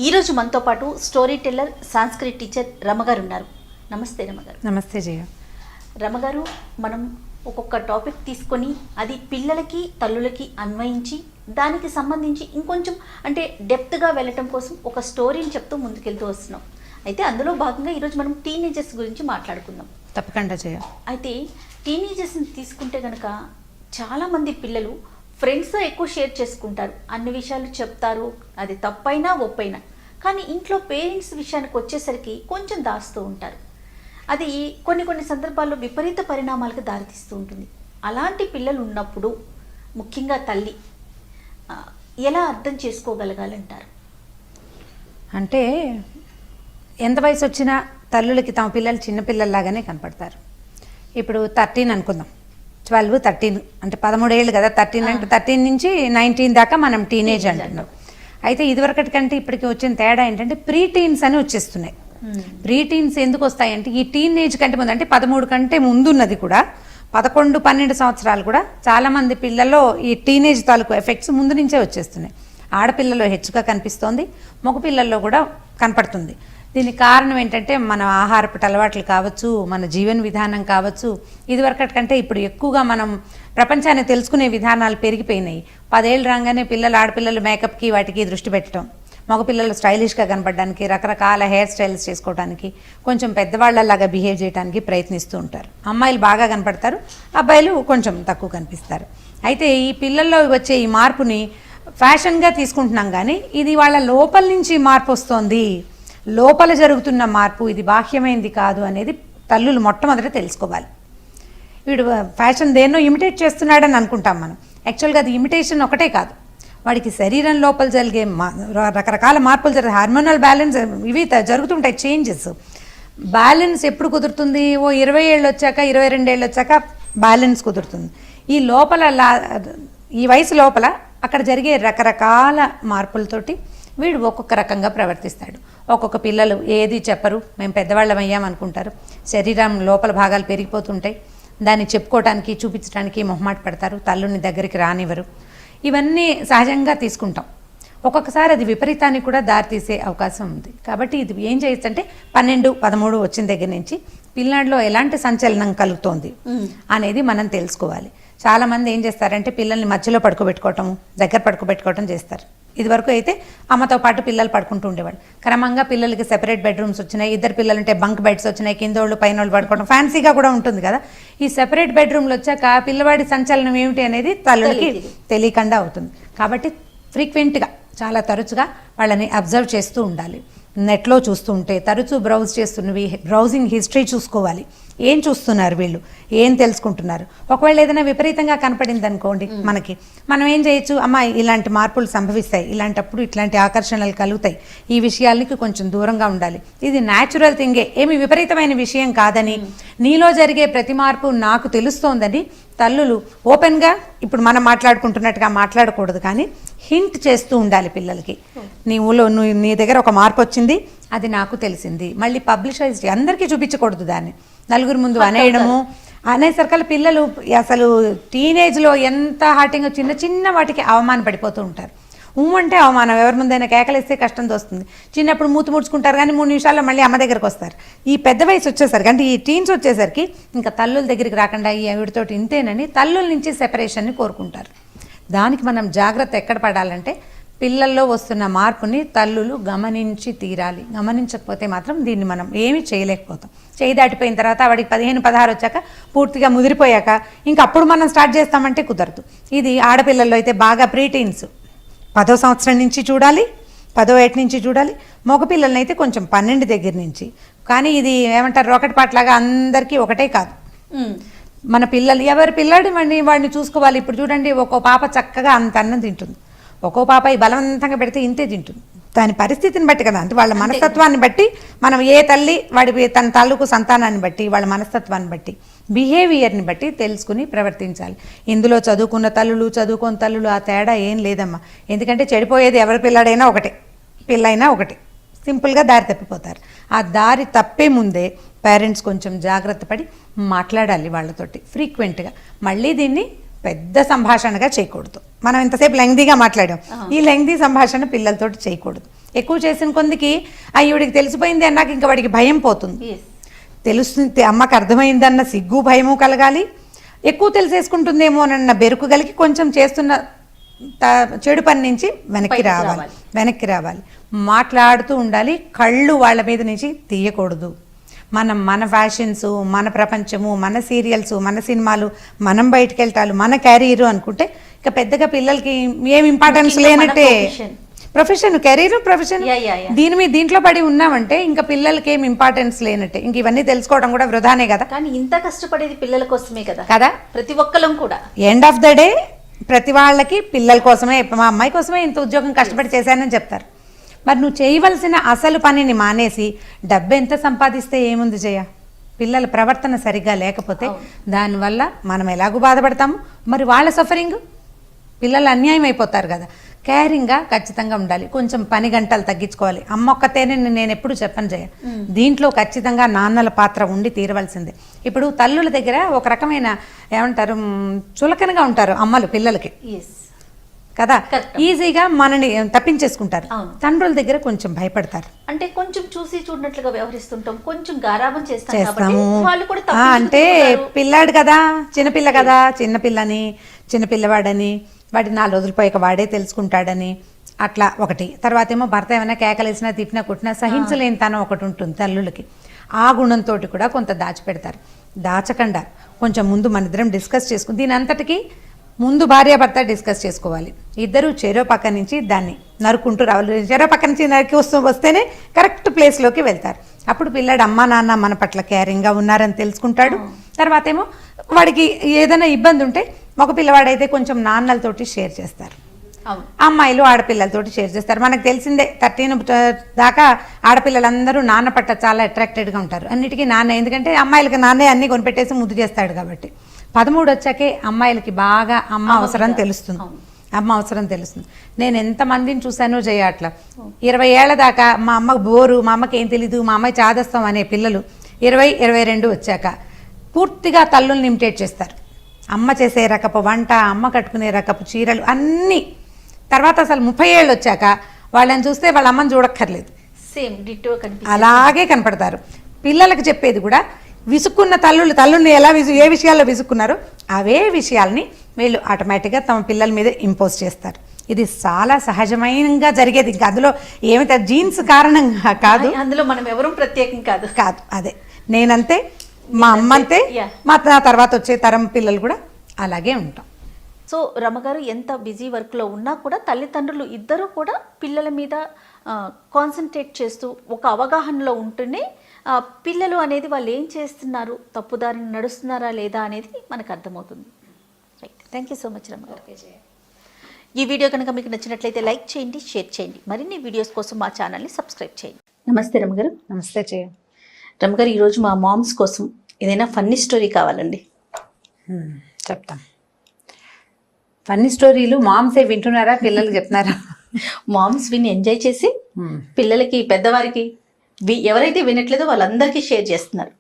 ఈరోజు మనతో పాటు స్టోరీ టెల్లర్ సంస్కృత్ టీచర్ రమగారు ఉన్నారు. నమస్తే రమగారు. నమస్తే జయ. రమగారు, మనం ఒక్కొక్క టాపిక్ తీసుకొని అది పిల్లలకి తల్లులకి అన్వయించి దానికి సంబంధించి ఇంకొంచెం అంటే డెప్త్గా వెళ్ళటం కోసం ఒక స్టోరీని చెప్తూ ముందుకెళ్తూ వస్తున్నాం. అయితే అందులో భాగంగా ఈరోజు మనం టీనేజర్స్ గురించి మాట్లాడుకుందాం. తప్పకుండా జయ. అయితే టీనేజర్స్ని తీసుకుంటే కనుక చాలామంది పిల్లలు ఫ్రెండ్స్తో ఎక్కువ షేర్ చేసుకుంటారు, అన్ని విషయాలు చెప్తారు, అది తప్పైనా ఒప్పైనా. కానీ ఇంట్లో పేరెంట్స్ విషయానికి వచ్చేసరికి కొంచెం దాస్తూ ఉంటారు. అది కొన్ని సందర్భాల్లో విపరీత పరిణామాలకు దారితీస్తూ ఉంటుంది. అలాంటి పిల్లలు ఉన్నప్పుడు ముఖ్యంగా తల్లి ఎలా అర్థం చేసుకోగలగాలంటారు? అంటే ఎంత వయసు వచ్చినా తల్లులకి తమ పిల్లలు చిన్నపిల్లల్లాగానే కనపడతారు. ఇప్పుడు 13 అనుకుందాం, 12, 13 అంటే 13 ఏళ్ళు కదా. 13 అంటే 13 నుంచి 19 దాకా మనం టీనేజ్ అంటున్నాం. అయితే ఇదివరకటి కంటే ఇప్పటికి వచ్చిన తేడా ఏంటంటే ప్రీ టీన్స్ అని వచ్చేస్తున్నాయి. ప్రీ టీన్స్ ఎందుకు వస్తాయంటే ఈ టీనేజ్ కంటే ముందు అంటే 13 కంటే ముందున్నది కూడా 11, 12 సంవత్సరాలు కూడా చాలామంది పిల్లల్లో ఈ టీనేజ్ తాలూకు ఎఫెక్ట్స్ ముందు నుంచే వచ్చేస్తున్నాయి. ఆడపిల్లలో హెచ్చుగా కనిపిస్తోంది, మగపిల్లల్లో కూడా కనపడుతుంది. దీనికి కారణం ఏంటంటే మన ఆహారపు అలవాట్లు కావచ్చు, మన జీవన విధానం కావచ్చు. ఇదివరకటి కంటే ఇప్పుడు ఎక్కువగా మనం ప్రపంచాన్ని తెలుసుకునే విధానాలు పెరిగిపోయినాయి. 10 ఏళ్ళు రాగానే ఆడపిల్లలు మేకప్కి వాటికి దృష్టి పెట్టడం, మగపిల్లలు స్టైలిష్గా కనపడడానికి రకరకాల హెయిర్ స్టైల్స్ చేసుకోవడానికి, కొంచెం పెద్దవాళ్ళలాగా బిహేవ్ చేయడానికి ప్రయత్నిస్తూ ఉంటారు. అమ్మాయిలు బాగా కనపడతారు, అబ్బాయిలు కొంచెం తక్కువ కనిపిస్తారు. అయితే ఈ పిల్లల్లో వచ్చే ఈ మార్పుని ఫ్యాషన్గా తీసుకుంటున్నాం, కానీ ఇది వాళ్ళ లోపల నుంచి మార్పు వస్తోంది, లోపల జరుగుతున్న మార్పు, ఇది బాహ్యమైంది కాదు అనేది తల్లులు మొట్టమొదట తెలుసుకోవాలి. వీడు ఫ్యాషన్ దేన్నో ఇమిటేట్ చేస్తున్నాడని అనుకుంటాం మనం. యాక్చువల్గా అది ఇమిటేషన్ ఒకటే కాదు, వాడికి శరీరం లోపల జరిగే రకరకాల మార్పులు జరిగే హార్మోనల్ బ్యాలెన్స్ ఇవి జరుగుతుంటాయి, చేంజెస్. బ్యాలెన్స్ ఎప్పుడు కుదురుతుంది? ఓ 20 ఏళ్ళు వచ్చాక, 22 ఏళ్ళు వచ్చాక బ్యాలెన్స్ కుదురుతుంది. ఈ లోపల ఈ వయసు లోపల అక్కడ జరిగే రకరకాల మార్పులతోటి వీడు ఒక్కొక్క రకంగా ప్రవర్తిస్తాడు. ఒక్కొక్క పిల్లలు ఏది చెప్పరు, మేము పెద్దవాళ్ళం అయ్యామనుకుంటారు. శరీరం లోపల భాగాలు పెరిగిపోతుంటాయి, దాన్ని చెప్పుకోవడానికి చూపించడానికి మొహమాట పడతారు, తల్లుని దగ్గరికి రానివ్వరు. ఇవన్నీ సహజంగా తీసుకుంటాం. ఒక్కొక్కసారి అది విపరీతానికి కూడా దారితీసే అవకాశం ఉంది. కాబట్టి ఇది ఏం చేయొచ్చు అంటే 12, 13 వచ్చిన దగ్గర నుంచి పిల్లాడిలో ఎలాంటి సంచలనం కలుగుతోంది అనేది మనం తెలుసుకోవాలి. చాలామంది ఏం చేస్తారంటే పిల్లల్ని మధ్యలో పడుకోబెట్టుకోవటం, దగ్గర పడుకోబెట్టుకోవటం చేస్తారు. ఇదివరకు అయితే అమ్మతో పాటు పిల్లలు పడుకుంటూ ఉండేవాళ్ళు. క్రమంగా పిల్లలకి సెపరేట్ బెడ్రూమ్స్ వచ్చినాయి, ఇద్దరు పిల్లలుంటే బంక్ బెడ్స్ వచ్చినాయి, కిందోళ్ళు పైనోళ్ళు పడుకోవడం ఫ్యాన్సీగా కూడా ఉంటుంది కదా. ఈ సెపరేట్ బెడ్రూమ్లు వచ్చాక పిల్లవాడి సంచలనం ఏమిటి అనేది తల్లులకి తెలియకుండా అవుతుంది. కాబట్టి ఫ్రీక్వెంట్గా, చాలా తరచుగా వాళ్ళని అబ్జర్వ్ చేస్తూ ఉండాలి. నెట్లో చూస్తూ ఉంటే తరచూ బ్రౌజ్ చేస్తున్నవి బ్రౌజింగ్ హిస్టరీ చూసుకోవాలి. ఏం చూస్తున్నారు వీళ్ళు, ఏం తెలుసుకుంటున్నారు. ఒకవేళ ఏదైనా విపరీతంగా కనపడింది అనుకోండి మనం ఏం చేయొచ్చు, అమ్మ ఇలాంటి మార్పులు సంభవిస్తాయి, ఇలాంటప్పుడు ఇట్లాంటి ఆకర్షణలు కలుగుతాయి, ఈ విషయాలకి కొంచెం దూరంగా ఉండాలి, ఇది న్యాచురల్ థింగే, ఏమి విపరీతమైన విషయం కాదని, నీలో జరిగే ప్రతి మార్పు నాకు తెలుస్తోందని తల్లులు ఓపెన్గా ఇప్పుడు మనం మాట్లాడుకుంటున్నట్టుగా మాట్లాడకూడదు, కానీ హింట్ చేస్తూ ఉండాలి పిల్లలకి. నీ దగ్గర ఒక మార్పు వచ్చింది, అది నాకు తెలిసింది. మళ్ళీ పబ్లిసైజ్ అందరికీ చూపించకూడదు, దాన్ని నలుగురు ముందు అనేయడము. అనేసరికల్ పిల్లలు అసలు టీనేజ్లో ఎంత హార్టింగ్ చిన్న చిన్న వాటికి అవమాన పడిపోతూ ఉంటారు. అంటే అవమానం, ఎవరి ముందైనా కేకలేస్తే కష్టం తోస్తుంది. చిన్నప్పుడు మూతి ముడుచుకుంటారు, కానీ 3 నిమిషాల్లో మళ్ళీ అమ్మ దగ్గరకు వస్తారు. ఈ పెద్ద వయసు వచ్చేసరికి అంటే ఈ టీన్స్ వచ్చేసరికి ఇంకా తల్లుల దగ్గరికి రాకుండా ఈ ఆవిడతోటి ఇంతేనని తల్లుల నుంచి సెపరేషన్ని కోరుకుంటారు. దానికి మనం జాగ్రత్త ఎక్కడ పడాలంటే పిల్లల్లో వస్తున్న మార్పుని తల్లులు గమనించి తీరాలి. గమనించకపోతే మాత్రం దీన్ని మనం ఏమీ చేయలేకపోతాం. చేయి దాటిపోయిన తర్వాత వాడికి 15, 16 వచ్చాక పూర్తిగా ముదిరిపోయాక ఇంకా అప్పుడు మనం స్టార్ట్ చేస్తామంటే కుదరదు. ఇది ఆడపిల్లల్లో అయితే బాగా ప్రీటీన్స్ 10వ సంవత్సరం నుంచి చూడాలి, 10వ ఏట నుంచి చూడాలి. మగపిల్లలని అయితే కొంచెం 12 దగ్గర నుంచి. కానీ ఇది ఏమంటారు, రాకెట్ పాటలాగా అందరికీ ఒకటే కాదు. మన పిల్లలు ఎవరి పిల్లాడి వాడిని చూసుకోవాలి. ఇప్పుడు చూడండి, ఒక్కో పాప చక్కగా అంత అన్నం తింటుంది, ఒక్కో పాప ఈ బలవంతంగా పెడితే ఇంతే తింటుంది. దాని పరిస్థితిని బట్టి కదా, అంటే వాళ్ళ మనస్తత్వాన్ని బట్టి మనం ఏ తల్లి వాడి తన తాలూకు సంతానాన్ని బట్టి వాళ్ళ మనస్తత్వాన్ని బట్టి బిహేవియర్ని బట్టి తెలుసుకుని ప్రవర్తించాలి. ఇందులో చదువుకున్న తల్లులు చదువుకోని తల్లులు ఆ తేడా ఏం లేదమ్మా. ఎందుకంటే చెడిపోయేది ఎవరి పిల్లాడైనా ఒకటే, పిల్లైనా ఒకటే. సింపుల్గా దారి తప్పిపోతారు. ఆ దారి తప్పే ముందే పేరెంట్స్ కొంచెం జాగ్రత్త పడి మాట్లాడాలి వాళ్ళతోటి ఫ్రీక్వెంట్గా. మళ్ళీ దీన్ని పెద్ద సంభాషణగా చేయకూడదు. మనం ఇంతసేపు లెంగ్దీగా మాట్లాడాం, ఈ లెంగ్దీ సంభాషణ పిల్లలతోటి చేయకూడదు. ఎక్కువ చేసిన కొందికి ఈవిడికి తెలిసిపోయింది అన్నాక ఇంకా వాడికి భయం పోతుంది. ఎస్. తెలుస్తుంది అమ్మకి అర్థమైందన్న సిగ్గు భయము కలగాలి, ఎక్కువ తెలిసేసుకుంటుందేమో అన్న బెరుకు కలిగి కొంచెం చేస్తున్న చెడు పని నుంచి వెనక్కి రావాలి, మాట్లాడుతూ ఉండాలి. కళ్ళు వాళ్ళ మీద నుంచి తీయకూడదు. మన ఫ్యాషన్స్, మన ప్రపంచము, మన సీరియల్స్, మన సినిమాలు, మనం బయటకు వెళ్తాలు, మన క్యారియర్ అనుకుంటే ఇక పెద్దగా పిల్లలకి ఏం ఇంపార్టెన్స్ లేనట్టే. ప్రొఫెషన్, కెరీర్, ప్రొఫెషన్ దీంట్లో పడి ఉన్నామంటే ఇంకా పిల్లలకి ఏం ఇంపార్టెన్స్ లేనట్టే. ఇంక ఇవన్నీ తెలుసుకోవడం కూడా వృధానే కదా. కానీ ఇంత కష్టపడేది పిల్లల కోసమే కదా ప్రతి ఒక్కరం కూడా. ఎండ్ ఆఫ్ ద డే ప్రతి వాళ్ళకి పిల్లల కోసమే, మా అమ్మాయి కోసమే ఇంత ఉద్యోగం కష్టపడి చేశానని చెప్తారు. మరి నువ్వు చేయవలసిన అసలు పనిని మానేసి డబ్బు ఎంత సంపాదిస్తే ఏముంది జయ? పిల్లల ప్రవర్తన సరిగ్గా లేకపోతే దానివల్ల మనం ఎలాగూ బాధపడతాము, మరి వాళ్ళ సఫరింగ్, పిల్లలు అన్యాయం అయిపోతారు కదా. కేరింగ్గా ఖచ్చితంగా ఉండాలి. కొంచెం పని గంటలు తగ్గించుకోవాలి. అమ్మ ఒక్కతేనే నేను ఎప్పుడు చెప్పను జయ, దీంట్లో ఖచ్చితంగా నాన్నల పాత్ర ఉండి తీరవలసిందే. ఇప్పుడు తల్లుల దగ్గర ఒక రకమైన ఏమంటారు, చులకనగా ఉంటారు అమ్మలు పిల్లలకి కదా, ఈజీగా మనని తప్పించేసుకుంటారు. తండ్రుల దగ్గర కొంచెం భయపడతారు. అంటే కొంచెం చూసి చూడనట్లుగా వ్యవహరిస్తుంటాం, కొంచెం గారాబం చేస్తాము. అంటే పిల్లాడు కదా, చిన్నపిల్ల కదా, చిన్నపిల్లవాడని వాడి 4 రోజులు పోయాక వాడే తెలుసుకుంటాడని అట్లా ఒకటి. తర్వాత ఏమో భర్త ఏమైనా కేకలేసినా తిట్టినా కొట్టినా సహించలేని తనం ఒకటి ఉంటుంది తల్లులకి. ఆ గుణంతో కూడా కొంత దాచిపెడతారు. దాచకుండా కొంచెం ముందు మన ఇద్దరం డిస్కస్ చేసుకుని, దీని అంతటికి ముందు భార్యాభర్త డిస్కస్ చేసుకోవాలి. ఇద్దరు చెరో పక్క నుంచి దాన్ని నరుకుంటూ రావాలి. చెరో పక్క నుంచి నరికి వస్తేనే కరెక్ట్ ప్లేస్లోకి వెళ్తారు. అప్పుడు పిల్లాడు అమ్మా నాన్న మన పట్ల కేరింగ్గా ఉన్నారని తెలుసుకుంటాడు. తర్వాత ఏమో వాడికి ఏదైనా ఇబ్బంది ఉంటే మగ పిల్లవాడైతే కొంచెం నాన్నలతోటి షేర్ చేస్తారు, అమ్మాయిలు ఆడపిల్లలతోటి షేర్ చేస్తారు. మనకు తెలిసిందే 13 దాకా ఆడపిల్లలందరూ నాన్న పట్ల చాలా అట్రాక్టెడ్గా ఉంటారు అన్నిటికీ నాన్న. ఎందుకంటే అమ్మాయిలకి నాన్నే అన్నీ కొనిపెట్టేసి ముద్దు చేస్తాడు కాబట్టి. 13 వచ్చాకే అమ్మాయిలకి బాగా అమ్మ అవసరం తెలుస్తుంది. నేను ఎంతమందిని చూశానో జయ అట్లా 20 ఏళ్ల దాకా మా అమ్మకు బోరు, మా అమ్మకి ఏం తెలీదు, మా అమ్మాయి చాదస్తాం అనే పిల్లలు 20-22 వచ్చాక పూర్తిగా తల్లుల్ని ఇమిటేట్ చేస్తారు. అమ్మ చేసే రకపు వంట, అమ్మ కట్టుకునే రకపు చీరలు అన్నీ. తర్వాత అసలు 30 ఏళ్ళు వచ్చాక వాళ్ళని చూస్తే వాళ్ళ అమ్మని చూడక్కర్లేదు, సేమ్ డిట్టో అలాగే కనపడతారు. పిల్లలకు చెప్పేది కూడా విసుక్కున్న తల్లుల్ని ఎలా ఏ విషయాల్లో విసుక్కున్నారో అవే విషయాల్ని వీళ్ళు ఆటోమేటిక్గా తమ పిల్లల మీద ఇంపోజ్ చేస్తారు. ఇది చాలా సహజమైనగా జరిగేది. ఇంకా అందులో ఏమిటి జీన్స్ కారణంగా కాదు, అందులో మనం ఎవరూ ప్రత్యేకం కాదు. అదే నేనంతే, మా అమ్మ అంతే, మా తర్వాత వచ్చే తరం పిల్లలు కూడా అలాగే ఉంటాం. సో రమగారు ఎంత బిజీ వర్క్లో ఉన్నా కూడా తల్లిదండ్రులు ఇద్దరూ కూడా పిల్లల మీద కాన్సన్ట్రేట్ చేస్తూ ఒక అవగాహనలో ఉంటూనే పిల్లలు అనేది వాళ్ళు ఏం చేస్తున్నారు, తప్పుదారిని నడుస్తున్నారా లేదా అనేది మనకు అర్థమవుతుంది. Right, thank you so much రమగారు. ఈ వీడియో కనుక మీకు నచ్చినట్లయితే లైక్ చేయండి, షేర్ చేయండి. మరిన్ని వీడియోస్ కోసం మా ఛానల్ని సబ్స్క్రైబ్ చేయండి. నమస్తే రమగారు. నమస్తే చేయ. రమగారు, ఈరోజు మా మామ్స్ కోసం ఏదైనా ఫన్నీ స్టోరీ కావాలండి. చెప్తాం. ఫన్నీ స్టోరీలు మామ్సే వింటున్నారా, పిల్లలు చెప్తున్నారా? మామ్స్ విని ఎంజాయ్ చేసి పిల్లలకి, పెద్దవారికి, ఎవరైతే వినట్లేదో వాళ్ళందరికీ షేర్ చేస్తున్నారు.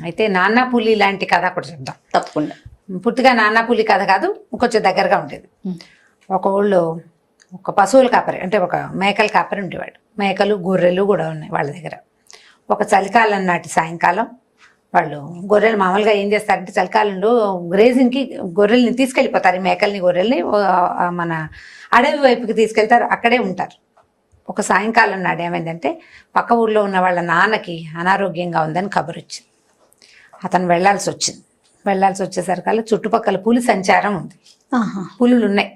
అయితే నాన్న పులి లాంటి కథ కూడా చెప్తాం. తప్పకుండా. పూర్తిగా నాన్న పులి కథ కాదు, కొంచెం దగ్గరగా ఉండేది. ఒక ఊళ్ళో ఒక పశువుల కాపరి, అంటే ఒక మేకల కాపరి ఉండేవాడు. మేకలు, గొర్రెలు కూడా ఉన్నాయి వాళ్ళ దగ్గర. ఒక చలికాలం నాటి సాయంకాలం వాళ్ళు గొర్రెలు మామూలుగా ఏం చేస్తారంటే చలికాలంలో గ్రేజింగ్కి గొర్రెల్ని తీసుకెళ్ళిపోతారు. ఈ మేకల్ని, గొర్రెల్ని మన అడవి వైపుకి తీసుకెళ్తారు, అక్కడే ఉంటారు. ఒక సాయంకాలం నాడు ఏమైందంటే పక్క ఊళ్ళో ఉన్న వాళ్ళ నాన్నకి అనారోగ్యంగా ఉందని కబురు వచ్చింది. అతను వెళ్లాల్సి వచ్చేసరికల్లా చుట్టుపక్కల పులి సంచారం ఉంది, పులులు ఉన్నాయి.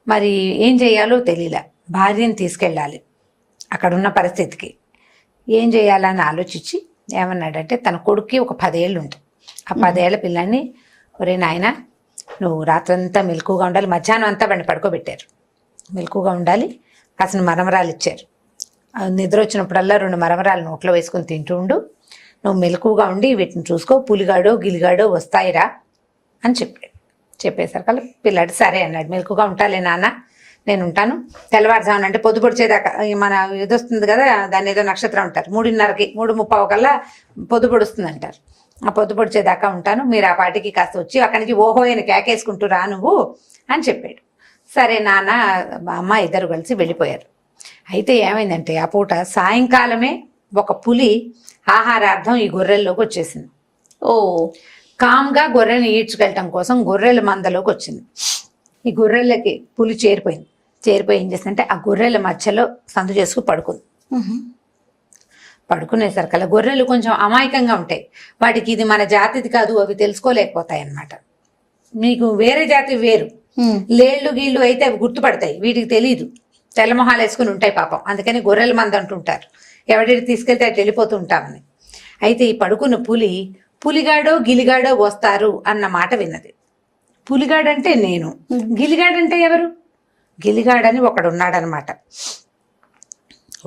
మరి ఏం చేయాలో తెలియలే. భార్యను తీసుకెళ్ళాలి, అక్కడున్న పరిస్థితికి ఏం చేయాలని ఆలోచించి ఏమన్నాడంటే తన కొడుక్కి ఒక 10 ఏళ్ళు ఉంటాయి. ఆ 10 ఏళ్ల పిల్లాన్ని, ఒరే నాయన నువ్వు రాత్రంతా మెలకుగా ఉండాలి, మధ్యాహ్నం అంతా వాడిని పడుకోబెట్టారు, మెలకుగా ఉండాలి. కాసిన మరమరాలు ఇచ్చారు. నిద్ర వచ్చినప్పుడల్లా 2 మరమరాలు నోట్లో వేసుకొని తింటూ ఉండు, నువ్వు మెలకుగా ఉండి వీటిని చూసుకో, పులిగాడో గిలిగాడో వస్తాయిరా అని చెప్పేసరికల్లా పిల్లాడు సరే అన్నాడు. మెలకుగా ఉంటాలే నాన్న, నేను ఉంటాను. తెల్లవారుజామున అంటే పొద్దు పొడిచేదాకా, మన ఇది వస్తుంది కదా, దాన్ని ఏదో నక్షత్రం అంటారు, 3:30కి 3:30 కల్లా పొద్దు పొడుస్తుంది అంటారు. ఆ పొద్దు పొడిచేదాకా ఉంటాను, మీరు ఆ పాటికి కాస్త వచ్చి అక్కడి నుంచి ఓహో అని కేకేసుకుంటూ రా నువ్వు అని చెప్పాడు. సరే నాన్న, మా అమ్మ ఇద్దరు కలిసి వెళ్ళిపోయారు. అయితే ఏమైందంటే ఆ పూట సాయంకాలమే ఒక పులి ఆహారార్థం ఈ గొర్రెల్లోకి వచ్చేసింది. ఓ కామ్గా గొర్రెని ఈడ్చుకెళ్ళటం కోసం గొర్రెల మందలోకి వచ్చింది. ఈ గొర్రెలకి పులి చేరిపోయి ఏం చేసిందంటే ఆ గొర్రెల మధ్యలో సందు చేసుకు పడుకుంది. పడుకునేసరికల్లా గొర్రెలు కొంచెం అమాయకంగా ఉంటాయి. వాటికి ఇది మన జాతిది కాదు, అవి తెలుసుకోలేకపోతాయి అన్నమాట. మీకు వేరే జాతి వేరు, లేళ్ళు గీళ్ళు అయితే అవి గుర్తుపడతాయి, వీటికి తెలియదు. తెల్లమొహాలు వేసుకుని ఉంటాయి పాపం, అందుకని గొర్రెల మంది అంటుంటారు, ఎవరికి తీసుకెళ్తే అటు వెళ్ళిపోతూ ఉంటామని. అయితే ఈ పడుకున్న పులి పులిగాడో గిలిగాడో వస్తారు అన్న మాట విన్నది. పులిగాడంటే నేను, గిలిగాడంటే ఎవరు? గిలిగాడని ఒకడు ఉన్నాడనమాట.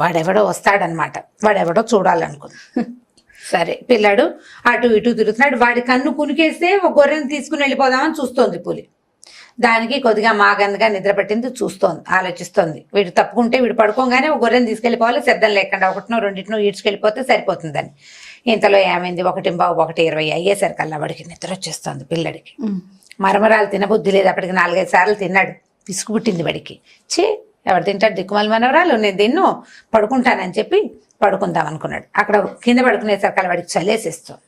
వాడెవడో వస్తాడనమాట, వాడెవడో చూడాలనుకుంది. సరే పిల్లాడు అటు ఇటు తిరుగుతున్నాడు. వాడి కన్ను కునికేస్తే ఒక గొర్రెని తీసుకుని వెళ్ళిపోదామని చూస్తోంది పులి. దానికి కొద్దిగా మాగందుగా నిద్ర పట్టింది, చూస్తోంది, ఆలోచిస్తోంది. వీడు తప్పుకుంటే వీడు పడుకోగానే ఒక గొర్రెని తీసుకెళ్ళిపోవాలి, శబ్దం లేకుండా, ఒకటినో రెండింటినో ఈడ్చుకెళ్ళిపోతే సరిపోతుందని. ఇంతలో ఏమైంది, 1:20 అయ్యేసరికల్లా వాడికి నిద్ర వచ్చేస్తుంది పిల్లడికి. మరమరాలు తినబుద్ధి లేదు, అప్పటికి 4-5 సార్లు తిన్నాడు. విసుగు పుట్టింది వాడికి. ఎవరు తింటాడు దిక్కుమాల మనవరాలు, నేను తిన్ను, పడుకుంటానని చెప్పి పడుకుందాం అనుకున్నాడు. అక్కడ కింద పడుకునేసరికల్లా వాడికి చలేసేస్తుంది.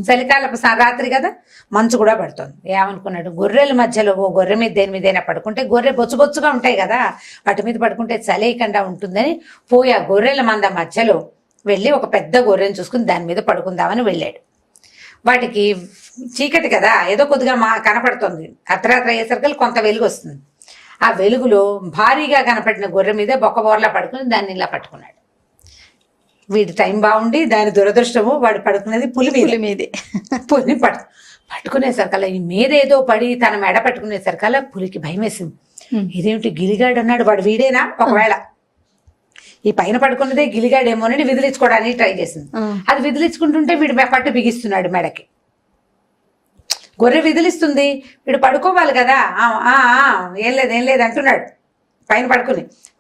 చలికాలపు రాత్రి కదా, మంచు కూడా పడుతుంది. ఏమనుకున్నాడు, గొర్రెల మధ్యలో ఓ గొర్రె మీద దేని మీదైనా పడుకుంటే, గొర్రె బొచ్చుగా ఉంటాయి కదా, వాటి మీద పడుకుంటే చలేయకుండా ఉంటుందని పోయి ఆ గొర్రెల మంద మధ్యలో వెళ్ళి ఒక పెద్ద గొర్రెని చూసుకుని దాని మీద పడుకుందామని వెళ్ళాడు. వాటికి చీకటి కదా, ఏదో కొద్దిగా కనపడుతుంది. అర్ధరాత్రి అయ్యేసరికి కొంత వెలుగు వస్తుంది. ఆ వెలుగులో భారీగా కనపడిన గొర్రె మీద బొక్కబోర్లా పడుకుని దాన్ని ఇలా పట్టుకున్నాడు. వీడి టైం బాగుండి దాని దురదృష్టము, వాడు పడుకునేది పులి మీదే. పులిని పట్టుకునేసరికల్లా ఈ మీద ఏదో పడి తన మెడ పట్టుకునేసరికల్లా పులికి భయం వేసింది. ఇదేమిటి గిలిగాడు అన్నాడు, వాడు వీడేనా? ఒకవేళ ఈ పైన పడుకున్నదే గిలిగాడేమోనని విదిలించుకోవడానికి ట్రై చేసింది. అది విదిలించుకుంటుంటే వీడు పట్టు బిగిస్తున్నాడు మెడకి. గొర్రె విదిలిస్తుంది, వీడు పడుకోవాలి కదా, ఏం లేదు అంటున్నాడు. పైన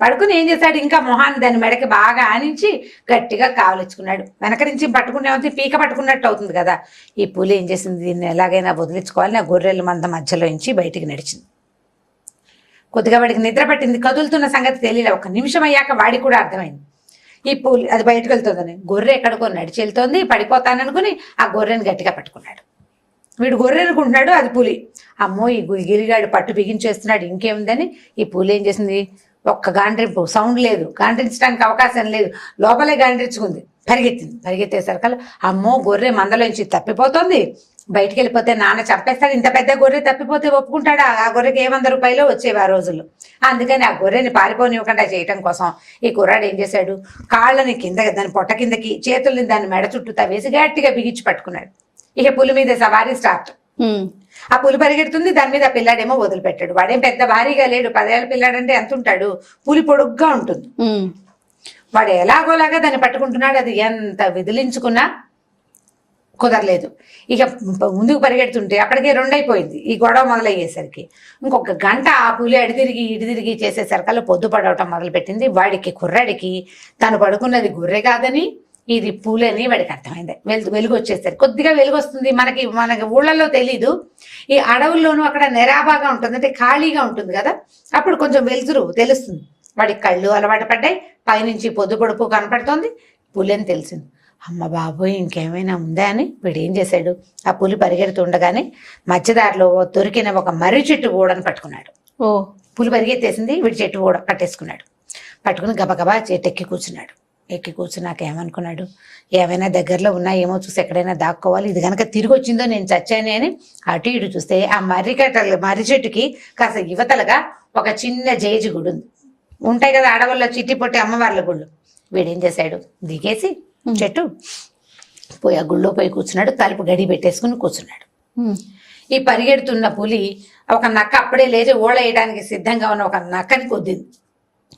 పడుకుని ఏం చేశాడు, ఇంకా మొహాన్ని దాని మెడకి బాగా ఆనించి గట్టిగా కావలించుకున్నాడు. వెనక నుంచి పట్టుకునే పీక పట్టుకున్నట్టు అవుతుంది కదా. ఈ పులి ఏం చేసింది, దీన్ని ఎలాగైనా వదిలించుకోవాలని ఆ గొర్రెల మంద మధ్యలో నుంచి బయటికి నడిచింది. కొద్దిగా వాడికి నిద్ర పట్టింది, కదులుతున్న సంగతి తెలియలే. 1 నిమిషం అయ్యాక వాడికి కూడా అర్థమైంది ఈ పులి అది బయటకు వెళ్తుందని. గొర్రె ఎక్కడికో నడిచి వెళ్తోంది, పడిపోతాననుకుని ఆ గొర్రెని గట్టిగా పట్టుకున్నాడు. వీడు గొర్రె అనుకుంటున్నాడు, అది పులి. అమ్మో ఈ గిలిగాడు పట్టు బిగించేస్తున్నాడు, ఇంకేముందని ఈ పులి ఏం చేసింది, ఒక్క గాండ్రింపు, సౌండ్ లేదు, గాండ్రించడానికి అవకాశం లేదు, లోపలే గాండ్రించుకుంది. పరిగెత్తేసరికల్లా అమ్మో గొర్రె మందలోంచి తప్పిపోతుంది, బయటికి వెళ్ళిపోతే నాన్న చంపేస్తాడు. ఇంత పెద్ద గొర్రె తప్పిపోతే ఒప్పుకుంటాడా? ఆ గొర్రెకి 100 రూపాయలు వచ్చేవి ఆ రోజుల్లో. అందుకని ఆ గొర్రెని పారిపోనివ్వకుండా చేయటం కోసం ఈ కుర్రాడు ఏం చేశాడు, కాళ్ళని కింద, దాని పొట్ట కిందకి, చేతుల్ని దాని మెడ చుట్టూ తవేసి గట్టిగా బిగించి పట్టుకున్నాడు. ఇక పులి మీద సవారీ స్టార్ట్. ఆ పులి పరిగెడుతుంది, దాని మీద ఆ పిల్లాడేమో వదిలిపెట్టాడు. వాడేం పెద్ద భారీగా లేడు, 10 ఏళ్ళ పిల్లాడంటే ఎంత ఉంటాడు, పులి పొడుగ్గా ఉంటుంది. వాడు ఎలాగోలాగా దాన్ని పట్టుకుంటున్నాడు. అది ఎంత విదిలించుకున్నా కుదరలేదు. ఇక ముందుకు పరిగెడుతుంటే అక్కడికే 2 అయిపోయింది ఈ గొడవ మొదలయ్యేసరికి. ఇంకొక గంట ఆ పులి ఇటు తిరిగి చేసేసరికల్లా పొద్దు పడవటం మొదలుపెట్టింది. వాడికి కుర్రాడికి తను పడుకున్నది గొర్రె కాదని, ఇది పూలని వాడికి అర్థమైంది. వెలుగు వచ్చేసరికి కొద్దిగా వెలుగు వస్తుంది. మనకి ఊళ్ళల్లో తెలీదు, ఈ అడవుల్లోనూ అక్కడ నెరాబాగా ఉంటుంది, అంటే ఖాళీగా ఉంటుంది కదా, అప్పుడు కొంచెం వెలుతురు తెలుస్తుంది. వాడికి కళ్ళు అలవాటు పడ్డాయి, పైనుంచి పొద్దు పొడుపు కనపడుతోంది, పులి అని తెలిసింది. అమ్మ బాబోయ్ ఇంకేమైనా ఉందా అని వీడు ఏం చేశాడు, ఆ పులి పరిగెడుతుండగానే మధ్యదారిలో దొరికిన ఒక మర్రి చెట్టు ఊడని పట్టుకున్నాడు. పులి పరిగెత్తేసింది, వీడి చెట్టు ఊడ పట్టేసుకున్నాడు. పట్టుకుని గబగబా చెట్టు ఎక్కి కూర్చున్నాక ఏమనుకున్నాడు, ఏమైనా దగ్గరలో ఉన్నాయేమో చూసి ఎక్కడైనా దాక్కోవాలి, ఇది కనుక తిరిగి వచ్చిందో నేను చచ్చానే అని అటు ఇటు చూస్తే ఆ మర్రి చెట్టుకి కాస్త యువతలుగా ఒక చిన్న జేజి గుడి ఉంది. ఉంటాయి కదా అడవుల్లో చిట్టి పొట్టి అమ్మవార్ల గుళ్ళు. వీడేం చేశాడు, దిగేసి చెట్టు పోయి ఆ గుళ్ళో పోయి కూర్చున్నాడు, తలుపు గడి పెట్టేసుకుని కూర్చున్నాడు. ఈ పరిగెడుతున్న పులి ఒక నక్క అప్పుడే లేచి ఓడేయడానికి సిద్ధంగా ఉన్న ఒక నక్కని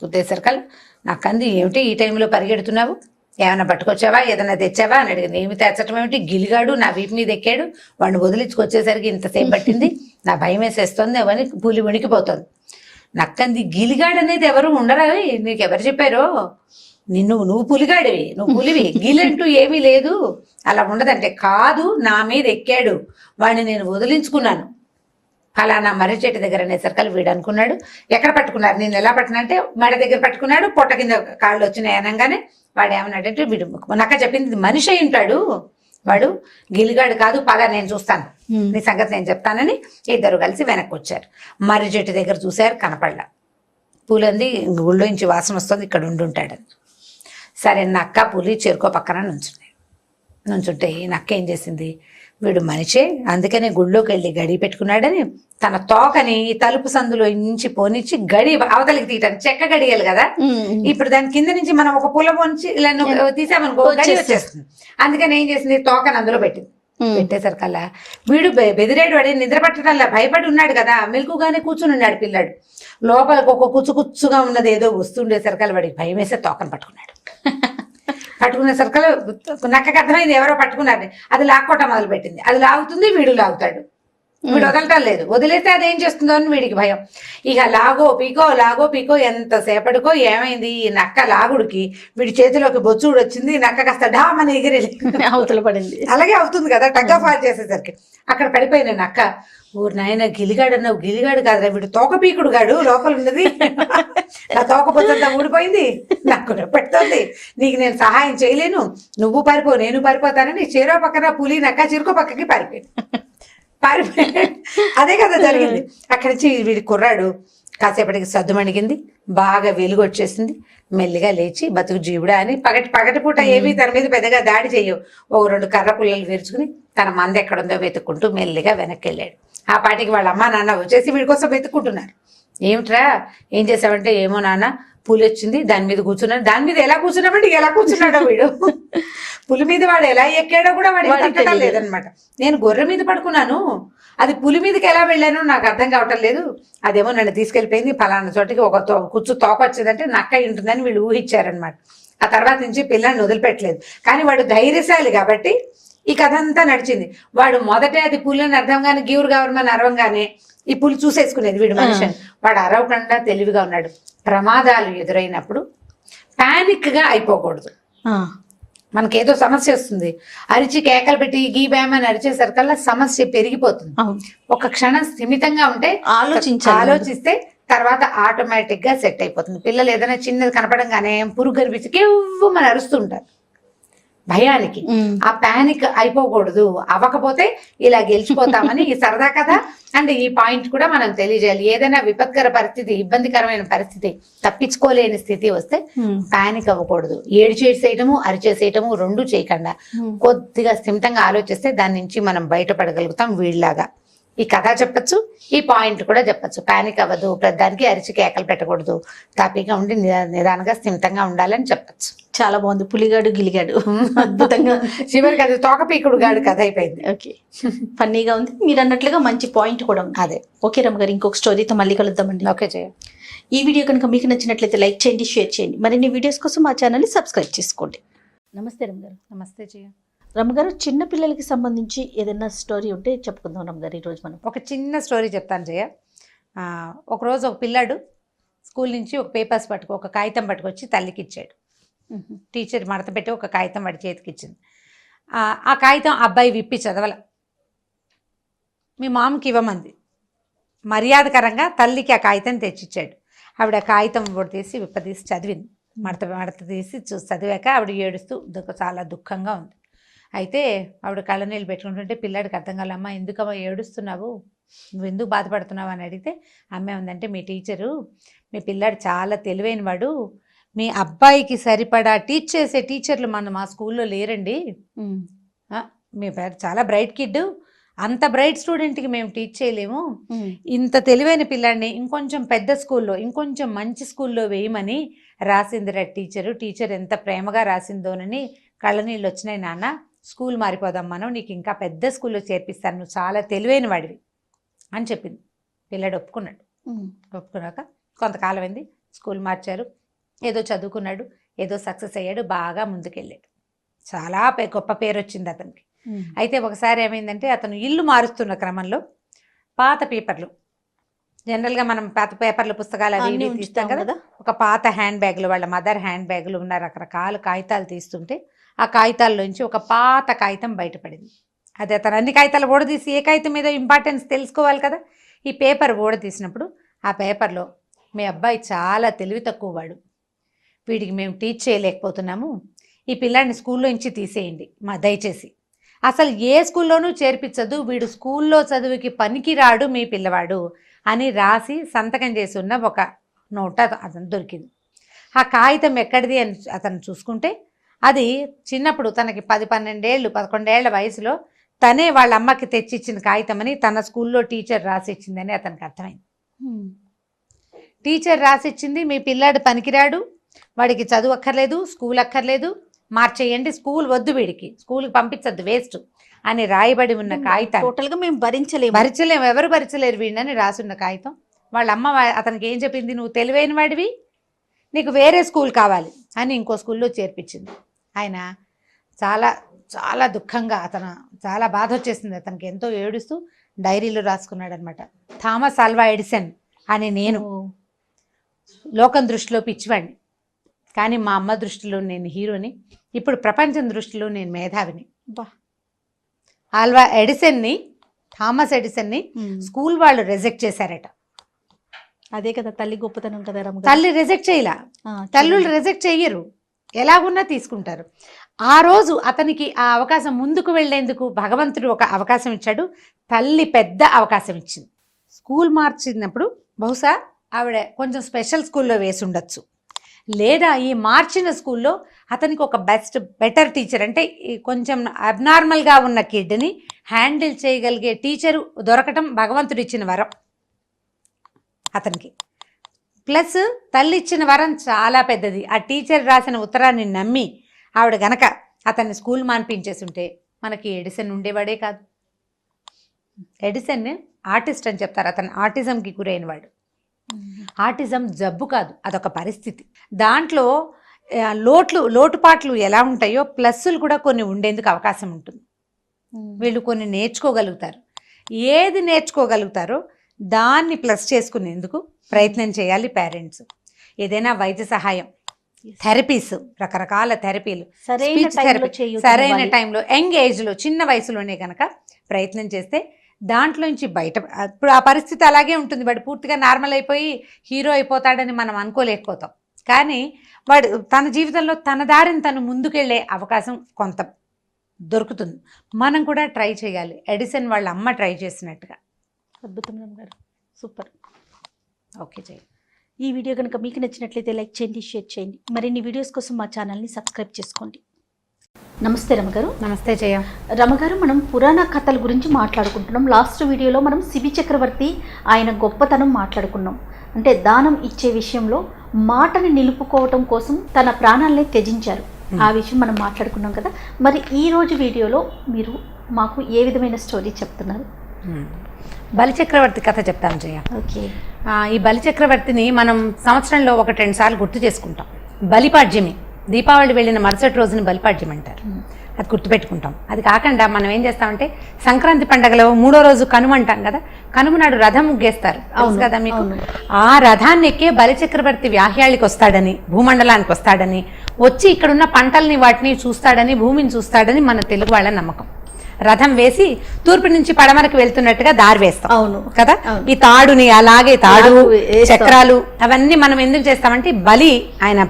కుద్దేసరికల్లా నక్కంది, ఏమిటి ఈ టైంలో పరిగెడుతున్నావు, ఏమైనా పట్టుకొచ్చావా, ఏదైనా తెచ్చావా అని అడిగింది. ఏమి తెచ్చటం ఏమిటి, గిలిగాడు నా వీపు మీద ఎక్కాడు, వాడిని వదిలించుకొచ్చేసరికి ఇంతసేపు పట్టింది, నా భయం వేసేస్తుంది అవని పులి వణికిపోతుంది. నక్కంది, గిలిగాడు అనేది ఎవరు ఉండరా, నీకెవరు చెప్పారో, నువ్వు పులిగాడివి, నువ్వు పులివి, గిలంటూ ఏమీ లేదు, అలా ఉండదంటే. కాదు నా మీద ఎక్కాడు, వాడిని నేను వదిలించుకున్నాను, ఫలానా మర్రి చెట్టు దగ్గర అనేసరికి వీడు అనుకున్నాడు, ఎక్కడ పట్టుకున్నారు, నేను ఎలా పట్టుకున్నా మెడ దగ్గర పట్టుకున్నాడు, పొట్ట కింద కాళ్ళు వచ్చినాయి అనగానే వాడు ఏమన్నాడంటే, వీడు నక్క చెప్పింది మనిషి అయి ఉంటాడు, వాడు గిలిగాడు కాదు, పద నేను చూస్తాను, నీ సంగతి నేను చెప్తానని ఇద్దరు కలిసి వెనక్కి వచ్చారు. మర్రి చెట్టు దగ్గర చూశారు, కనపడలా. పూలంది గుళ్ళోంచి వాసన వస్తుంది, ఇక్కడ ఉండుంటాడని. సరే నక్క పులి చెరుకో పక్కన నుంచుంటే ఈ నక్క ఏం చేసింది, వీడు మనిషే అందుకనే గుళ్ళోకి వెళ్ళి గడి పెట్టుకున్నాడని తన తోకని తలుపు సందులో నుంచి పోనిచ్చి గడి అవతలికి తీయటానికి, చెక్క గడియాలి కదా, ఇప్పుడు దాని కింద నుంచి మనం ఒక పుల్ల పోనిచ్చి ఇలా తీసామనుకో గడి వచ్చేస్తుంది. అందుకని ఏం చేసింది, తోకని అందులో పెట్టింది. పెట్టేసరికల్లా వీడు బెదిరేడు, వాడి నిద్ర పట్టడంలా భయపడి ఉన్నాడు కదా, మెలకుగానే కూర్చుని ఉన్నాడు పిల్లాడు. లోపలికి ఒక కుచ్చుగా ఉన్నది ఏదో వస్తుండేసరికల్లా వాడికి భయం వేసే తోకను పట్టుకున్నాడు. పట్టుకునే సరికల్ నక్కకి అర్థమైంది ఎవరో పట్టుకున్నారని. అది లాక్కోవటం మొదలు పెట్టింది. అది లాగుతుంది, వీడు లాగుతాడు. వీడు వదలటం లేదు. వదిలేస్తే అది ఏం చేస్తుందో అని వీడికి భయం. ఇక లాగో పీకో ఎంతసేపటికో ఏమైంది, ఈ నక్క లాగుడికి వీడి చేతిలోకి బొచ్చుడు వచ్చింది. నక్క కాస్త డామని ఎగిరి అవతల పడింది. అలాగే అవుతుంది కదా టగ్ ఆఫ్ వార్ చేసేసరికి. అక్కడ పడిపోయిన నక్క, ఊరు నాయన గిలిగాడు అన్నావు, గిలిగాడు కాదురా వీడు తోక పీకుడు గాడు, లోపల ఉన్నది నా తోక పొద్దంతా ఊడిపోయింది, నాకు పెడుతుంది, నీకు నేను సహాయం చేయలేను, నువ్వు పారిపో నేను పారిపోతానని చెరో పక్కన పులి నక్క చిరుకో పక్కకి పారిపోయింది. అదే కదా జరిగింది. అక్కడి నుంచి వీడి కుర్రాడు కాసేపటికి సద్దుమణిగింది, బాగా వెలుగు వచ్చేసింది. మెల్లిగా లేచి బతుకు జీవుడా అని పగటిపూట ఏమీ తన మీద పెద్దగా దాడి చేయవు, ఓ 2 కర్ర పుల్లలు విరుచుకుని తన మంది ఎక్కడుందో వెతుక్కుంటూ మెల్లిగా వెనక్కి వెళ్ళాడు. ఆ పాటికి వాళ్ళ అమ్మ నాన్న వచ్చేసి వీడి కోసం వెతుక్కుంటున్నారు. ఏమిట్రా ఏం చేసావంటే, ఏమో నాన్న పులి వచ్చింది, దాని మీద కూర్చున్నాడు. దాని మీద ఎలా కూర్చున్నామంటే ఎలా కూర్చున్నాడో వీడు, పులి మీద వాడు ఎలా ఎక్కాడో కూడా వాడికి తట్టడం లేదనమాట. నేను గొర్రె మీద పడుకున్నాను, అది పులి మీదకి ఎలా వెళ్ళానో నాకు అర్థం కావటం లేదు, అదేమో నన్ను తీసుకెళ్ళిపోయింది ఫలానా చోటికి, ఒక కుచ్చు తోక వచ్చిందంటే నక్క ఉంటుందని వీళ్ళు ఊహించారనమాట. ఆ తర్వాత నుంచి పిల్లాన్ని వదిలిపెట్టలేదు. కానీ వాడు ధైర్యశాలి కాబట్టి ఈ కథ అంతా నడిచింది. వాడు మొదటే అది పులి అని అర్థం కానీ గీవురు గవర్నమని అరవంగానే ఈ పులి చూసేసుకునేది వీడు మనిషిని. వాడు అరవకుండా తెలివిగా ఉన్నాడు. ప్రమాదాలు ఎదురైనప్పుడు పానిక్ గా అయిపోకూడదు. మనకేదో సమస్య వస్తుంది, అరిచి కేకలు పెట్టి గీ బ్యామని అరిచేసరికల్లా సమస్య పెరిగిపోతుంది. ఒక క్షణం స్థిమితంగా ఉంటే ఆలోచిస్తే తర్వాత ఆటోమేటిక్ గా సెట్ అయిపోతుంది. పిల్లలు ఏదైనా చిన్నది కనపడంగానే పురుగు కనిపించి కేవ్వు మన అరుస్తుంటారు భయానికి. ఆ పానిక్ అయిపోకూడదు, అవ్వకపోతే ఇలా గెలిచిపోతామని ఈ సరదా కథ అండ్ ఈ పాయింట్ కూడా మనం తెలియజేయాలి. ఏదైనా విపత్కర పరిస్థితి, ఇబ్బందికరమైన పరిస్థితి, తప్పించుకోలేని స్థితి వస్తే పానిక్ అవ్వకూడదు. ఏడ్చేసేయటము అరిచేసేయటము రెండు చేయకుండా కొద్దిగా స్థిమితంగా ఆలోచిస్తే దాని నుంచి మనం బయటపడగలుగుతాం. వీళ్ళలాగా ఈ కథ చెప్పచ్చు, ఈ పాయింట్ కూడా చెప్పచ్చు. పానిక్ అవ్వదు, ప్రతిదానికి అరిచి కేకలు పెట్టకూడదు, తాపీగా ఉండి నిదానంగా స్థిమితంగా ఉండాలని చెప్పచ్చు. చాలా బాగుంది. పులిగాడు గిలిగాడు అద్భుతంగా. చివరికి అది తోక పీకుడు గాడు కథ అయిపోయింది. ఓకే, ఫన్నీగా ఉంది. మీరు అన్నట్లుగా మంచి పాయింట్ కూడా ఉంది. అదే. ఓకే రమ్మ గారు, ఇంకొక స్టోరీతో మళ్ళీ కలుద్దామండి. ఓకే జయ. ఈ వీడియో కనుక మీకు నచ్చినట్లయితే లైక్ చేయండి, షేర్ చేయండి. మరిన్ని వీడియోస్ కోసం మా ఛానల్ని సబ్స్క్రైబ్ చేసుకోండి. నమస్తే రమ్మ గారు. నమస్తే జయ. రమ్మగారు, చిన్న పిల్లలకి సంబంధించి ఏదైనా స్టోరీ ఉంటే చెప్పుకుందాం రమ్మగారు. ఈరోజు మనం ఒక చిన్న స్టోరీ చెప్తాను జయ. ఒకరోజు ఒక పిల్లాడు స్కూల్ నుంచి ఒక పేపర్స్ ఒక కాగితం పట్టుకొచ్చి తల్లికి ఇచ్చాడు. టీచర్ మడత పెట్టి ఒక కాగితం వాడి చేతికి ఇచ్చింది. ఆ కాగితం అబ్బాయి విప్పి చదవాల. మీ మామకి ఇవ్వమంది. మర్యాదకరంగా తల్లికి ఆ కాగితం తెచ్చిచ్చాడు. ఆవిడ ఆ కాగితం తీసి విప్పదీసి చదివింది. మడత తీసి చదివాక ఆవిడ ఏడుస్తూ చాలా దుఃఖంగా ఉంది. అయితే ఆవిడ కళ్ళ నీళ్ళు పెట్టుకుంటుంటే పిల్లాడికి అర్థం కాలమ్మా, ఎందుకమ్మా ఏడుస్తున్నావు, నువ్వు ఎందుకు బాధపడుతున్నావు అని అడిగితే అమ్మే ఉందంటే, మీ టీచరు మీ పిల్లాడు చాలా తెలివైన వాడు, మీ అబ్బాయికి సరిపడా టీచ్ చేసే టీచర్లు మా స్కూల్లో లేరండి, మీ పేరు చాలా బ్రైట్ కిడ్, అంత బ్రైట్ స్టూడెంట్కి మేము టీచ్ చేయలేము, ఇంత తెలివైన పిల్లాడిని ఇంకొంచెం పెద్ద స్కూల్లో ఇంకొంచెం మంచి స్కూల్లో వేయమని రాసిందిరా టీచర్ ఎంత ప్రేమగా రాసిందోనని కళ్ళనీళ్ళు వచ్చినాయి నాన్న, స్కూల్ మారిపోదాం మనం, నీకు ఇంకా పెద్ద స్కూల్లో చేర్పిస్తాను, నువ్వు చాలా తెలివైన వాడివి అని చెప్పింది. పిల్లాడు ఒప్పుకున్నాడు. ఒప్పుకున్నాక కొంతకాలం అయింది, స్కూల్ మార్చారు, ఏదో చదువుకున్నాడు, ఏదో సక్సెస్ అయ్యాడు, బాగా ముందుకెళ్ళాడు, చాలా గొప్ప పేరు వచ్చింది అతనికి. అయితే ఒకసారి ఏమైందంటే, అతను ఇల్లు మారుస్తున్న క్రమంలో పాత పేపర్లు, జనరల్గా మనం పాత పేపర్లు పుస్తకాలు అవి తీస్తాం కదా, ఒక పాత హ్యాండ్ బ్యాగ్లు, వాళ్ళ మదర్ హ్యాండ్ బ్యాగ్లు ఉన్న రకరకాల కాగితాలు తీస్తుంటే ఆ కాగితాల్లోంచి ఒక పాత కాగితం బయటపడింది. అది అతను అన్ని కాగితాలు ఓడదీసి ఏ కాగితం మీద ఇంపార్టెన్స్ తెలుసుకోవాలి కదా, ఈ పేపర్ ఊడ తీసినప్పుడు ఆ పేపర్లో మీ అబ్బాయి చాలా తెలివి తక్కువ వాడు, వీడికి మేము టీచ్ చేయలేకపోతున్నాము, ఈ పిల్లాడిని స్కూల్లో నుంచి తీసేయండి దయచేసి, అసలు ఏ స్కూల్లోనూ చేర్పించద్దు, వీడు స్కూల్లో చదువుకి పనికి రాడు మీ పిల్లవాడు అని రాసి సంతకం చేసి ఉన్న ఒక నోట అతను దొరికింది. ఆ కాగితం ఎక్కడిది అని అతను చూసుకుంటే అది చిన్నప్పుడు తనకి 10-12 ఏళ్ళు 11 ఏళ్ల వయసులో తనే వాళ్ళ అమ్మకి తెచ్చిచ్చిన కాగితం అని తన స్కూల్లో టీచర్ రాసిచ్చిందని అతనికి అర్థమైంది. టీచర్ రాసిచ్చింది మీ పిల్లాడు పనికిరాడు, వాడికి చదువు అక్కర్లేదు, స్కూల్ అక్కర్లేదు, మార్చేయండి, స్కూల్ వద్దు, వీడికి స్కూల్కి పంపించద్దు, వేస్ట్ అని రాయబడి ఉన్న కాగితం టోటల్గా మేము భరించలేము, ఎవరు భరించలేరు వీడిని రాసున్న కాగితం. వాళ్ళ అమ్మ అతనికి ఏం చెప్పింది, నువ్వు తెలివైన వాడివి, నీకు వేరే స్కూల్ కావాలి అని ఇంకో స్కూల్లో చేర్పించింది. ఆయన చాలా చాలా దుఃఖంగా చాలా బాధ వచ్చేసింది అతనికి, ఎంతో ఏడుస్తూ డైరీలో రాసుకున్నాడు అనమాట. థామస్ ఆల్వా ఎడిసన్ అని నేను లోకం దృష్టిలో పిచ్చివాడిని, కానీ మా అమ్మ దృష్టిలో నేను హీరోని, ఇప్పుడు ప్రపంచం దృష్టిలో నేను మేధావిని. ఆల్వా ఎడిసన్ని, థామస్ ఎడిసన్ని స్కూల్ వాళ్ళు రిజెక్ట్ చేశారట. అదే కదా తల్లి గొప్పతనం కదా రమ్మ. తల్లి రిజెక్ట్ చేయలా, తల్లులు రిజెక్ట్ చెయ్యరు, ఎలాగున్నా తీసుకుంటారు. ఆ రోజు అతనికి ఆ అవకాశం ముందుకు వెళ్లేందుకు భగవంతుడు ఒక అవకాశం ఇచ్చాడు, తల్లి పెద్ద అవకాశం ఇచ్చింది. స్కూల్ మార్చినప్పుడు బహుశా ఆవిడ కొంచెం స్పెషల్ స్కూల్లో వేసి ఉండొచ్చు, లేదా ఈ మార్చిన స్కూల్లో అతనికి ఒక బెటర్ టీచర్, అంటే కొంచెం అబ్నార్మల్గా ఉన్న కిడ్ని హ్యాండిల్ చేయగలిగే టీచరు దొరకటం భగవంతుడు ఇచ్చిన వరం అతనికి. ప్లస్ తల్లి ఇచ్చిన వరం చాలా పెద్దది. ఆ టీచర్ రాసిన ఉత్తరాన్ని నమ్మి ఆవిడ గనక అతన్ని స్కూల్ మాన్పించేసి ఉంటే మనకి ఎడిసన్ ఉండేవాడే కాదు. ఎడిసన్ ఆర్టిస్ట్ అని చెప్తారు, అతను ఆటిజంకి గురైన వాడు. ఆటిజం జబ్బు కాదు, అదొక పరిస్థితి. దాంట్లో లోటుపాట్లు ఎలా ఉంటాయో ప్లస్సులు కూడా కొన్ని ఉండేందుకు అవకాశం ఉంటుంది. వీళ్ళు కొన్ని నేర్చుకోగలుగుతారు, ఏది నేర్చుకోగలుగుతారో దాన్ని ప్లస్ చేసుకునేందుకు ప్రయత్నం చేయాలి పేరెంట్స్. ఏదైనా వైద్య సహాయం, థెరపీస్, రకరకాల థెరపీలు సరైన టైంలో యంగ్ ఏజ్లో చిన్న వయసులోనే కనుక ప్రయత్నం చేస్తే దాంట్లోంచి బయట, ఇప్పుడు ఆ పరిస్థితి అలాగే ఉంటుంది, వాడు పూర్తిగా నార్మల్ అయిపోయి హీరో అయిపోతాడని మనం అనుకోలేకపోతాం, కానీ వాడు తన జీవితంలో తన దారిని తను ముందుకెళ్ళే అవకాశం కొంత దొరుకుతుంది. మనం కూడా ట్రై చేయాలి, ఎడిసన్ వాళ్ళ అమ్మ ట్రై చేసినట్టుగా. అద్భుతం గారు, సూపర్. ఓకే జయ, ఈ వీడియో కనుక మీకు నచ్చినట్లయితే లైక్ చేయండి, షేర్ చేయండి, మరిన్ని వీడియోస్ కోసం మా ఛానల్ని సబ్స్క్రైబ్ చేసుకోండి. నమస్తే రమగారు. నమస్తే జయ. రమగారు, మనం పురాణ కథల గురించి మాట్లాడుకుంటున్నాం. లాస్ట్ వీడియోలో మనం శిబి చక్రవర్తి ఆయన గొప్పతనం మాట్లాడుకున్నాం. అంటే దానం ఇచ్చే విషయంలో మాటని నిలుపుకోవటం కోసం తన ప్రాణాలని త్యజించారు, ఆ విషయం మనం మాట్లాడుకున్నాం కదా. మరి ఈ రోజు వీడియోలో మీరు మాకు ఏ విధమైన స్టోరీ చెప్తున్నారు? బలిచక్రవర్తి కథ చెప్తాను జయ. ఓకే. ఈ బలిచక్రవర్తిని మనం సంవత్సరంలో 1-2 సార్లు గుర్తు చేసుకుంటాం. బలిపాడ్యమి, దీపావళి వెళ్ళిన మరుసటి రోజుని బలిపాడ్యం అంటారు, అది గుర్తుపెట్టుకుంటాం. అది కాకుండా మనం ఏం చేస్తామంటే సంక్రాంతి పండగలో 3వ రోజు కనుమ అంటాం కదా, కనుమ నాడు రథం ముగ్గేస్తారు కదా మీకు. ఆ రథాన్ని ఎక్కే బలిచక్రవర్తి వ్యాహ్యాళికి వస్తాడని, భూమండలానికి వస్తాడని, వచ్చి ఇక్కడున్న పంటల్ని వాటిని చూస్తాడని, భూమిని చూస్తాడని మన తెలుగు వాళ్ళ నమ్మకం. రథం వేసి తూర్పు నుంచి పడమరకు వెళ్తున్నట్టుగా దారి వేస్తాం. అవును కదా. ఈ తాడుని అలాగే తాడు, చక్రాలు అవన్నీ మనం ఎందుకు చేస్తామంటే బలి ఆయన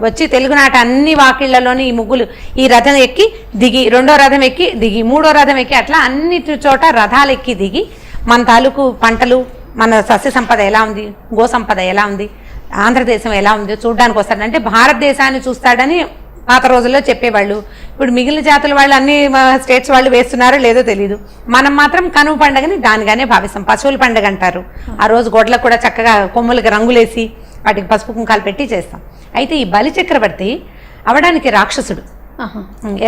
వచ్చి తెలుగునాట అన్ని వాకిళ్లలోని ఈ ముగ్గులు, ఈ రథం ఎక్కి దిగి, 2వ రథం ఎక్కి దిగి, 3వ రథం ఎక్కి, అట్లా అన్ని చోట రథాలు ఎక్కి దిగి మన తాలూకు పంటలు, మన సస్య సంపద ఎలా ఉంది, గో సంపద ఎలా ఉంది, ఆంధ్రదేశం ఎలా ఉంది చూడడానికి వస్తాడు. అంటే భారతదేశాన్ని చూస్తాడని పాత రోజుల్లో చెప్పేవాళ్ళు. ఇప్పుడు మిగిలిన జాతుల వాళ్ళు అన్ని స్టేట్స్ వాళ్ళు వేస్తున్నారో లేదో తెలీదు, మనం మాత్రం కనుమ పండుగని దానిగానే భావిస్తాం. పశువుల పండుగ అంటారు. ఆ రోజు గొడ్లకు కూడా చక్కగా కొమ్ములకి రంగులేసి వాటికి పసుపు కుంకాలు పెట్టి చేస్తాం. అయితే ఈ బలి చక్రవర్తి అవడానికి రాక్షసుడు.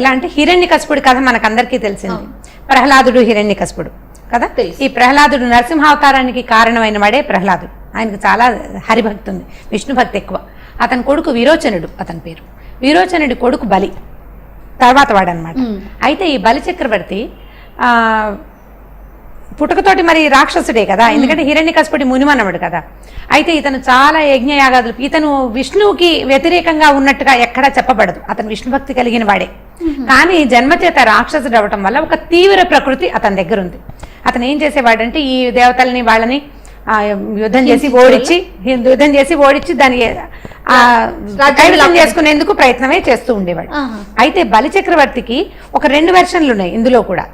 ఎలా అంటే హిరణ్యకశిపుడి కథ మనకందరికీ తెలిసింది. ప్రహ్లాదుడు హిరణ్యకశిపుడు కదా. ఈ ప్రహ్లాదుడు నరసింహావతారానికి కారణమైన వాడే ప్రహ్లాదుడు. ఆయనకు చాలా హరిభక్తి ఉంది, విష్ణు భక్తి ఎక్కువ. అతని కొడుకు విరోచనుడు, అతని పేరు. విరోచనుడి కొడుకు బలి తర్వాత వాడనమాట. అయితే ఈ బలి చక్రవర్తి పుట్టుకతోటి మరి రాక్షసుడే కదా, ఎందుకంటే హిరణ్యకశిపుడి మునిమనవుడు కదా. అయితే ఇతను చాలా యజ్ఞయాగాదులు, ఇతను విష్ణువుకి వ్యతిరేకంగా ఉన్నట్టుగా ఎక్కడా చెప్పబడదు, అతను విష్ణు భక్తి కలిగిన వాడే. కానీ జన్మచేత రాక్షసుడు అవటం వల్ల ఒక తీవ్ర ప్రకృతి అతని దగ్గర ఉంది. అతను ఏం చేసేవాడంటే ఈ దేవతల్ని వాళ్ళని యుద్ధం చేసి ఓడించి దాన్ని కైవసం చేసుకునేందుకు ప్రయత్నమే చేస్తూ ఉండేవాడు. అయితే బలి చక్రవర్తికి ఒక 2 వెర్షన్లు ఉన్నాయి ఇందులో కూడా.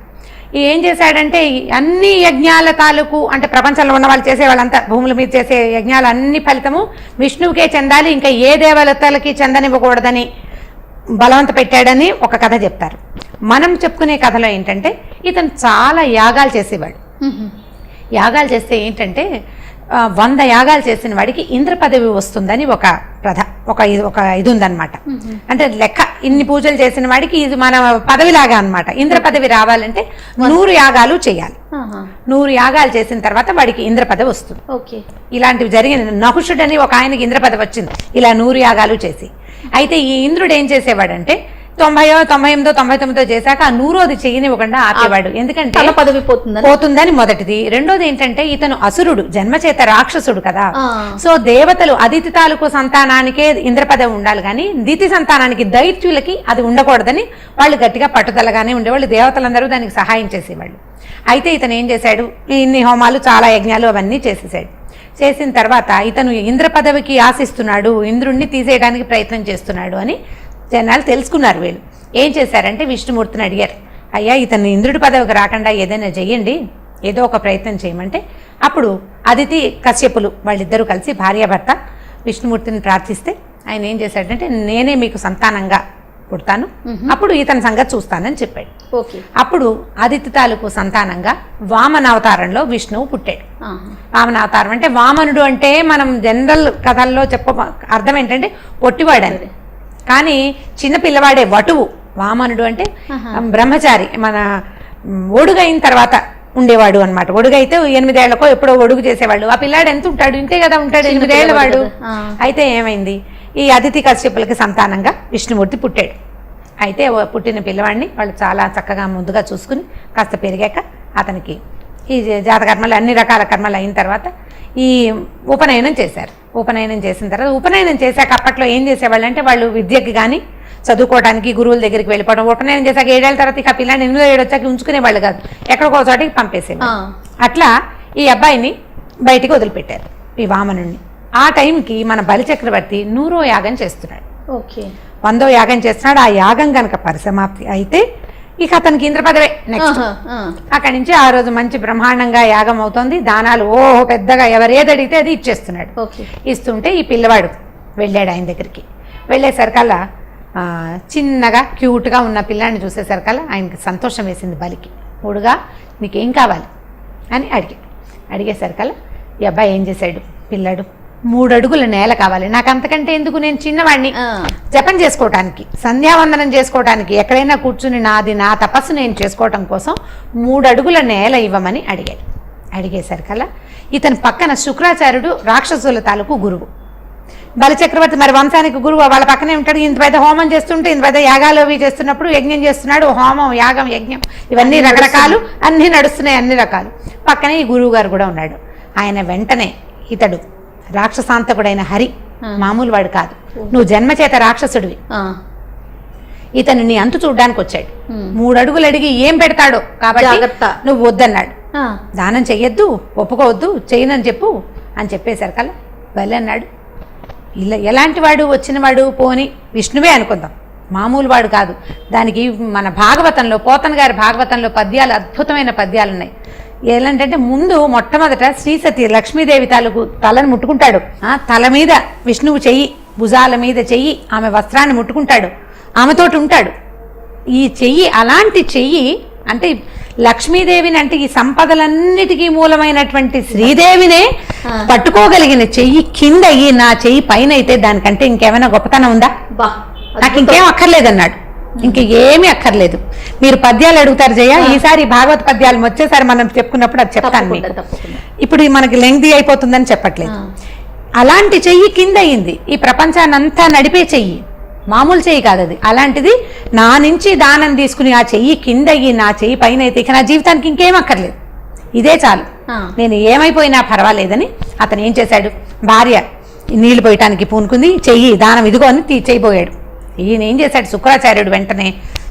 ఏం చేశాడంటే అన్ని యజ్ఞాల తాలూకు అంటే ప్రపంచంలో ఉన్న వాళ్ళు చేసే వాళ్ళంతా భూముల మీద చేసే యజ్ఞాలు అన్ని ఫలితము విష్ణువుకే చెందాలి, ఇంకా ఏ దేవతలకి చెందనివ్వకూడదని బలవంత పెట్టాడని ఒక కథ చెప్తారు. మనం చెప్పుకునే కథలో ఏంటంటే ఇతను చాలా యాగాలు చేసేవాడు. యాగాలు చేస్తే ఏంటంటే 100 యాగాలు చేసిన వాడికి ఇంద్ర పదవి వస్తుందని ఒక ఇది ఉందన్నమాట. అంటే లెక్క ఇన్ని పూజలు చేసిన వాడికి ఇది మన పదవిలాగా అన్నమాట. ఇంద్ర పదవి రావాలంటే 100 యాగాలు చేయాలి. 100 యాగాలు చేసిన తర్వాత వాడికి ఇంద్ర పదవి వస్తుంది. ఇలాంటివి జరిగిన నహుషుడని ఒక ఆయనకి ఇంద్ర పదవి వచ్చింది ఇలా 100 యాగాలు చేసి. అయితే ఈ ఇంద్రుడు ఏం చేసేవాడంటే 90, 98, 99 చేశాక ఆ 100ది చేయనివ్వకుండా ఆపేవాడు. ఎందుకంటే పదవి పోతుందని మొదటిది. రెండోది ఏంటంటే ఇతను అసురుడు, జన్మచేత రాక్షసుడు కదా. సో దేవతలు అదితి తాలూకు సంతానానికే ఇంద్ర పదవి ఉండాలి కానీ దితి సంతానానికి దైత్యులకి అది ఉండకూడదని వాళ్ళు గట్టిగా పట్టుదలగానే ఉండేవాళ్ళు. దేవతలందరూ దానికి సహాయం చేసేవాళ్ళు. అయితే ఇతను ఏం చేశాడు, ఇన్ని హోమాలు చాలా యజ్ఞాలు అవన్నీ చేసేసాడు. చేసిన తర్వాత ఇతను ఇంద్ర పదవికి ఆశిస్తున్నాడు, ఇంద్రుణ్ణి తీసేయడానికి ప్రయత్నం చేస్తున్నాడు అని జనాలు తెలుసుకున్నారు. వీళ్ళు ఏం చేశారంటే విష్ణుమూర్తిని అడిగారు, అయ్యా ఇతను ఇంద్రుడి పదవికి రాకుండా ఏదైనా చెయ్యండి, ఏదో ఒక ప్రయత్నం చేయమంటే అప్పుడు అదితి కశ్యపులు వాళ్ళిద్దరూ కలిసి భార్యాభర్త విష్ణుమూర్తిని ప్రార్థిస్తే ఆయన ఏం చేశాడంటే నేనే మీకు సంతానంగా పుడతాను, అప్పుడు ఇతని సంగతి చూస్తానని చెప్పాడు. అప్పుడు అదితి తాలూకు సంతానంగా వామనావతారంలో విష్ణువు పుట్టాడు. వామనావతారం అంటే వామనుడు అంటే మనం జనరల్ కథల్లో అర్థం ఏంటంటే పొట్టివాడని, కానీ చిన్న పిల్లవాడే వటువు. వామనుడు అంటే బ్రహ్మచారి, మన ఒడుగైన తర్వాత ఉండేవాడు అనమాట. ఒడుగైతే 8 ఏళ్లకో ఎప్పుడో ఒడుగు చేసేవాళ్ళు. ఆ పిల్లాడు ఎంత ఉంటాడు, ఇంతే కదా ఉంటాడు, 8 ఏళ్ల వాడు. అయితే ఏమైంది, ఈ అదితి కశ్యపులకి సంతానంగా విష్ణుమూర్తి పుట్టాడు. అయితే పుట్టిన పిల్లవాడిని వాళ్ళు చాలా చక్కగా ముందుగా చూసుకుని కాస్త పెరిగాక అతనికి ఈ జాతకర్మలు అన్ని రకాల కర్మలు అయిన తర్వాత ఈ ఉపనయనం చేశారు. ఉపనయనం చేసిన తర్వాత ఉపనయనం చేశాక అప్పట్లో ఏం చేసేవాళ్ళు అంటే వాళ్ళు విద్యకి కానీ చదువుకోవడానికి గురువుల దగ్గరికి వెళ్ళిపోవడం. ఉపనయనం చేశాక 7 ఏళ్ల తర్వాత ఇక పిల్లాన్ని 8 ఏళ్ళు వచ్చాక ఉంచుకునేవాళ్ళు కాదు, ఎక్కడికో చోటికి పంపేసేవాళ్ళు. అట్లా ఈ అబ్బాయిని బయటికి వదిలిపెట్టారు, ఈ వామనుడిని. ఆ టైంకి మన బలి చక్రవర్తి 100వ యాగం చేస్తున్నాడు, 100వ యాగం చేస్తున్నాడు. ఆ యాగం కనుక పరిసమాప్తి అయితే ఇక అతనికి ఇంద్ర పదవే నెక్స్ట్. అక్కడి నుంచి ఆ రోజు మంచి బ్రహ్మాండంగా యాగం అవుతుంది, దానాలు పెద్దగా ఎవరు ఏది అడిగితే అది ఇచ్చేస్తున్నాడు. ఇస్తుంటే ఈ పిల్లవాడు వెళ్ళాడు ఆయన దగ్గరికి. వెళ్ళేసరికల్లా చిన్నగా క్యూట్గా ఉన్న పిల్లాడిని చూసేసరికల్లా ఆయనకి సంతోషం వేసింది బలికి. మూడుగా నీకేం కావాలి అని అడిగేసరికల్లా ఈ అబ్బాయి ఏం చేశాడు, పిల్లాడు 3 అడుగుల నేల కావాలి, నాకు అంతకంటే ఎందుకు, నేను చిన్నవాడిని, జపం చేసుకోవటానికి సంధ్యావందనం చేసుకోవటానికి ఎక్కడైనా కూర్చుని నా తపస్సు నేను చేసుకోవటం కోసం 3 అడుగుల నేల ఇవ్వమని అడిగాడు. అడిగేసరికల్లా ఇతని పక్కన శుక్రాచార్యుడు రాక్షసుల తాలూకు గురువు. బలిచక్రవర్తి మరి వంశానికి గురువు, వాళ్ళ పక్కనే ఉంటాడు. ఇంత పెద్ద హోమం చేస్తుంటే ఇంత పెద్ద యాగాలు అవి చేస్తున్నప్పుడు యజ్ఞం చేస్తున్నాడు, హోమం యాగం యజ్ఞం ఇవన్నీ రకరకాలు అన్నీ నడుస్తున్నాయి, అన్ని రకాలు. పక్కనే ఈ గురువు గారు కూడా ఉన్నాడు. ఆయన వెంటనే ఇతడు రాక్షసాంతకుడైన హరి మామూలు వాడు కాదు, నువ్వు జన్మచేత రాక్షసుడివి, ఇతను నీ అంతు చూడ్డానికి వచ్చాడు, 3 అడుగులు అడిగి ఏం పెడతాడో కాబట్టి నువ్వు వద్దన్నాడు, దానం చెయ్యొద్దు, ఒప్పుకోవద్దు, చేయనని చెప్పు అని చెప్పేసరికల్లా బలి అన్నాడు, ఇలా ఎలాంటి వాడు వచ్చినవాడు పోని విష్ణువే అనుకుందాం, మామూలు వాడు కాదు. దానికి మన భాగవతంలో పోతన గారి భాగవతంలో పద్యాలు, అద్భుతమైన పద్యాలు ఉన్నాయి. ఎలాంటంటే ముందు మొట్టమొదట శ్రీసతి లక్ష్మీదేవి తాలూకు తలను ముట్టుకుంటాడు, తల మీద విష్ణువు చెయ్యి, భుజాల మీద చెయ్యి, ఆమె వస్త్రాన్ని ముట్టుకుంటాడు, ఆమెతోటి ఉంటాడు. ఈ చెయ్యి అలాంటి చెయ్యి అంటే లక్ష్మీదేవిని అంటే ఈ సంపదలన్నిటికీ మూలమైనటువంటి శ్రీదేవినే పట్టుకోగలిగిన చెయ్యి కింద నా చెయ్యి పైన అయితే దానికంటే ఇంకేమైనా గొప్పతనం ఉందా, నాకు ఇంకేం అక్కర్లేదన్నాడు. ఇంక ఏమీ అక్కర్లేదు. మీరు పద్యాలు అడుగుతారు జయ, ఈసారి భాగవత పద్యాలు వచ్చేసారి మనం చెప్పుకున్నప్పుడు అది చెప్తాను మీకు. ఇప్పుడు మనకి లెంగ్తీ అయిపోతుందని చెప్పట్లేదు. అలాంటి చెయ్యి కింద అయింది, ఈ ప్రపంచాన్నంతా నడిపే చెయ్యి, మామూలు చెయ్యి కాదు అది. అలాంటిది నా నుంచి దానం తీసుకుని ఆ చెయ్యి కింద అయ్యి నా చెయ్యి పైన అయితే ఇక నా జీవితానికి ఇంకేం అక్కర్లేదు, ఇదే చాలు, నేను ఏమైపోయినా పర్వాలేదని అతను ఏం చేశాడు, భార్య నీళ్లు పోయటానికి పూనుకుంది, చెయ్యి దానం ఇదిగో అని చేయబోయాడు. ఈయన ఏం చేశాడు, శుక్రాచార్యుడు వెంటనే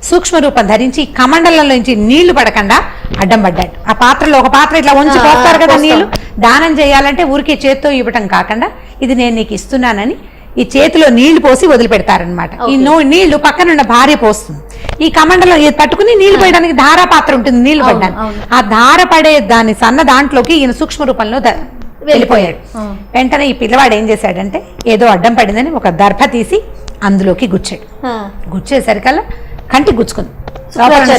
సూక్ష్మ రూపం ధరించి కమండలంలోంచి నీళ్లు పడకుండా అడ్డం పడ్డాడు. ఆ పాత్రలో ఒక పాత్ర ఇట్లా ఉంచి పోస్తారు కదా నీళ్లు, దానం చేయాలంటే ఊరికే చేత్తో ఇవ్వటం కాకుండా ఇది నేను నీకు ఇస్తున్నానని ఈ చేతిలో నీళ్లు పోసి వదిలిపెడతారనమాట. ఈ నీళ్లు పక్కనున్న భార్య పోస్తుంది. ఈ కమండలం ఇది పట్టుకుని నీళ్లు పోయడానికి ధారా పాత్ర ఉంటుంది, నీళ్లు పడ్డానికి. ఆ ధార పడే దాని సన్న దాంట్లోకి ఈయన సూక్ష్మ రూపంలో వెళ్ళిపోయాడు. వెంటనే ఈ పిల్లవాడు ఏం చేశాడంటే ఏదో అడ్డం పడిందని ఒక దర్భ తీసి అందులోకి గుచ్చాడు. గుచ్చేసరికల్లా కంటికి గుచ్చుకుంది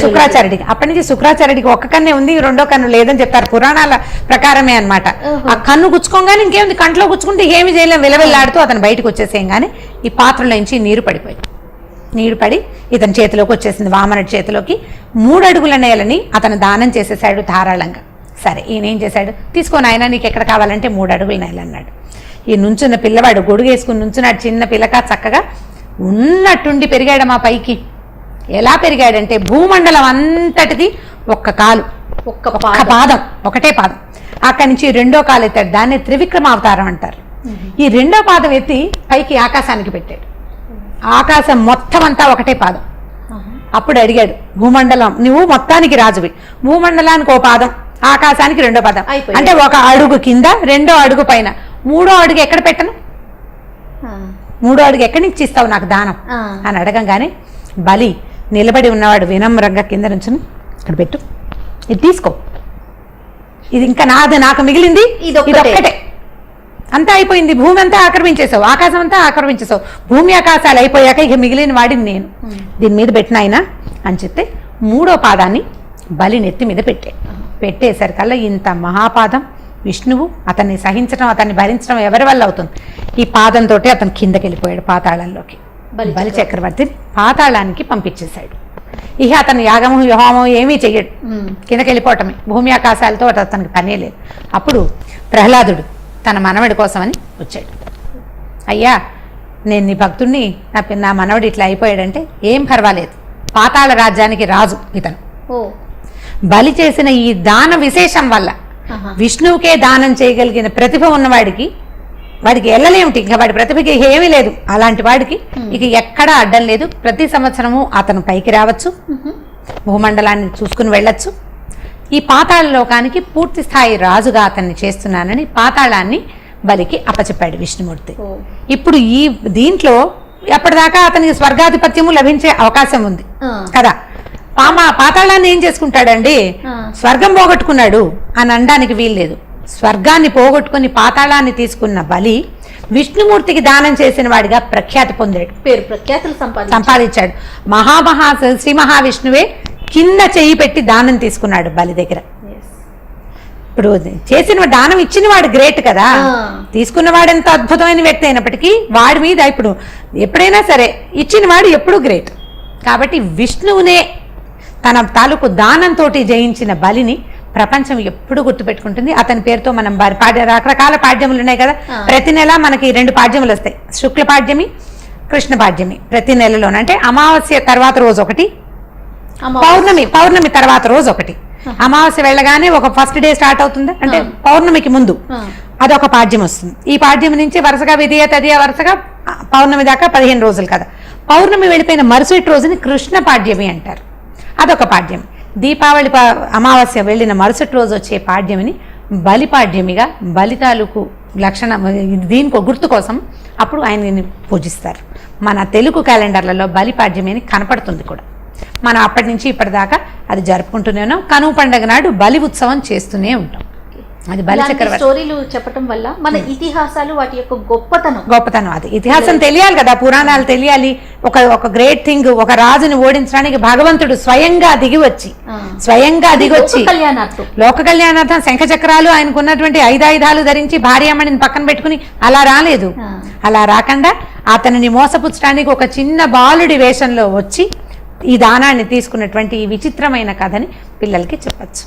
శుక్రాచార్యుడికి. అప్పటి నుంచి శుక్రాచార్యుడికి ఒక్క కన్నే ఉంది, రెండో కన్ను లేదని చెప్తారు పురాణాల ప్రకారమే అన్నమాట. ఆ కన్ను గుచ్చుకోగానే ఇంకేముంది, కంట్లో గుచ్చుకుంటే ఏమి చేయలేం, విలవిల్లాడుతూ అతను బయటకు వచ్చేసేయంగానే ఈ పాత్రలో నుంచి నీరు పడిపోయింది. నీరు పడి ఇతని చేతిలోకి వచ్చేసింది, వామనుడి చేతిలోకి. 3 అడుగుల నేలని అతను దానం చేసేసాడు ధారాళంగా. సరే ఈయన ఏం చేశాడు, తీసుకోని ఆయన నీకు ఎక్కడ కావాలంటే 3 అడుగుల నేల అన్నాడు. ఈ నుంచున్న పిల్లవాడు గొడుగు వేసుకుని నుంచున్నాడు, చిన్న పిల్లక చక్కగా ఉన్నట్టుండి పెరిగాడు మా పైకి. ఎలా పెరిగాడంటే భూమండలం అంతటిది ఒక్క కాలు, ఒక్క పాదం, ఒకటే పాదం. అక్కడి నుంచి 2వ కాలు ఎత్తాడు, దాన్ని త్రివిక్రమావతారం అంటారు. ఈ 2వ పాదం ఎత్తి పైకి ఆకాశానికి పెట్టాడు. ఆకాశం మొత్తం అంతా ఒకటే పాదం. అప్పుడు అడిగాడు, భూమండలం నువ్వు మొత్తానికి రాజువి, భూమండలానికి 1 పాదం, ఆకాశానికి 2వ పాదం, అంటే 1 అడుగు కింద 2వ అడుగు పైన, 3వ అడుగు ఎక్కడ పెట్టను, 3వ అడుగు ఎక్కడి నుంచి ఇస్తావు నాకు దానం అని అడగంగానే బలి నిలబడి ఉన్నవాడు వినమ్రంగా కింద నుంచి ఇక్కడ పెట్టు, ఇది తీసుకో, ఇది ఇంకా నాది, నాకు మిగిలింది ఇది ఒక్కటే, అంతా అయిపోయింది, భూమి అంతా ఆక్రమించేసావు, ఆకాశం అంతా ఆక్రమించేసావు, భూమి ఆకాశాలు అయిపోయాక ఇక మిగిలిన వాడిని నేను, దీని మీద పెట్టినాయన అని చెప్తే 3వ పాదాన్ని బలి నెత్తి మీద పెట్టేసరికల్లా ఇంత మహాపాదం విష్ణువు అతన్ని సహించడం, అతన్ని భరించడం ఎవరి వల్ల అవుతుంది? ఈ పాదంతో అతను కిందకి వెళ్ళిపోయాడు పాతాళంలోకి. బలి చక్రవర్తిని పాతాళానికి పంపించేశాడు. ఇక అతను యాగము హోమం ఏమీ చెయ్యడు, కిందకి వెళ్ళిపోవటమే, భూమి ఆకాశాలతో అతనికి పనే లేదు. అప్పుడు ప్రహ్లాదుడు తన మనవడి కోసమని వచ్చాడు. అయ్యా నేను నీ భక్తుడిని, నా మనవడు ఇట్లా అయిపోయాడంటే ఏం పర్వాలేదు, పాతాళ రాజ్యానికి రాజు ఇతను. బలి చేసిన ఈ దాన విశేషం వల్ల విష్ణువుకే దానం చేయగలిగిన ప్రతిభ ఉన్నవాడికి, వాడికి వెళ్ళలేమిటి, ఇంకా వాడి ప్రతిభకి ఏమీ లేదు. అలాంటి వాడికి ఇక ఎక్కడా అడ్డం లేదు. ప్రతి సంవత్సరము అతను పైకి రావచ్చు, భూమండలాన్ని చూసుకుని వెళ్ళొచ్చు. ఈ పాతాళ లోకానికి పూర్తి స్థాయి రాజుగా అతన్ని చేస్తున్నానని పాతాళాన్ని బలికి అప్పచెప్పాడు విష్ణుమూర్తి. ఇప్పుడు ఈ దీంట్లో ఎప్పటిదాకా అతనికి స్వర్గాధిపత్యము లభించే అవకాశం ఉంది కదా. పాతాళాన్ని ఏం చేసుకుంటాడండి, స్వర్గం పోగొట్టుకున్నాడు అని అనడానికి వీల్లేదు. స్వర్గాన్ని పోగొట్టుకుని పాతాళాన్ని తీసుకున్న బలి విష్ణుమూర్తికి దానం చేసిన వాడిగా ప్రఖ్యాతి పొందాడు, పేరు ప్రఖ్యాతులు సంపాదించాడు. శ్రీ మహావిష్ణువే కింద చెయ్యి పెట్టి దానం తీసుకున్నాడు బలి దగ్గర. ఇప్పుడు చేసిన దానం ఇచ్చిన వాడు గ్రేట్ కదా, తీసుకున్నవాడు ఎంత అద్భుతమైన వ్యక్తి అయినప్పటికీ వాడి మీద ఇప్పుడు ఎప్పుడైనా సరే ఇచ్చిన వాడు ఎప్పుడూ గ్రేట్. కాబట్టి విష్ణువునే తన తాలూకు దానంతో జయించిన బలిని ప్రపంచం ఎప్పుడు గుర్తుపెట్టుకుంటుంది. అతని పేరుతో మనం రకరకాల పాడ్యములు ఉన్నాయి కదా, ప్రతి నెల మనకి 2 పాడ్యములు వస్తాయి, శుక్ల పాడ్యమి, కృష్ణ పాడ్యమి. ప్రతి నెలలోనే అంటే అమావాస్య తర్వాత రోజు ఒకటి, పౌర్ణమి తర్వాత రోజు ఒకటి. అమావాస్య వెళ్ళగానే ఒక ఫస్ట్ డే స్టార్ట్ అవుతుంది, అంటే పౌర్ణమికి ముందు అదొక పాడ్యం వస్తుంది. ఈ పాడ్యం నుంచి వరుసగా విధియ తదియ వరుసగా పౌర్ణమి దాకా 15 రోజులు కదా. పౌర్ణమి వెళ్ళిపోయిన మరుసటి రోజుని కృష్ణ పాడ్యమి అంటారు, అదొక పాడ్యం. దీపావళి అమావాస్య వెళ్ళిన మరుసటి రోజు వచ్చే పాడ్యమిని బలిపాడ్యమిగా, బలి తాలూకు లక్షణం దీనికి గుర్తు కోసం అప్పుడు ఆయనని పూజిస్తారు. మన తెలుగు క్యాలెండర్లలో బలిపాడ్యమి అని కనపడుతుంది కూడా. మనం అప్పటి నుంచి ఇప్పటిదాకా అది జరుపుకుంటూనే ఉన్నాం. కనుమ పండుగ నాడు బలి ఉత్సవం చేస్తూనే ఉంటాం. అది బలి చక్రవర్తి స్టోరీలు చెప్పడం వల్ల మన ఇతిహాసాలు వాటి యొక్క గొప్పతనం అది ఇతిహాసం తెలియాలి కదా, పురాణాలు తెలియాలి. ఒక గ్రేట్ థింగ్, ఒక రాజుని ఓడించడానికి భగవంతుడు స్వయంగా దిగివచ్చి లోక కళ్యాణార్థం శంఖ చక్రాలు ఆయనకు ఉన్నటువంటి 5 ఆయుధాలు ధరించి భార్యామణిని పక్కన పెట్టుకుని అలా రాలేదు. అలా రాకుండా అతనిని మోసపుచ్చడానికి ఒక చిన్న బాలుడి వేషంలో వచ్చి ఈ దానాన్ని తీసుకున్నటువంటి ఈ విచిత్రమైన కథని పిల్లలకి చెప్పచ్చు.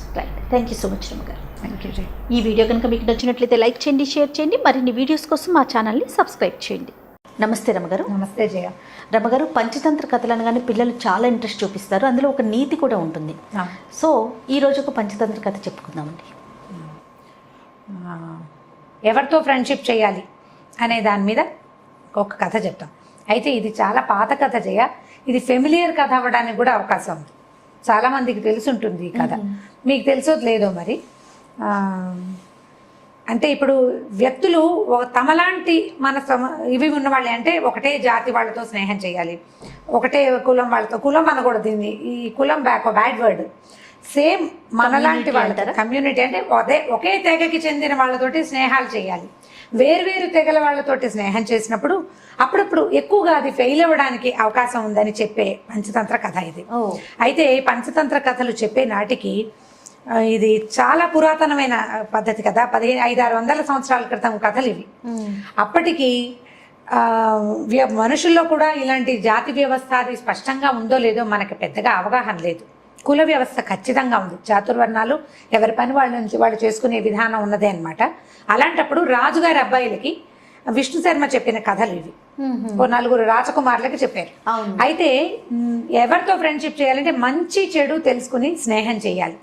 థ్యాంక్ యూ సో మచ్ రమ్మగారు. Thank you. ఈ వీడియో కనుక మీకు నచ్చినట్లయితే లైక్ చేయండి, షేర్ చేయండి, మరిన్ని వీడియోస్ కోసం మా ఛానల్ని సబ్స్క్రైబ్ చేయండి. నమస్తే రమ్మగారు. నమస్తే జయ. రమ్మగారు, పంచతంత్ర కథలు అనగానే పిల్లలు చాలా ఇంట్రెస్ట్ చూపిస్తారు, అందులో ఒక నీతి కూడా ఉంటుంది. సో ఈ రోజు ఒక పంచతంత్ర కథ చెప్పుకుందామండి. ఎవరితో ఫ్రెండ్షిప్ చేయాలి అనే దాని మీద ఒక కథ చెప్తాం. అయితే ఇది చాలా పాత కథ జయ. ఇది ఫెమిలియర్ కథ అవ్వడానికి కూడా అవకాశం ఉంది. చాలామందికి తెలుసుంటుంది ఈ కథ, మీకు తెలుసో లేదో మరి. అంటే ఇప్పుడు వ్యక్తులు తమలాంటి ఇవి ఉన్న వాళ్ళే, అంటే ఒకటే జాతి వాళ్ళతో స్నేహం చేయాలి, ఒకటే కులం వాళ్ళతో, కులం అనకూడదు దీన్ని, ఈ కులం బ్యాడ్ వర్డ్, సేమ్ మనలాంటి వాళ్ళతో కమ్యూనిటీ, అంటే ఒకే తెగకి చెందిన వాళ్ళతోటి స్నేహాలు చేయాలి. వేర్వేరు తెగల వాళ్ళతోటి స్నేహం చేసినప్పుడు అప్పుడప్పుడు ఎక్కువగా అది ఫెయిల్ అవ్వడానికి అవకాశం ఉందని చెప్పే పంచతంత్ర కథ ఇది. అయితే పంచతంత్ర కథలు చెప్పే నాటికి ఇది చాలా పురాతనమైన పద్ధతి కదా, 500-600 సంవత్సరాల క్రితం కథలు ఇవి. అప్పటికి మనుషుల్లో కూడా ఇలాంటి జాతి వ్యవస్థ అది స్పష్టంగా ఉందో లేదో మనకి పెద్దగా అవగాహన లేదు. కుల వ్యవస్థ ఖచ్చితంగా ఉంది, చాతుర్వర్ణాలు ఎవరి పని వాళ్ళు చేసుకునే విధానం ఉన్నదే అనమాట. అలాంటప్పుడు రాజుగారి అబ్బాయిలకి విష్ణు శర్మ చెప్పిన కథలు ఇవి. 4 రాజకుమారులకి చెప్పారు. అయితే ఎవరితో ఫ్రెండ్షిప్ చేయాలంటే మంచి చెడు తెలుసుకుని స్నేహం చేయాలి,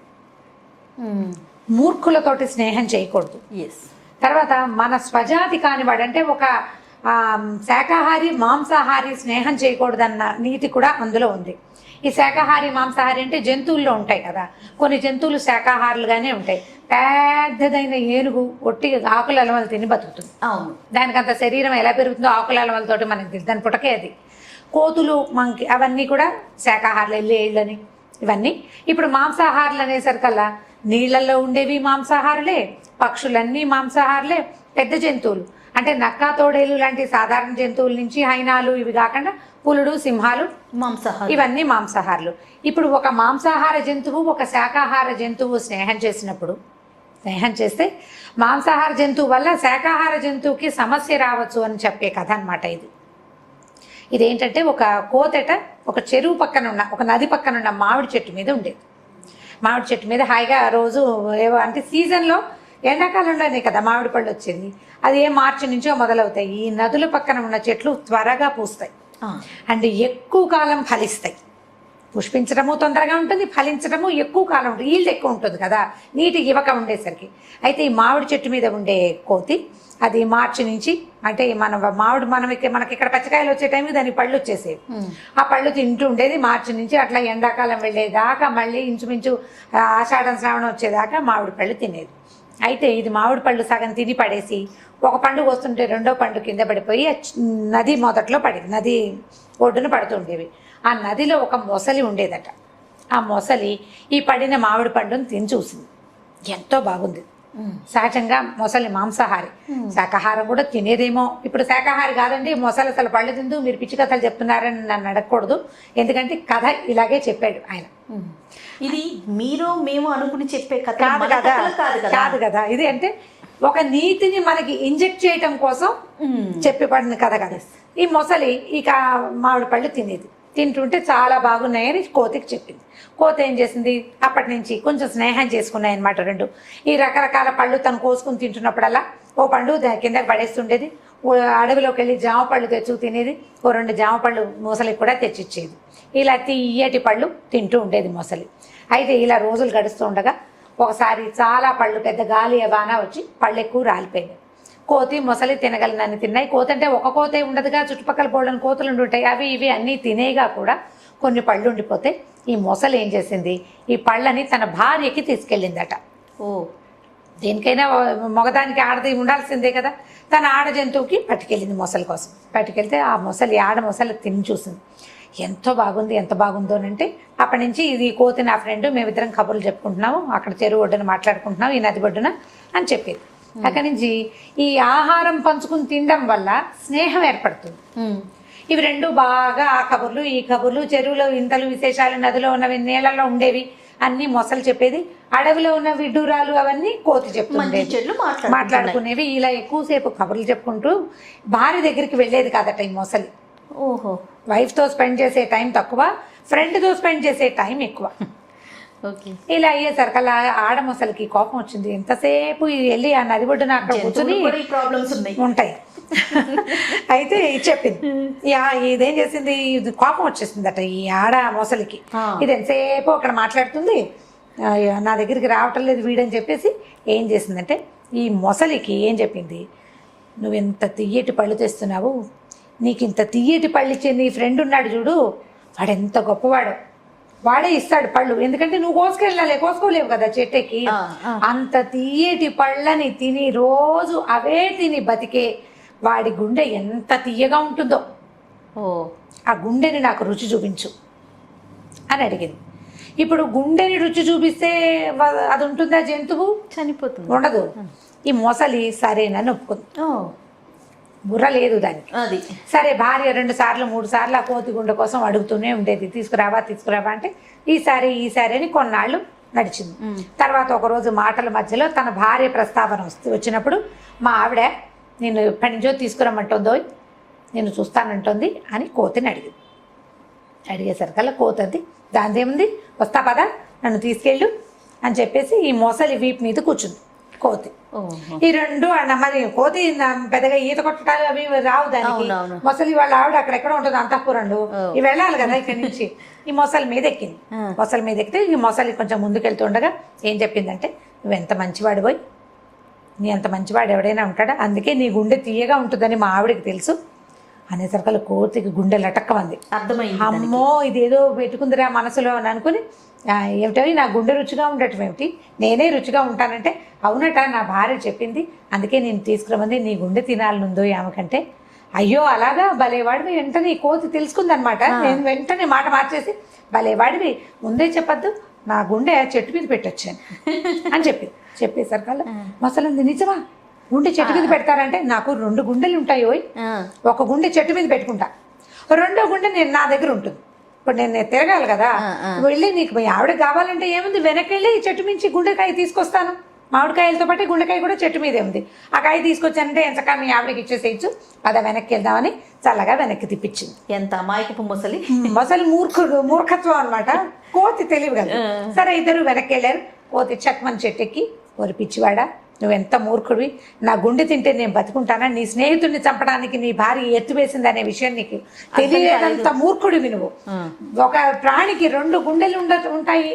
మూర్ఖులతోటి స్నేహం చేయకూడదు. తర్వాత మన స్వజాతి కానివాడు, అంటే ఒక శాకాహారి మాంసాహారి స్నేహం చేయకూడదన్న నీతి కూడా అందులో ఉంది. ఈ శాకాహారి మాంసాహారి అంటే జంతువుల్లో ఉంటాయి కదా, కొన్ని జంతువులు శాకాహారులుగానే ఉంటాయి. పెద్దదైన ఏనుగు ఒట్టిగా ఆకుల అలవలు తిని బతుకుతుంది. దానికి అంత శరీరం ఎలా పెరుగుతుందో ఆకుల అలవలతోటి మనకి తెలుసు, దాని పుటకే అది. కోతులు మంకి అవన్నీ కూడా శాకాహారులు, ఎల్లేళ్ళని ఇవన్నీ. ఇప్పుడు మాంసాహారులు అనేసరికల్లా నీళ్లలో ఉండేవి మాంసాహారులే, పక్షులన్నీ మాంసాహారులే, పెద్ద జంతువులు అంటే నక్క తోడేలు లాంటి సాధారణ జంతువుల నుంచి హైనాలు ఇవి కాకుండా పులుడు సింహాలు మాంసాహారు, ఇవన్నీ మాంసాహారులు. ఇప్పుడు ఒక మాంసాహార జంతువు ఒక శాకాహార జంతువు స్నేహం చేస్తే మాంసాహార జంతువు వల్ల శాకాహార జంతువుకి సమస్య రావచ్చు అని చెప్పే కథ అనమాట ఇది. ఇదేంటంటే ఒక కోతెట ఒక చెరువు పక్కన ఉన్న, ఒక నది పక్కన ఉన్న మామిడి చెట్టు మీద ఉండేది. మామిడి చెట్టు మీద హాయిగా రోజు ఏవో అంటే సీజన్లో ఎండాకాలంలోనే కదా మామిడి పళ్ళు వచ్చేది, అది మార్చి నుంచో మొదలవుతాయి. ఈ నదుల పక్కన ఉన్న చెట్లు త్వరగా పూస్తాయి అండ్ ఎక్కువ కాలం ఫలిస్తాయి. పుష్పించడము తొందరగా ఉంటుంది, ఫలించడము ఎక్కువ కాలం ఉంటుంది, ఈల్డ్ ఎక్కువ ఉంటుంది కదా నీటి గివక ఉండేసరికి. అయితే ఈ మామిడి చెట్టు మీద ఉండే కోతి అది మార్చి నుంచి, అంటే మనకి ఇక్కడ పచ్చకాయలు వచ్చే టైంకి దానికి పళ్ళు వచ్చేసేవి. ఆ పళ్ళు తింటూ ఉండేది మార్చి నుంచి. అట్లా ఎండాకాలం వెళ్ళేదాకా మళ్ళీ ఇంచుమించు ఆషాఢం శ్రావణం వచ్చేదాకా మామిడి పళ్ళు తినేది. అయితే ఇది మామిడి పళ్ళు సగం తిని పడేసి ఒక పండు వస్తుంటే రెండో పండు కింద పడిపోయి నది మొదట్లో పడేది, నది ఒడ్డున పడుతుండేవి. ఆ నదిలో ఒక మొసలి ఉండేదట. ఆ మొసలి ఈ పడిన మామిడి పండును తిని చూసింది, ఎంతో బాగుంది. సహజంగా మొసలి మాంసాహారి, శాకాహారం కూడా తినేదేమో. ఇప్పుడు శాకాహారి కాదండి మొసలి, అసలు పళ్ళు తింటూ మీరు పిచ్చి కథలు చెప్తున్నారని నన్ను అడగకూడదు, ఎందుకంటే కథ ఇలాగే చెప్పాడు ఆయన. ఇది మీరు మేము అనుకుని చెప్పే కథ కాదు కదా ఇది. అంటే ఒక నీతిని మనకి ఇంజెక్ట్ చేయటం కోసం చెప్పబడిన కథ కదా. ఈ మొసలి ఇక మామిడి పళ్ళు తినేది, తింటుంటే చాలా బాగున్నాయని కోతికి చెప్పింది. కోతి ఏం చేసింది, అప్పటి నుంచి కొంచెం స్నేహం చేసుకున్నాయి అనమాట రెండు. ఈ రకరకాల పళ్ళు తను కోసుకుని తింటున్నప్పుడల్లా ఓ పండు కిందకి పడేస్తుండేది. అడవిలోకి వెళ్ళి జామ పళ్ళు తెచ్చు తినేది, ఓ 2 జామ పళ్ళు మొసలికి కూడా తెచ్చిచ్చేది. ఇలా తీయటి పళ్ళు తింటూ ఉండేది మొసలి. అయితే ఇలా రోజులు గడుస్తూ ఉండగా ఒకసారి చాలా పళ్ళు, పెద్ద గాలి వాన వచ్చి పళ్ళు ఎక్కువ రాలిపోయింది. కోతి మొసలి తినగలనని తిన్నాయి. కోతి అంటే ఒక కోతే ఉండదుగా, చుట్టుపక్కల బోళ్ళని కోతులు ఉంటాయి, అవి ఇవి అన్నీ తినేగా కూడా కొన్ని పళ్ళు ఉండిపోతే ఈ మొసలి ఏం చేసింది, ఈ పళ్ళని తన భార్యకి తీసుకెళ్ళిందట. దేనికైనా మగదానికి ఆడది ఉండాల్సిందే కదా. తన ఆడ జంతువుకి పట్టుకెళ్ళింది మొసలి కోసం. పట్టుకెళ్తే ఆ మొసలి ఆడ మొసలి తిని చూసింది, ఎంతో బాగుంది, ఎంత బాగుందోనంటే అప్పటి నుంచి ఇది కోతి నా ఫ్రెండ్, మేమిద్దరం కబుర్లు చెప్పుకుంటున్నాము, అక్కడ చెరువు ఒడ్డున మాట్లాడుకుంటున్నాం, ఈ నది ఒడ్డున అని చెప్పేది. అక్కడి నుంచి ఈ ఆహారం పంచుకుని తినడం వల్ల స్నేహం ఏర్పడుతుంది. ఇవి రెండు బాగా ఆ కబుర్లు ఈ కబుర్లు, చెరువులో ఇంతలు విశేషాలు, నదిలో ఉన్నవి, నీళ్ళలో ఉండేవి అన్నీ మొసలు చెప్పేది, అడవిలో ఉన్న విడ్డూరాలు అవన్నీ కోతి చెప్తుండేది, మాట్లాడుకునేవి. ఇలా ఎక్కువసేపు కబుర్లు చెప్పుకుంటూ భార్య దగ్గరికి వెళ్ళేది కాదట ఈ మొసలి. వైఫ్తో స్పెండ్ చేసే టైం తక్కువ, ఫ్రెండ్తో స్పెండ్ చేసే టైం ఎక్కువ. ఇలా అయ్యేసరికల్లా ఆడ మొసలికి కోపం వచ్చింది. ఎంతసేపు వెళ్ళి ఆ నది ఒడ్డున అక్కడ కూర్చుని ఉంటాయి. అయితే చెప్పింది, ఇదేం చేసింది, ఇది కోపం వచ్చేసిందట ఈ ఆడ మొసలికి. ఇది ఎంతసేపు అక్కడ మాట్లాడుతుంది, నా దగ్గరికి రావటం లేదు వీడని చెప్పేసి ఏం చేసిందంటే ఈ మొసలికి ఏం చెప్పింది, నువ్వెంత తియ్యటి పళ్ళు తెస్తున్నావు, నీకు ఇంత తియ్యటి పళ్ళు ఇచ్చే నీ ఫ్రెండ్ ఉన్నాడు చూడు, వాడెంత గొప్పవాడు, వాడే ఇస్తాడు పళ్ళు. ఎందుకంటే నువ్వు కోసుకోలేవు కదా చెట్టుకి. అంత తీయటి పళ్ళని తిని రోజు అవే తిని బతికే వాడి గుండె ఎంత తీయగా ఉంటుందో, ఆ గుండెని నాకు రుచి చూపించు అని అడిగింది. ఇప్పుడు గుండెని రుచి చూపిస్తే అది ఉంటుందా? జంతువు చనిపోతుంది, ఉండదు. ఈ మొసలి సరేనని ఒప్పుకుంది. బుర్ర లేదు దానికి. అది సరే, భార్య 2 సార్లు 3 సార్లు ఆ కోతి గుండె కోసం అడుగుతూనే ఉండేది, తీసుకురావా అంటే ఈసారి అని కొన్నాళ్ళు నడిచింది. తర్వాత ఒకరోజు మాటల మధ్యలో తన భార్య ప్రస్తావన వచ్చినప్పుడు మా ఆవిడ నేను ఎప్పటి నుంచో తీసుకురమ్మంటుందో నేను చూస్తానంటుంది అని కోతిని అడిగింది. అడిగేసరికల్లా కోతది దానిదేముంది, వస్తా పదా నన్ను తీసుకెళ్ళు అని చెప్పేసి ఈ మొసలి వీపు మీద కూర్చుంది కోతి. ఈ 2 మరి కోతి పెద్దగా ఈత కొట్టడాలు అవి రావు దానికి. మొసలి వాళ్ళ ఆవిడ అక్కడెక్కడ ఉంటుంది అంతఃపురంలో, ఇవి వెళ్ళాలి కదా ఇక్కడి నుంచి. ఈ మొసలి మీద ఎక్కింది. మొసలి మీద ఎక్కితే ఈ మొసలి కొంచెం ముందుకెళ్తుండగా ఏం చెప్పిందంటే, నువ్వెంత మంచివాడు పోయి, నీ అంత మంచివాడు ఎవడైనా ఉంటాడా, అందుకే నీ గుండె తీయగా ఉంటుందని మా ఆవిడకి తెలుసు అనేసరికల్లా కోతికి గుండె లటక్కమంది. అర్థమైంది, అమ్మో ఇదేదో పెట్టుకుందిరా మనసులో అని అనుకుని, ఏమిటవి నా గుండె రుచిగా ఉండటం ఏమిటి, నేనే రుచిగా ఉంటానంటే, అవునట నా భార్య చెప్పింది అందుకే నేను తీసుకురమంది, నీ గుండె తినాలనుందో ఆమెకంటే. అయ్యో అలాగా, భలేవాడివి. వెంటనే ఈ కోతి తెలుసుకుందనమాట. నేను వెంటనే మాట మార్చేసి, భలేవాడివి, ముందే చెప్పద్దు, నా గుండె చెట్టు మీద పెట్టొచ్చాను అని చెప్పేసరికల్లా మొసలంది, నిజమా గుండె చెట్టు మీద పెడతారంటే, నాకు 2 గుండెలు ఉంటాయి ఓయ్, ఒక గుండె చెట్టు మీద పెట్టుకుంటా, 2వ గుండె నేను నా దగ్గర ఉంటుంది. ఇప్పుడు నేను తిరగాలి కదా, వెళ్ళి నీకు మీ ఆవిడ కావాలంటే ఏముంది, వెనక్కి వెళ్ళి చెట్టు మించి గుండెకాయ తీసుకొస్తాను, మామిడికాయలతో పాటు గుండెకాయ కూడా చెట్టు మీదే ఉంది, ఆ కాయ తీసుకొచ్చానంటే ఎంతకా మీ ఆవిడకి ఇచ్చేసేయచ్చు, అదా వెనక్కి వెళ్దామని చల్లగా వెనక్కి తిప్పించింది. ఎంత అమాయకపు మొసలి. మొసలి మూర్ఖత్వం అనమాట, కోతి తెలివి కదా. సరే, ఇద్దరు వెనక్కి వెళ్ళారు. కోతి చక్మని చెట్టెక్కి, ఓరి పిచ్చివాడా, నువ్వెంత మూర్ఖుడివి, నా గుండె తింటే నేను బతుకుంటానా, నీ స్నేహితుడిని చంపడానికి నీ భార్య ఎత్తు వేసింది అనే విషయం నీకు తెలియదంత మూర్ఖుడివి నువ్వు. ఒక ప్రాణికి 2 గుండెలు ఉంటాయి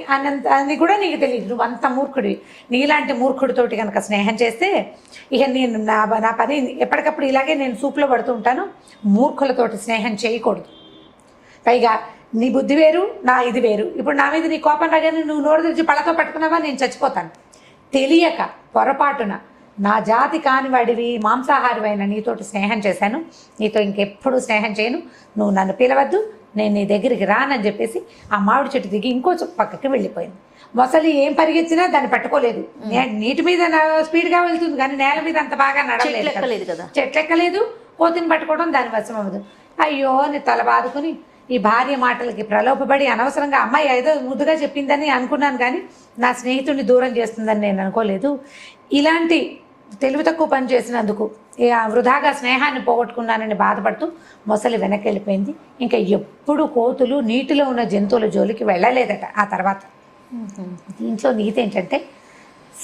అని కూడా నీకు తెలియదు, నువ్వు అంత మూర్ఖుడివి. నీలాంటి మూర్ఖుడితోటి కనుక స్నేహం చేస్తే ఇక నేను నా పని ఎప్పటికప్పుడు ఇలాగే నేను సూపులో పడుతూ ఉంటాను. మూర్ఖులతోటి స్నేహం చేయకూడదు. పైగా నీ బుద్ధి వేరు, నా ఇది వేరు. ఇప్పుడు నా మీద నీ కోపం రాగానే నువ్వు నోరు తెరిచి పళ్ళతో పట్టుకున్నావా, నేను చచ్చిపోతాను. తెలియక పొరపాటున నా జాతి కాని వాడివి, మాంసాహారివైన నీతోటి స్నేహం చేశాను, నీతో ఇంకెప్పుడు స్నేహం చేయను, నువ్వు నన్ను పిలవద్దు, నేను నీ దగ్గరికి రానని చెప్పేసి ఆ మామిడి చెట్టు దిగి ఇంకో పక్కకి వెళ్ళిపోయింది. మొసలి ఏం పరిగెత్తినా దాన్ని పట్టుకోలేదు. నీటి మీద స్పీడ్గా వెళ్తుంది కానీ నేల మీద అంత బాగా నడవలేదు కదా, చెట్లు ఎక్కలేదు. కోతిని పట్టుకోవడం దాని వశం అవ్వదు. అయ్యో నీ తల బాదుకుని ఈ భార్య మాటలకి ప్రలోభపడి అనవసరంగా అమ్మాయి ఏదో ముద్దుగా చెప్పిందని అనుకున్నాను కానీ నా స్నేహితుడిని దూరం చేస్తుందని నేను అనుకోలేదు. ఇలాంటి తెలివి తక్కువ పని చేసినందుకు వృధాగా స్నేహాన్ని పోగొట్టుకున్నానని బాధపడుతూ మొసలి వెనక్కి వెళ్ళిపోయింది. ఇంకా ఎప్పుడు కోతులు నీటిలో ఉన్న జంతువుల జోలికి వెళ్ళలేదట ఆ తర్వాత. దీంట్లో నీతి ఏంటంటే,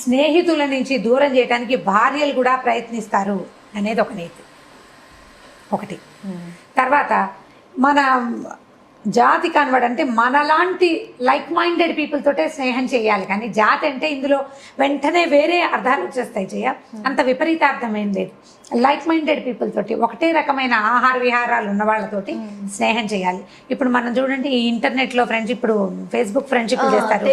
స్నేహితుల నుంచి దూరం చేయడానికి భార్యలు కూడా ప్రయత్నిస్తారు అనేది ఒక నీతి ఒకటి. తర్వాత మన జాతి కన్వర్డ్ అంటే మనలాంటి లైక్ మైండెడ్ పీపుల్ తోటే స్నేహం చేయాలి, కానీ జాతి అంటే ఇందులో వెంటనే వేరే అర్థాలు వచ్చేస్తాయి. అంత విపరీతార్థం ఏం లేదు. లైక్ మైండెడ్ పీపుల్ తోటి, ఒకటే రకమైన ఆహార విహారాలు ఉన్న వాళ్ళతోటి స్నేహం చేయాలి. ఇప్పుడు మనం చూడండి, ఈ ఇంటర్నెట్లో ఫ్రెండ్షిప్, ఇప్పుడు ఫేస్బుక్ ఫ్రెండ్షిప్ చేస్తారు.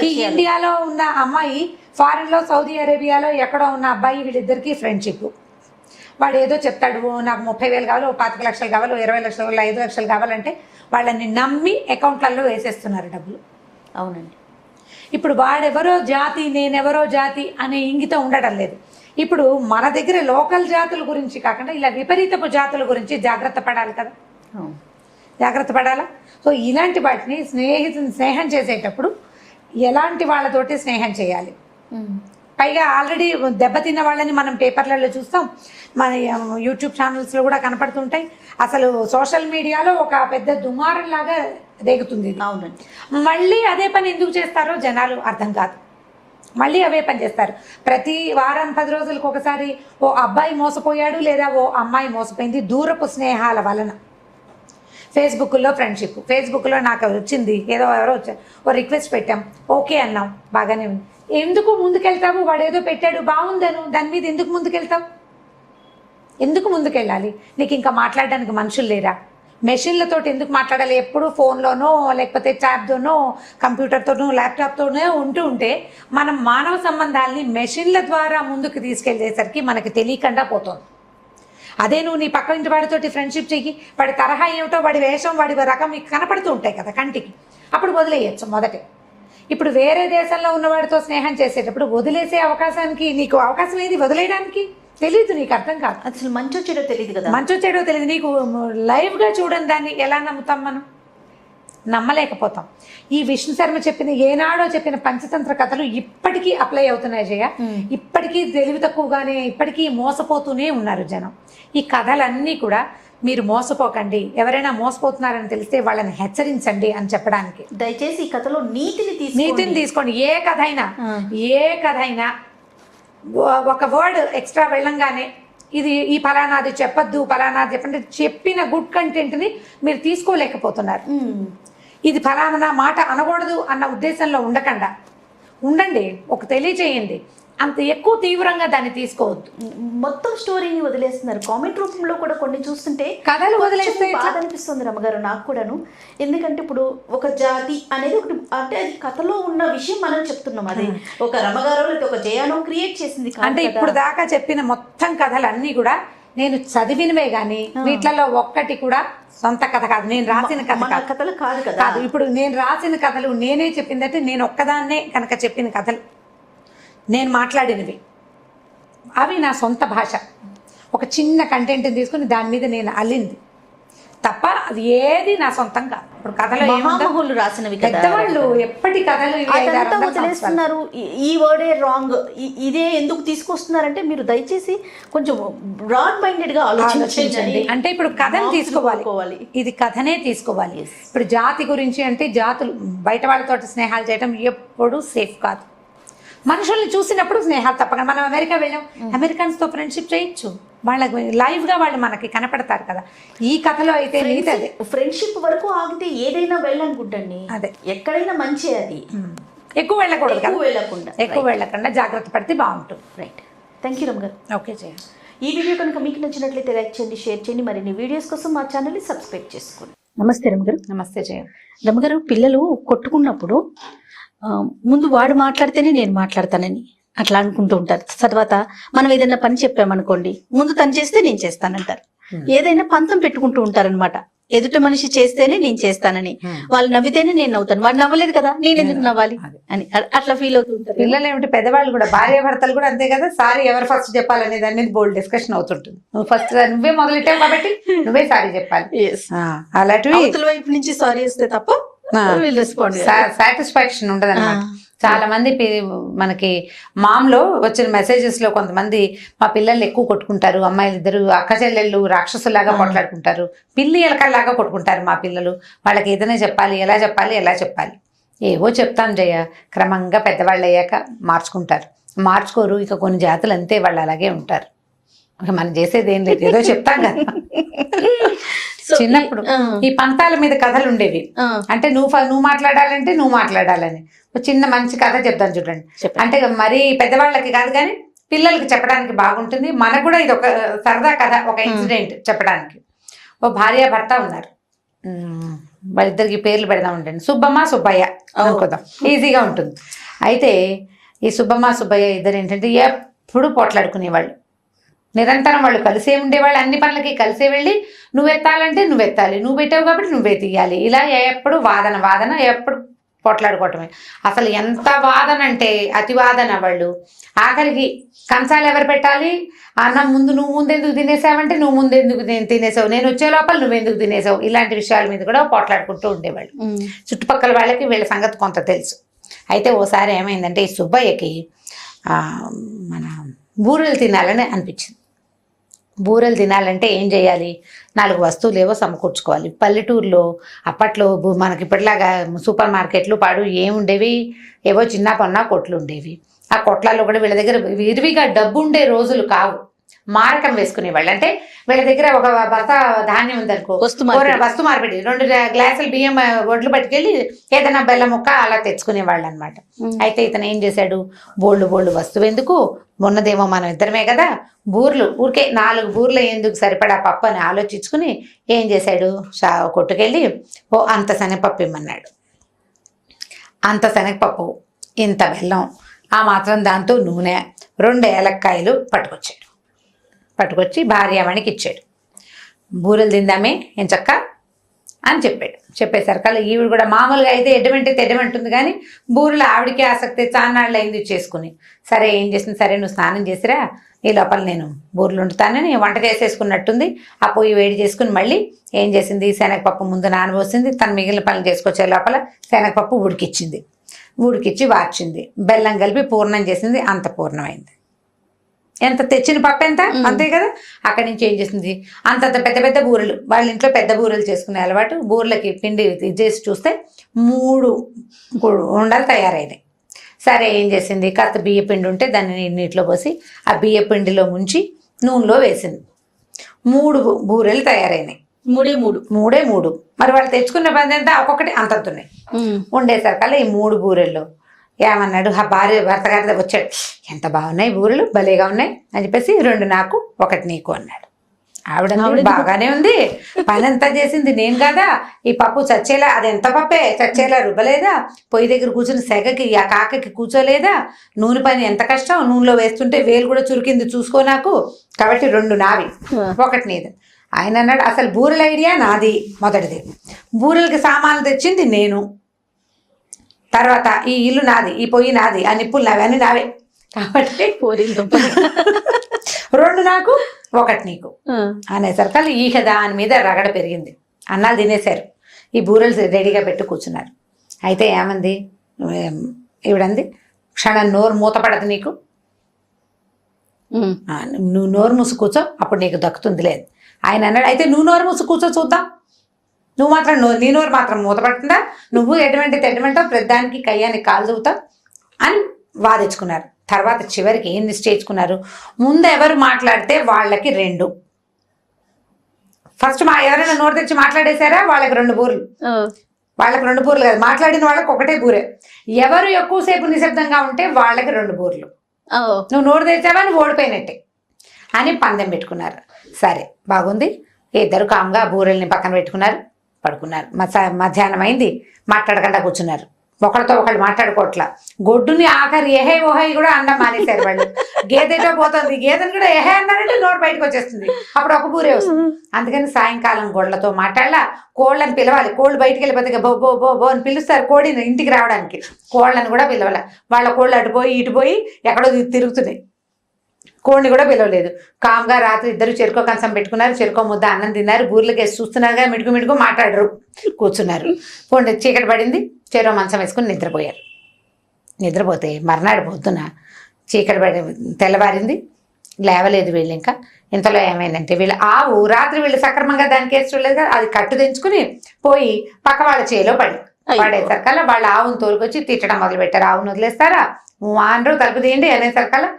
ఈ ఇండియాలో ఉన్న అమ్మాయి ఫారెన్లో, సౌదీ అరేబియాలో ఎక్కడో ఉన్న అబ్బాయి, వీళ్ళిద్దరికీ ఫ్రెండ్షిప్. వాడు ఏదో చెప్తాడు, నాకు 30,000 కావాలి, 25 లక్షలు కావాలి, 20 లక్షలు, 5 లక్షలు కావాలంటే వాళ్ళని నమ్మి అకౌంట్లలో వేసేస్తున్నారు డబ్బులు. అవునండి. ఇప్పుడు వాడెవరో జాతి, నేనెవరో జాతి అనే ఇంగితం ఉండటం లేదు. ఇప్పుడు మన దగ్గర లోకల్ జాతుల గురించి కాకుండా ఇలా విపరీతపు జాతుల గురించి జాగ్రత్త పడాలి కదా, జాగ్రత్త పడాలా. సో ఇలాంటి వాటిని స్నేహం చేసేటప్పుడు ఎలాంటి వాళ్ళతోటి స్నేహం చేయాలి. పైగా ఆల్రెడీ దెబ్బతిన్న వాళ్ళని మనం పేపర్లలో చూస్తాం, మన యూట్యూబ్ ఛానల్స్లో కూడా కనపడుతుంటాయి. అసలు సోషల్ మీడియాలో ఒక పెద్ద దుమారం లాగా రేగుతుంది. అవునండి. మళ్ళీ అదే పని ఎందుకు చేస్తారో జనాలు అర్థం కాదు. మళ్ళీ అవే పని చేస్తారు. ప్రతి వారం 10 రోజులకు ఒకసారి ఓ అబ్బాయి మోసపోయాడు లేదా ఓ అమ్మాయి మోసపోయింది దూరపు స్నేహాల వలన. ఫేస్బుక్లో ఫ్రెండ్షిప్, ఫేస్బుక్లో నాకు వచ్చింది, ఎవరో వచ్చారు, ఓ రిక్వెస్ట్ పెట్టాం, ఓకే అన్నాం, బాగానే ఉంది. ఎందుకు ముందుకెళ్తావు, వాడు ఏదో పెట్టాడు బాగుందను, దాని మీద ఎందుకు ముందుకెళ్తావు, ఎందుకు ముందుకెళ్ళాలి? నీకు ఇంకా మాట్లాడడానికి మనుషులు లేరా? మెషిన్లతోటి ఎందుకు మాట్లాడాలి? ఎప్పుడు ఫోన్లోనో లేకపోతే ట్యాబ్తోనో కంప్యూటర్తోనో ల్యాప్టాప్తోనో ఉంటే మనం మానవ సంబంధాలని మెషిన్ల ద్వారా ముందుకు తీసుకెళ్ళేసరికి మనకి తెలియకుండా పోతుంది. అదే నువ్వు నీ పక్క ఇంటి వాడితోటి ఫ్రెండ్షిప్ చెయ్యి, వాడి తరహా ఏమిటో, వాడి వేషం, వాడి రకం మీకు కనపడుతూ ఉంటాయి కదా కంటికి, అప్పుడు వదిలేయచ్చు మొదటే. ఇప్పుడు వేరే దేశంలో ఉన్నవాడితో స్నేహం చేసేటప్పుడు వదిలేసే అవకాశానికి నీకు అవకాశం ఏది? వదిలేయడానికి తెలీదు, నీకు అర్థం కాదు. అసలు మంచో చెడో తెలియదు కదా. మంచో చెడో తెలియదు. నీకు లైవ్గా చూడని దాన్ని ఎలా నమ్ముతాం? మనం నమ్మలేకపోతాం. ఈ విష్ణు శర్మ చెప్పిన ఏనాడో చెప్పిన పంచతంత్ర కథలు ఇప్పటికీ అప్లై అవుతున్నాయి జయ. ఇప్పటికీ తెలివి తక్కువగానే ఇప్పటికీ మోసపోతూనే ఉన్నారు జనం. ఈ కథలన్నీ కూడా మీరు మోసపోకండి, ఎవరైనా మోసపోతున్నారని తెలిస్తే వాళ్ళని హెచ్చరించండి అని చెప్పడానికి. దయచేసి ఈ కథలో నీతిని తీసుకోండి. ఏ కథ అయినా ఒక వర్డ్ ఎక్స్ట్రా వెళ్ళంగానే ఇది ఈ ఫలానాది చెప్పద్దు, ఫలానాది చెప్పండి, చెప్పిన గుడ్ కంటెంట్ని మీరు తీసుకోలేకపోతున్నారు. ఇది ఫలానా మాట అనకూడదు అన్న ఉద్దేశంలో ఉండకుండా ఉండండి, ఒక తెలియచేయండి. అంత ఎక్కువ తీవ్రంగా దాన్ని తీసుకోవద్దు. మొత్తం స్టోరీని వదిలేస్తున్నారు. కామెంట్ రూపంలో కూడా కొన్ని చూస్తుంటే కథలు వదిలేస్తే బాధ అనిపిస్తుంది రమ్మగారు, నాకు కూడాను. ఎందుకంటే ఇప్పుడు ఒక జాతి అనేది ఒకటి, అంటే అది కథలో ఉన్న విషయం మనం చెప్తున్నాం. అది ఒక రమ్మగారు లేకపోతే ఒక జయానో క్రియేట్ చేసింది అంటే ఇప్పుడు దాకా చెప్పిన మొత్తం కథలు అన్నీ కూడా నేను చదివినవే గానీ వీటిలలో ఒక్కటి కూడా సొంత కథ కాదు, నేను రాసిన కథలు కాదు కదా. ఇప్పుడు నేను రాసిన కథలు నేనే చెప్పిందంటే నేను ఒక్కదాన్నే కనుక చెప్పిన కథలు, నేను మాట్లాడినవి, అవి నా సొంత భాష. ఒక చిన్న కంటెంట్ని తీసుకుని దాని మీద నేను అల్లింది తప్ప అది ఏది నా సొంతం కాదు. ఇప్పుడు కథలు మహామహులు రాసినవి, పెద్దవాళ్ళు ఎప్పటి కథలు వదిలేస్తున్నారు. ఈ వర్డే రాంగ్, ఇదే ఎందుకు తీసుకొస్తున్నారంటే మీరు దయచేసి కొంచెం బ్రాడ్ మైండెడ్ గా ఆలోచించండి. అంటే ఇప్పుడు కథను తీసుకోవాలి, ఇది కథనే తీసుకోవాలి. ఇప్పుడు జాతి గురించి అంటే జాతులు బయట వాళ్ళతో స్నేహాలు చేయడం ఎప్పుడు సేఫ్ కాదు. మనుషుల్ని చూసినప్పుడు స్నేహాలు తప్పకుండా. మనం అమెరికా వెళ్ళాం, అమెరికన్స్తో ఫ్రెండ్షిప్ చేయొచ్చు, వాళ్ళకి లైవ్గా వాళ్ళు మనకి కనపడతారు కదా. ఈ కథలో అయితే ఫ్రెండ్షిప్ వరకు ఆగితే ఏదైనా వెళ్ళనుకుంటండి, అదే ఎక్కడైనా మంచి. అది ఎక్కువ వెళ్ళకూడదు, ఎక్కువ వెళ్ళకుండా జాగ్రత్త పడితే బాగుంటుంది. రైట్, థ్యాంక్ యూ రమ్మగారు. ఓకే జయ. ఈ వీడియో కనుక మీకు నచ్చినట్లయితే లైక్ చేయండి, షేర్ చేయండి, మరిన్ని వీడియోస్ కోసం మా ఛానల్ని సబ్స్క్రైబ్ చేసుకోండి. నమస్తే రమ్మగారు. నమస్తే జయ. రమ్మగారు, పిల్లలు కొట్టుకున్నప్పుడు ముందు వాడు మాట్లాడితేనే నేను మాట్లాడతానని అట్లా అనుకుంటూ ఉంటారు. తర్వాత మనం ఏదైనా పని చెప్పామనుకోండి, ముందు తను చేస్తే నేను చేస్తానంటారు. ఏదైనా పంతం పెట్టుకుంటూ ఉంటారనమాట. ఎదుట మనిషి చేస్తేనే నేను చేస్తానని, వాళ్ళు నవ్వితేనే నేను నవ్వుతాను, వాడు నవ్వలేదు కదా నేను ఎందుకు నవ్వాలి అని అట్లా ఫీల్ అవుతూ ఉంటారు. పిల్లలు ఏమిటి, పెద్దవాళ్ళు కూడా, భార్య భర్తలు కూడా అంతే కదా. సారీ ఎవరు ఫస్ట్ చెప్పాలనే దాని మీద బోల్డ్ డిస్కషన్ అవుతుంటుంది. నువ్వు ఫస్ట్ నువ్వే మొదలెట్టావు కాబట్టి నువ్వే సారీ చెప్పాలి. అలాంటివి అవతల వైపు నుంచి సారీ వస్తే తప్ప సాటిస్ఫాక్షన్ ఉండదు అన్నమాట. చాలా మంది మనకి మామ్లో వచ్చిన మెసేజెస్ లో కొంతమంది మా పిల్లలు ఎక్కువ కొట్టుకుంటారు, అమ్మాయిలు ఇద్దరు అక్క చెల్లెళ్ళు రాక్షసులాగా కొట్లాడుకుంటారు, పిల్లి ఎలకల్లాగా కొట్టుకుంటారు మా పిల్లలు, వాళ్ళకి ఏదైనా చెప్పాలి, ఎలా చెప్పాలి. ఏవో చెప్తాం జయ, క్రమంగా పెద్దవాళ్ళు అయ్యాక మార్చుకోరు. ఇక కొన్ని జాతులు అంతే, వాళ్ళు అలాగే ఉంటారు. మనం చేసేది ఏం లేదు, ఏదో చెప్తాం కదా. చిన్నప్పుడు ఈ పంతాల మీద కథలు ఉండేవి. అంటే నువ్వు మాట్లాడాలంటే నువ్వు మాట్లాడాలని ఒక చిన్న మంచి కథ చెప్తాను చూడండి. అంటే మరీ పెద్దవాళ్ళకి కాదు కానీ పిల్లలకి చెప్పడానికి బాగుంటుంది. మనకు కూడా ఇది ఒక సరదా కథ, ఒక ఇన్సిడెంట్ చెప్పడానికి. ఓ భార్య భర్త ఉన్నారు, వాళ్ళిద్దరికి పేర్లు పెడదాం ఉండండి, సుబ్బమ్మ సుబ్బయ్య అనుకుందాం, ఈజీగా ఉంటుంది. అయితే ఈ సుబ్బమ్మ సుబ్బయ్య ఇద్దరు ఏంటంటే ఎప్పుడు పోట్లాడుకునేవాళ్ళు, నిరంతరం వాళ్ళు కలిసే ఉండేవాళ్ళు, అన్ని పనులకి కలిసే వెళ్ళి నువ్వు ఎత్తాలంటే నువ్వు ఎత్తాలి, నువ్వు పెట్టావు కాబట్టి నువ్వే తీయాలి, ఇలా ఎప్పుడు వాదన ఎప్పుడు పోట్లాడుకోవటమే. అసలు ఎంత వాదన అంటే అతి వాదన. వాళ్ళు ఆఖరికి కంచాలు ఎవరు పెట్టాలి, అన్నం నువ్వు ముందెందుకు తినేసావంటే నువ్వు ముందెందుకు తినేసావు, నేను వచ్చే లోపల నువ్వెందుకు తినేసావు, ఇలాంటి విషయాల మీద కూడా పోట్లాడుకుంటూ ఉండేవాళ్ళు. చుట్టుపక్కల వాళ్ళకి వీళ్ళ సంగతి కొంత తెలుసు. అయితే ఓసారి ఏమైందంటే ఈ సుబ్బయ్యకి మన బూరెలు తినాలని అనిపించింది. బూరెలు తినాలంటే ఏం చేయాలి, 4 వస్తువులు ఏవో సమకూర్చుకోవాలి. పల్లెటూరులో అప్పట్లో మనకి ఇప్పటిలాగా సూపర్ మార్కెట్లు ఏముండేవి, ఏవో చిన్న పొన్న కొట్లు ఉండేవి. ఆ కొట్లలో కూడా వీళ్ళ దగ్గర విరివిగా డబ్బు ఉండే రోజులు కావు. మారకం వేసుకునేవాళ్ళు. అంటే వీళ్ళ దగ్గర ఒక బత ధాన్యం ఉందనుకో, వస్తు మార్పిడి 2 గ్లాసులు బియ్యం ఒడ్లు పట్టుకెళ్ళి ఏదైనా బెల్లం ముక్క అలా తెచ్చుకునేవాళ్ళు అనమాట. అయితే ఇతను ఏం చేశాడు, బోళ్ళు వస్తువు ఎందుకు, మొన్నదేమో మనం ఇద్దరమే కదా, బూర్లు ఊరికే 4 బూర్లు ఎందుకు సరిపడా పప్పు అని ఆలోచించుకుని ఏం చేశాడు, కొట్టుకెళ్ళి అంత శనగపప్పు ఇమ్మన్నాడు. అంత శనగపప్పు, ఇంత బెల్లం, ఆ మాత్రం దాంతో నూనె, 2 ఏలక్కాయలు పట్టుకొచ్చి భార్యామణికి ఇచ్చాడు. బూరెలు తిందామే ఏం చక్క అని చెప్పేసరికల్లా ఈవిడ కూడా మామూలుగా అయితే ఎడ్డమంటే తెడ్డమంటుంది, కానీ బూరెలు ఆవిడికి ఆసక్తి, చాన్నాళ్ళు అయింది చేసుకుని. సరే ఏం చేసింది, సరే నువ్వు స్నానం చేసిరా, ఈ లోపల నేను బూరెలు వండుతానని వంట చేసేసుకున్నట్టుంది. ఆ పొయ్యి వేడి చేసుకుని మళ్ళీ ఏం చేసింది, శనగపప్పు ముందు నానబోసింది, తను మిగిలిన పనులు చేసుకొచ్చే లోపల శనగపప్పు ఉడికిచ్చి వార్చింది, బెల్లం కలిపి పూర్ణం చేసింది. అంత పూర్ణమైంది. ఎంత తెచ్చిన పప్పు ఎంత, అంతే కదా. అక్కడి నుంచి ఏం చేసింది, అంతంత పెద్ద బూరెలు, వాళ్ళ ఇంట్లో పెద్ద బూరెలు చేసుకునే అలవాటు. బూరెలకి పిండి చేసి చూస్తే 3 ఉండలు తయారైనాయి. సరే ఏం చేసింది, కాస్త బియ్య పిండి ఉంటే దాన్ని నీటిలో పోసి ఆ బియ్య పిండిలో ముంచి నూనెలో వేసింది. 3 బూరెలు తయారైనాయి. మూడే మూడు. మరి వాళ్ళు తెచ్చుకున్న పని ఎంత, ఒక్కొక్కటి అంతంతున్నాయి. ఉండేసరికల్లా ఈ 3 బూరెల్లో ఏమన్నాడు, ఆ భార్య భర్త గారి వచ్చాడు, ఎంత బాగున్నాయి బూరెలు, భలేగా ఉన్నాయి అని చెప్పేసి 2 నాకు 1 నీకు అన్నాడు. ఆవిడ బాగానే ఉంది, పని అంతా చేసింది నేను కదా, ఈ పప్పు చచ్చేలా, అది ఎంత పప్పే చచ్చేలా రుబ్బలేదా, పొయ్యి దగ్గర కూర్చుని సెగకి ఆ కాకకి కూర్చోలేదా, నూనె పని ఎంత కష్టం, నూనెలో వేస్తుంటే వేలు కూడా చురికింది చూసుకో నాకు, కాబట్టి 2 నావి 1 నీది. ఆయన అన్నాడు, అసలు బూరెల ఐడియా నాది మొదటిది, బూరెలకి సామాన్లు తెచ్చింది నేను, తర్వాత ఈ ఇల్లు నాది, ఈ పొయ్యి నాది, ఆ నిప్పులు నావి, అన్నీ నావే, కాబట్టి 2 నాకు 1 నీకు అనేసరికల్లా ఈక దాని మీద రగడ పెరిగింది. అన్నాలు తినేశారు, ఈ బూరెలు రెడీగా పెట్టి కూర్చున్నారు. అయితే ఏమంది ఈవిడంది, క్షణం నోరు మూతపడదు నీకు, నువ్వు నోరు మూసి కూర్చో, అప్పుడు నీకు దక్కుతుంది లేదు. ఆయన అన్నాడు, అయితే నువ్వు నోరు మూసి కూర్చో చూద్దాం, నువ్వు మాత్రం నీ నోరు మాత్రం మూతపడుతుందా, నువ్వు ఎటువంటావు, ప్రతిదానికి కయ్యానికి కాలు చూపుతావు అని వాదించుకున్నారు. తర్వాత చివరికి ఏం నిశ్చయించుకున్నారు, ముందు ఎవరు మాట్లాడితే వాళ్ళకి 2, ఫస్ట్ ఎవరైనా నోరు తెచ్చి మాట్లాడేశారా వాళ్ళకి 2 బూరెలు, వాళ్ళకి 2 బూరెలు కాదు, మాట్లాడిన వాళ్ళకి 1 బూరె, ఎవరు ఎక్కువసేపు నిశ్శబ్దంగా ఉంటే వాళ్ళకి 2 బూరెలు, నువ్వు నోరు తెచ్చావా నువ్వు ఓడిపోయినట్టే అని పందెం పెట్టుకున్నారు. సరే బాగుంది, ఇద్దరు కామ్గా బూరెల్ని పక్కన పెట్టుకున్నారు, పడుకున్నారు. మధ్యాహ్నం అయింది, మాట్లాడకుండా కూర్చున్నారు, ఒకరితో ఒకళ్ళు మాట్లాడుకోవట్లా. గొడ్డుని ఆఖరి ఏహే ఓహై కూడా అన్నం మానేశారు వాళ్ళు. గేదెటో పోతుంది, గేదెని కూడా ఏహే అన్నారంటే నోరు బయటకు వచ్చేస్తుంది, అప్పుడు 1 బూరే వస్తుంది. అందుకని సాయంకాలం గొడ్లతో మాట్లాడాల, కోళ్ళని పిలవాలి, కోళ్ళు బయటికి వెళ్ళిపోతే బో బో బో బో అని పిలుస్తారు కోడిని ఇంటికి రావడానికి, కోళ్ళని కూడా పిలవాలి. వాళ్ళ కోళ్ళు అటుపోయి ఇటుపోయి ఎక్కడో తిరుగుతున్నాయి, కోడిని కూడా పిలవలేదు. కామ్గా రాత్రి ఇద్దరు చెరుకో కంచం పెట్టుకున్నారు, చెరుకో ముద్ద అన్నం తిన్నారు, బూర్లకి వేసి చూస్తున్నారుగా, మిడుకు మాట్లాడరు, కూర్చున్నారు. పోండి చీకటి పడింది, చెరో మంచం వేసుకుని నిద్రపోయారు. నిద్రపోతే మర్నాడు పొద్దున చీకటి పడి తెల్లవారింది, లేవలేదు వీళ్ళు. ఇంకా ఇంతలో ఏమైందంటే ఆవు రాత్రి వీళ్ళు సక్రమంగా దానికి వేసి చూడలేదు కదా, అది కట్టు తెంచుకుని పోయి పక్క వాళ్ళ చేలో పడేసరికల్లా వాళ్ళ ఆవును తోలుకొచ్చి తిట్టడం మొదలు పెట్టారు. ఆవును వదిలేస్తారా, అనరు, తలుపు తీయండి అనేసరికల్లా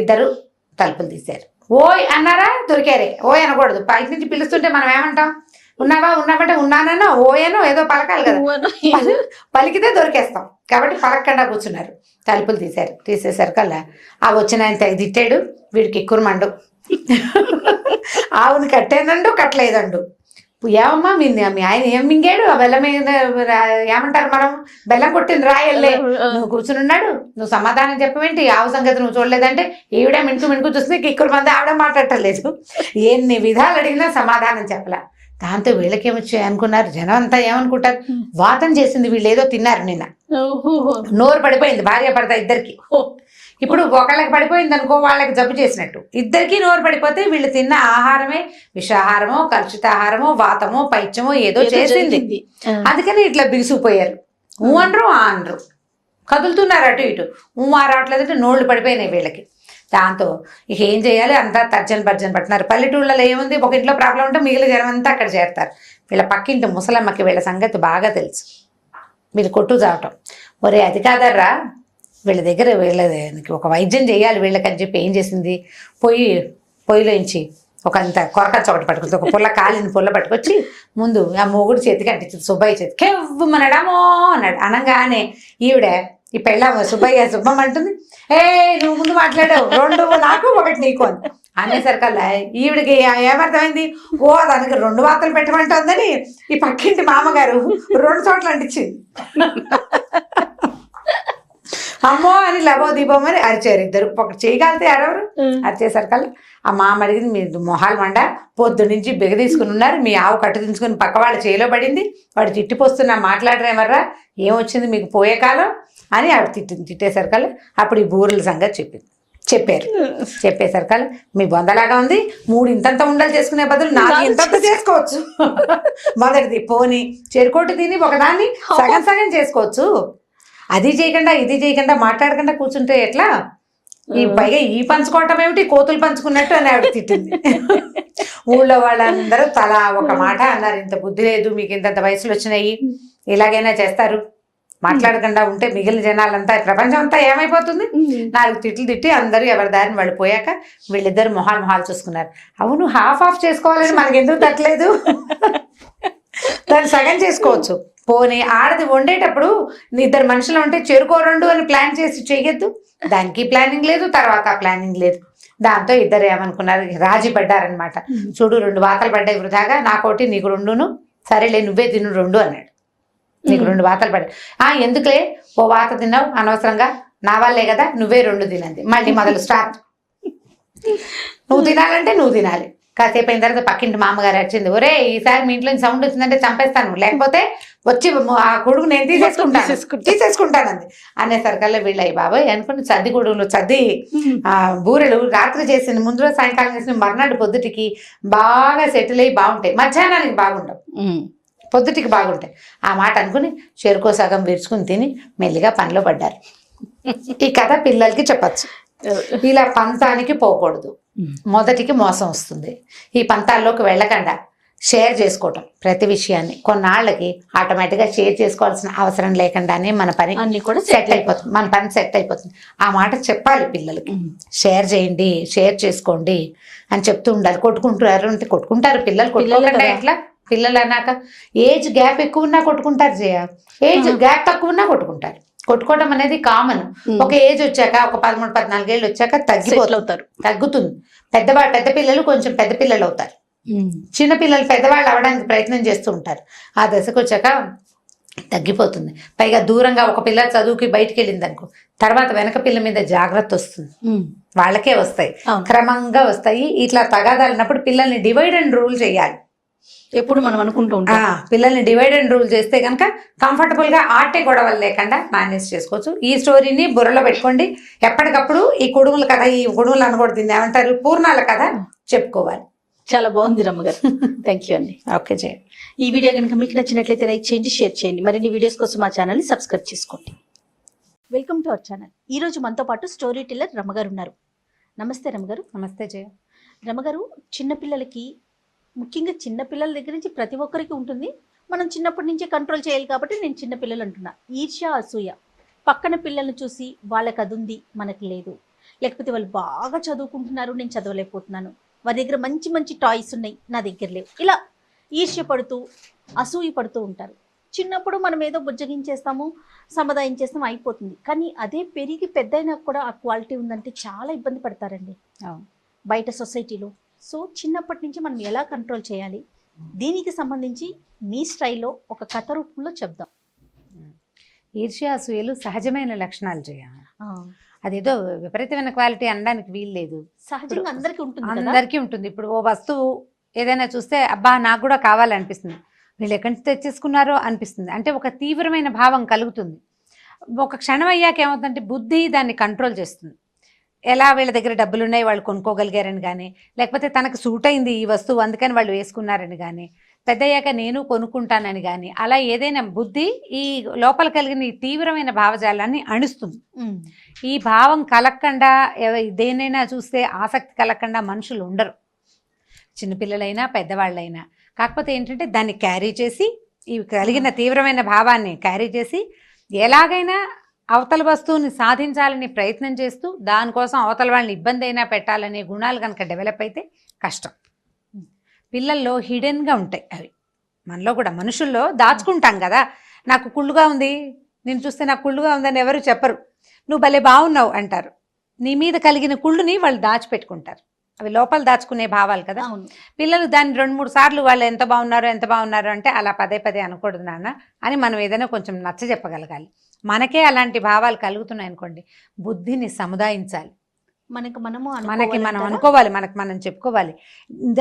ఇద్దరు తలుపులు తీశారు. ఓయ్ అన్నారా, దొరికారే. ఓయ్ అనకూడదు, పైకి నుంచి పిలుస్తుంటే మనం ఏమంటాం, ఉన్నామంటే ఉన్నానో ఓయనో ఏదో పలకాలి కదా, పలికితే దొరికేస్తాం, కాబట్టి పలకకుండా కూర్చున్నారు. తలుపులు తీసేసరికల్లా ఆ వచ్చిన ఆయన తెగ తిట్టాడు, వీడికి ఎక్కురమండు, ఆవుని కట్టేదండు కట్టలేదండు. ఏమమ్మా మీ ఆయన ఏం మింగాడు, ఆ బెల్లం ఏమంటారు మనం, బెల్లం కొట్టింది రాయల్లే, నువ్వు కూర్చుని ఉన్నాడు, నువ్వు సమాధానం చెప్పవేంటి, ఆవు సంగతి నువ్వు చూడలేదంటే ఈవిడ మిణుకు చూస్తుంది, కిక్కురు మంది ఆవిడ మాట్లాడటలేదు, ఎన్ని విధాలు అడిగినా సమాధానం చెప్పలే. దాంతో వీళ్ళకేమొచ్చాయి అనుకున్నారు, జనం అంతా ఏమనుకుంటారు, వాతం చేసింది, వీళ్ళు ఏదో తిన్నారు నిన్న, నోరు పడిపోయింది భార్య భర్త ఇద్దరికి. ఇప్పుడు ఒకళ్ళకి పడిపోయింది అనుకో, వాళ్ళకి జబ్బు చేసినట్టు, ఇద్దరికి నోరు పడిపోతే వీళ్ళు తిన్న ఆహారమే విషాహారమో కలుషితాహారమో వాతమో పైత్యమో ఏదో చేసింది. అందుకని ఇట్లా బిగుసిపోయారు, అనరు అనరు, కదులుతున్నారు అటు ఇటు, రావట్లేదంటే నోళ్ళు పడిపోయినాయి వీళ్ళకి. దాంతో ఇక ఏం చేయాలి, అంతా తర్జన భర్జన పట్టినారు. పల్లెటూళ్ళలో ఏముంది, ఒక ఇంట్లో ప్రాబ్లం ఉంటే మిగిలిన జనం అంతా అక్కడ చేరతారు. వీళ్ళ పక్కింటి ముసలమ్మకి వీళ్ళ సంగతి బాగా తెలుసు, వీళ్ళు కొట్టు చావటం. ఒరే అది కాదర్రా, వీళ్ళ దగ్గర వీళ్ళకి ఒక వైద్యం చేయాలి వీళ్ళకని చెప్పి ఏం చేసింది, పోయి పొయ్యిలోంచి ఒక అంత కొరకచ్చ ఒకటి పట్టుకొచ్చి ఒక పుల్ల కాలిన పుల్ల పట్టుకొచ్చి ముందు ఆ మొగుడు చేతికి అంటించింది, సుబ్బయ్య చేతికి కెవ్వమనడమో అన్నాడు. అనగానే ఈవిడ ఈ పెళ్ళ సుబ్బయ్య శుభం అంటుంది, ఏ నువ్వు ముందు మాట్లాడావు, 2 నాకు 1 నీకు అని అనేసరికల్లా ఈవిడికి ఏమర్థమైంది, ఓ దానికి 2 వాతలు పెట్టమంటుందని ఈ పక్కింటి మామగారు 2 చోట్ల అంటించింది. అమ్మో అని లబో దీపమని అరిచారు ఇద్దరు. ఒకటి చేయగలితే ఎవరెవరు అరిచేసరికల్లా ఆ మామ అడిగింది, మీరు మొహాలు మండ పొద్దు నుంచి బిగ తీసుకుని ఉన్నారు, మీ ఆవు కట్టు తీసుకుని పక్క వాళ్ళ చేయిలో పడింది, వాడు తిట్టిపోస్తున్నా మాట్లాడరేమర్రా, ఏమొచ్చింది మీకు పోయే కాలం అని ఆవిడ తిట్టేసరికల్లా అప్పుడు ఈ బూరెల సంగతి చెప్పేసరికల్లా మీ బొందలాగా ఉంది, 3 ఇంతంత ఉండలు చేసుకునే బదులు 4 ఇంతంత చేసుకోవచ్చు. మొదటిది పోని చెరుకోటి తిని ఒకదాన్ని సగం సగం చేసుకోవచ్చు, అది చేయకుండా ఇది చేయకుండా మాట్లాడకుండా కూర్చుంటే ఎట్లా, ఈ పైగా ఈ పంచుకోవటం ఏమిటి, కోతులు పంచుకున్నట్టు అని ఆవిడ తిట్టింది. ఊళ్ళో వాళ్ళందరూ తలా ఒక మాట అన్నారు, ఇంత బుద్ధి లేదు మీకు, ఇంతంత వయసులు వచ్చినాయి, ఇలాగైనా చేస్తారు, మాట్లాడకుండా ఉంటే మిగిలిన జనాలంతా ప్రపంచం అంతా ఏమైపోతుంది. 4 తిట్లు తిట్టి అందరూ ఎవరి దారిని వాళ్ళు పోయాక వీళ్ళిద్దరు మొహాలు చూసుకున్నారు. అవును హాఫ్ ఆఫ్ చేసుకోవాలని మనకి ఎందుకు తట్టలేదు, దాన్ని సగం చేసుకోవచ్చు. పోనీ ఆడది వండేటప్పుడు 2 మనుషులు ఉంటే చెరుకో 2 అని ప్లాన్ చేసి చెయ్యొద్దు, దానికి ప్లానింగ్ లేదు, తర్వాత ప్లానింగ్ లేదు. దాంతో ఇద్దరు ఏమనుకున్నారు, రాజీ పడ్డారనమాట. చూడు 2 వాతలు పడ్డాయి వృధాగా, నాకోటి నీకు 2, సరేలే నువ్వే తిను 2 అన్నాడు. నీకు 2 వాతలు పడ్డాయి, ఎందుకులే ఓ వాత తిన్నావు అనవసరంగా, నా వాళ్ళే కదా నువ్వే 2 తినండి. మళ్ళీ మొదలు స్టార్ట్, నువ్వు తినాలంటే నువ్వు తినాలి. కాసేపు అయిన తర్వాత పక్కింటి మామగారు వచ్చింది, ఒరే ఈసారి మీ ఇంట్లో సౌండ్ వచ్చిందంటే చంపేస్తాను, లేకపోతే వచ్చి ఆ కొడుకు నేను తీసేసుకుంటానంది అనేసరికల్లా వీళ్ళు అయ్యి బాబాయ్ అనుకుని సర్ది కొడుగులు సర్ది బూరెలు రాత్రి చేసింది, ముందు రోజు సాయంకాలం చేసిన మర్నాడు పొద్దుటికి బాగా సెటిల్ అయ్యి బాగుంటాయి, మధ్యాహ్నానికి బాగుండవు, పొద్దుటికి బాగుంటాయి. ఆ మాట అనుకుని చెరుకో సగం విరుచుకుని తిని మెల్లిగా పనిలో పడ్డారు. ఈ కథ పిల్లలకి చెప్పచ్చు. ఇలా పంతానికి పోకూడదు, మొదటికి మోసం వస్తుంది. ఈ పంతాల్లోకి వెళ్ళకుండా షేర్ చేసుకోవటం ప్రతి విషయాన్ని, కొన్నాళ్ళకి ఆటోమేటిక్గా షేర్ చేసుకోవాల్సిన అవసరం లేకుండానే మన పని కూడా సెట్ అయిపోతుంది, మన పని సెట్ అయిపోతుంది. ఆ మాట చెప్పాలి పిల్లలకి, షేర్ చేయండి, షేర్ చేసుకోండి అని చెప్తూ ఉండాలి. కొట్టుకుంటారు పిల్లలు, కొట్టుకోకుండా ఎట్లా, పిల్లలు అన్నాక ఏజ్ గ్యాప్ ఎక్కువ ఉన్నా కొట్టుకుంటారు, ఏజ్ గ్యాప్ తక్కువ ఉన్నా కొట్టుకుంటారు. కొట్టుకోవడం అనేది కామన్. ఒక ఏజ్ వచ్చాక, ఒక 13-14 ఏళ్ళు వచ్చాక తగ్గుతుంది. పెద్ద పిల్లలు కొంచెం పెద్ద పిల్లలు అవుతారు, చిన్న పిల్లలు పెద్దవాళ్ళు అవడానికి ప్రయత్నం చేస్తూ ఉంటారు. ఆ దశకు వచ్చాక తగ్గిపోతుంది. పైగా దూరంగా ఒక పిల్ల చదువుకి బయటికి వెళ్ళింది అనుకో, తర్వాత వెనక పిల్ల మీద జాగ్రత్త వస్తుంది, వాళ్ళకే వస్తాయి, క్రమంగా వస్తాయి. ఇట్లా తగాదాలినప్పుడు పిల్లల్ని డివైడ్ అండ్ రూల్ చేయాలి. ఎప్పుడు మనం అనుకుంటూ ఉంటాం, పిల్లల్ని డివైడ్ అండ్ రూల్ చేస్తే కనుక కంఫర్టబుల్ గా ఆటే గొడవలు లేకుండా మేనేజ్ చేసుకోవచ్చు. ఈ స్టోరీని బుర్రలో పెట్టుకోండి. ఎప్పటికప్పుడు ఈ కుడుముల కథ, ఈ కుడుములు అనకూడదు, ఏమంటారు పూర్ణాల కథ చెప్పుకోవాలి. చాలా బాగుంది రమ్మగారు, థ్యాంక్ యూ అండి. ఓకే జయ. ఈ వీడియో కనుక మీకు నచ్చినట్లయితే లైక్ చేయండి, షేర్ చేయండి. మరిన్ని వీడియోస్ కోసం మా ఛానల్ని సబ్స్క్రైబ్ చేసుకోండి. Welcome to our channel. ఈ రోజు మనతో పాటు స్టోరీ టెల్లర్ రమ్మగారు ఉన్నారు. నమస్తే రమ్మగారు. నమస్తే జయ. రమ్మగారు, చిన్నపిల్లలకి, ముఖ్యంగా చిన్నపిల్లల దగ్గర నుంచి ప్రతి ఒక్కరికి ఉంటుంది, మనం చిన్నప్పటి నుంచే కంట్రోల్ చేయాలి కాబట్టి నేను చిన్నపిల్లలు అంటున్నా. ఈర్ష్య, అసూయ, పక్కన పిల్లల్ని చూసి వాళ్ళకి అది ఉంది మనకు లేదు, లేకపోతే వాళ్ళు బాగా చదువుకుంటున్నారు నేను చదవలేకపోతున్నాను, వారి దగ్గర మంచి మంచి టాయ్స్ ఉన్నాయి నా దగ్గర లేవు, ఇలా ఈర్ష్య పడుతూ అసూయ పడుతూ ఉంటారు. చిన్నప్పుడు మనం ఏదో బుజ్జగించేస్తాము, సమాధానించేస్తాము, అయిపోతుంది. కానీ అదే పెరిగి పెద్దయినా కూడా ఆ క్వాలిటీ ఉందంటే చాలా ఇబ్బంది పడతారండి బయట సొసైటీలో. సో చిన్నప్పటి నుంచి మనం ఎలా కంట్రోల్ చేయాలి, దీనికి సంబంధించి మీ స్టైల్లో ఒక కథ రూపంలో చెప్దాం. ఈర్ష్య అసూయలు సహజమైన లక్షణాలు చేయాలి, అదేదో విపరీతమైన క్వాలిటీ అనడానికి వీలు లేదు, సహజంగా అందరికీ ఉంటుంది. ఇప్పుడు ఓ వస్తువు ఏదైనా చూస్తే అబ్బా నాకు కూడా కావాలనిపిస్తుంది, వీళ్ళు ఎక్కడి నుంచి తెచ్చేసుకున్నారో అనిపిస్తుంది, అంటే ఒక తీవ్రమైన భావం కలుగుతుంది. ఒక క్షణం అయ్యాక ఏమవుతుందంటే బుద్ధి దాన్ని కంట్రోల్ చేస్తుంది. ఎలా వీళ్ళ దగ్గర డబ్బులు ఉన్నాయి వాళ్ళు కొనుక్కోగలిగారని కానీ, లేకపోతే తనకు సూట్ అయింది ఈ వస్తువు అందుకని వాళ్ళు వేసుకున్నారని కానీ, పెద్దయ్యాక నేను కొనుక్కుంటానని కానీ, అలా ఏదైనా బుద్ధి ఈ లోపల కలిగిన ఈ తీవ్రమైన భావజాలాన్ని అణుస్తుంది. ఈ భావం కలగకుండా దేనైనా చూస్తే ఆసక్తి కలగకుండా మనుషులు ఉండరు, చిన్నపిల్లలైనా పెద్దవాళ్ళైనా. కాకపోతే ఏంటంటే దాన్ని క్యారీ చేసి, ఈ కలిగిన తీవ్రమైన భావాన్ని క్యారీ చేసి ఎలాగైనా అవతల వస్తువుని సాధించాలని ప్రయత్నం చేస్తూ దానికోసం అవతల వాళ్ళని ఇబ్బంది అయినా పెట్టాలనే గుణాలు కనుక డెవలప్ అయితే కష్టం. పిల్లల్లో హిడెన్గా ఉంటాయి అవి. మనలో కూడా మనుషుల్లో దాచుకుంటాం కదా. నాకు కుళ్ళుగా ఉంది, నేను చూస్తే నాకు కుళ్ళుగా ఉందని ఎవరు చెప్పరు. నువ్వు భలే బాగున్నావు అంటారు. నీ మీద కలిగిన కుళ్ళుని వాళ్ళు దాచిపెట్టుకుంటారు. అవి లోపల దాచుకునే భావాలు కదా. పిల్లలు దాన్ని 2-3 సార్లు వాళ్ళు ఎంత బాగున్నారు అంటే అలా పదే పదే అనకూడదు నాన్న అని మనం ఏదైనా కొంచెం నచ్చ చెప్పగలగాలి. మనకే అలాంటి భావాలు కలుగుతున్నాయి అనుకోండి, బుద్ధిని సముదాయించాలి. మనకి మనం అనుకోవాలి, మనకు మనం చెప్పుకోవాలి.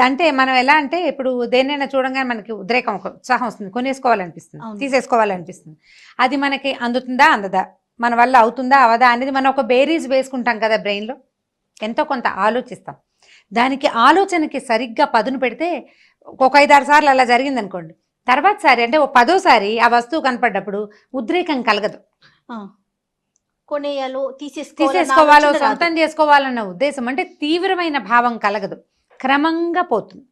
అంటే మనం ఎలా అంటే ఇప్పుడు దేన్నైనా చూడంగానే మనకి ఉద్రేకం, ఒక ఉత్సాహం వస్తుంది, కొనేసుకోవాలనిపిస్తుంది, తీసేసుకోవాలనిపిస్తుంది. అది మనకి అందుతుందా అందదా, మన వల్ల అవుతుందా అవదా అనేది మనం ఒక బేరీజ్ వేసుకుంటాం కదా బ్రెయిన్లో. ఎంతో కొంత ఆలోచిస్తాం. దానికి ఆలోచనకి సరిగ్గా పదును పెడితే ఒక 5-6 సార్లు అలా జరిగింది అనుకోండి, తర్వాత సారి అంటే ఓ 10వ సారి ఆ వస్తువు కనపడ్డప్పుడు ఉద్రేకం కలగదు. కొనేయాలో తీసేసుకోవాలో సొంతం చేసుకోవాలన్న ఉద్దేశం అంటే తీవ్రమైన భావం కలగదు, క్రమంగా పోతుంది.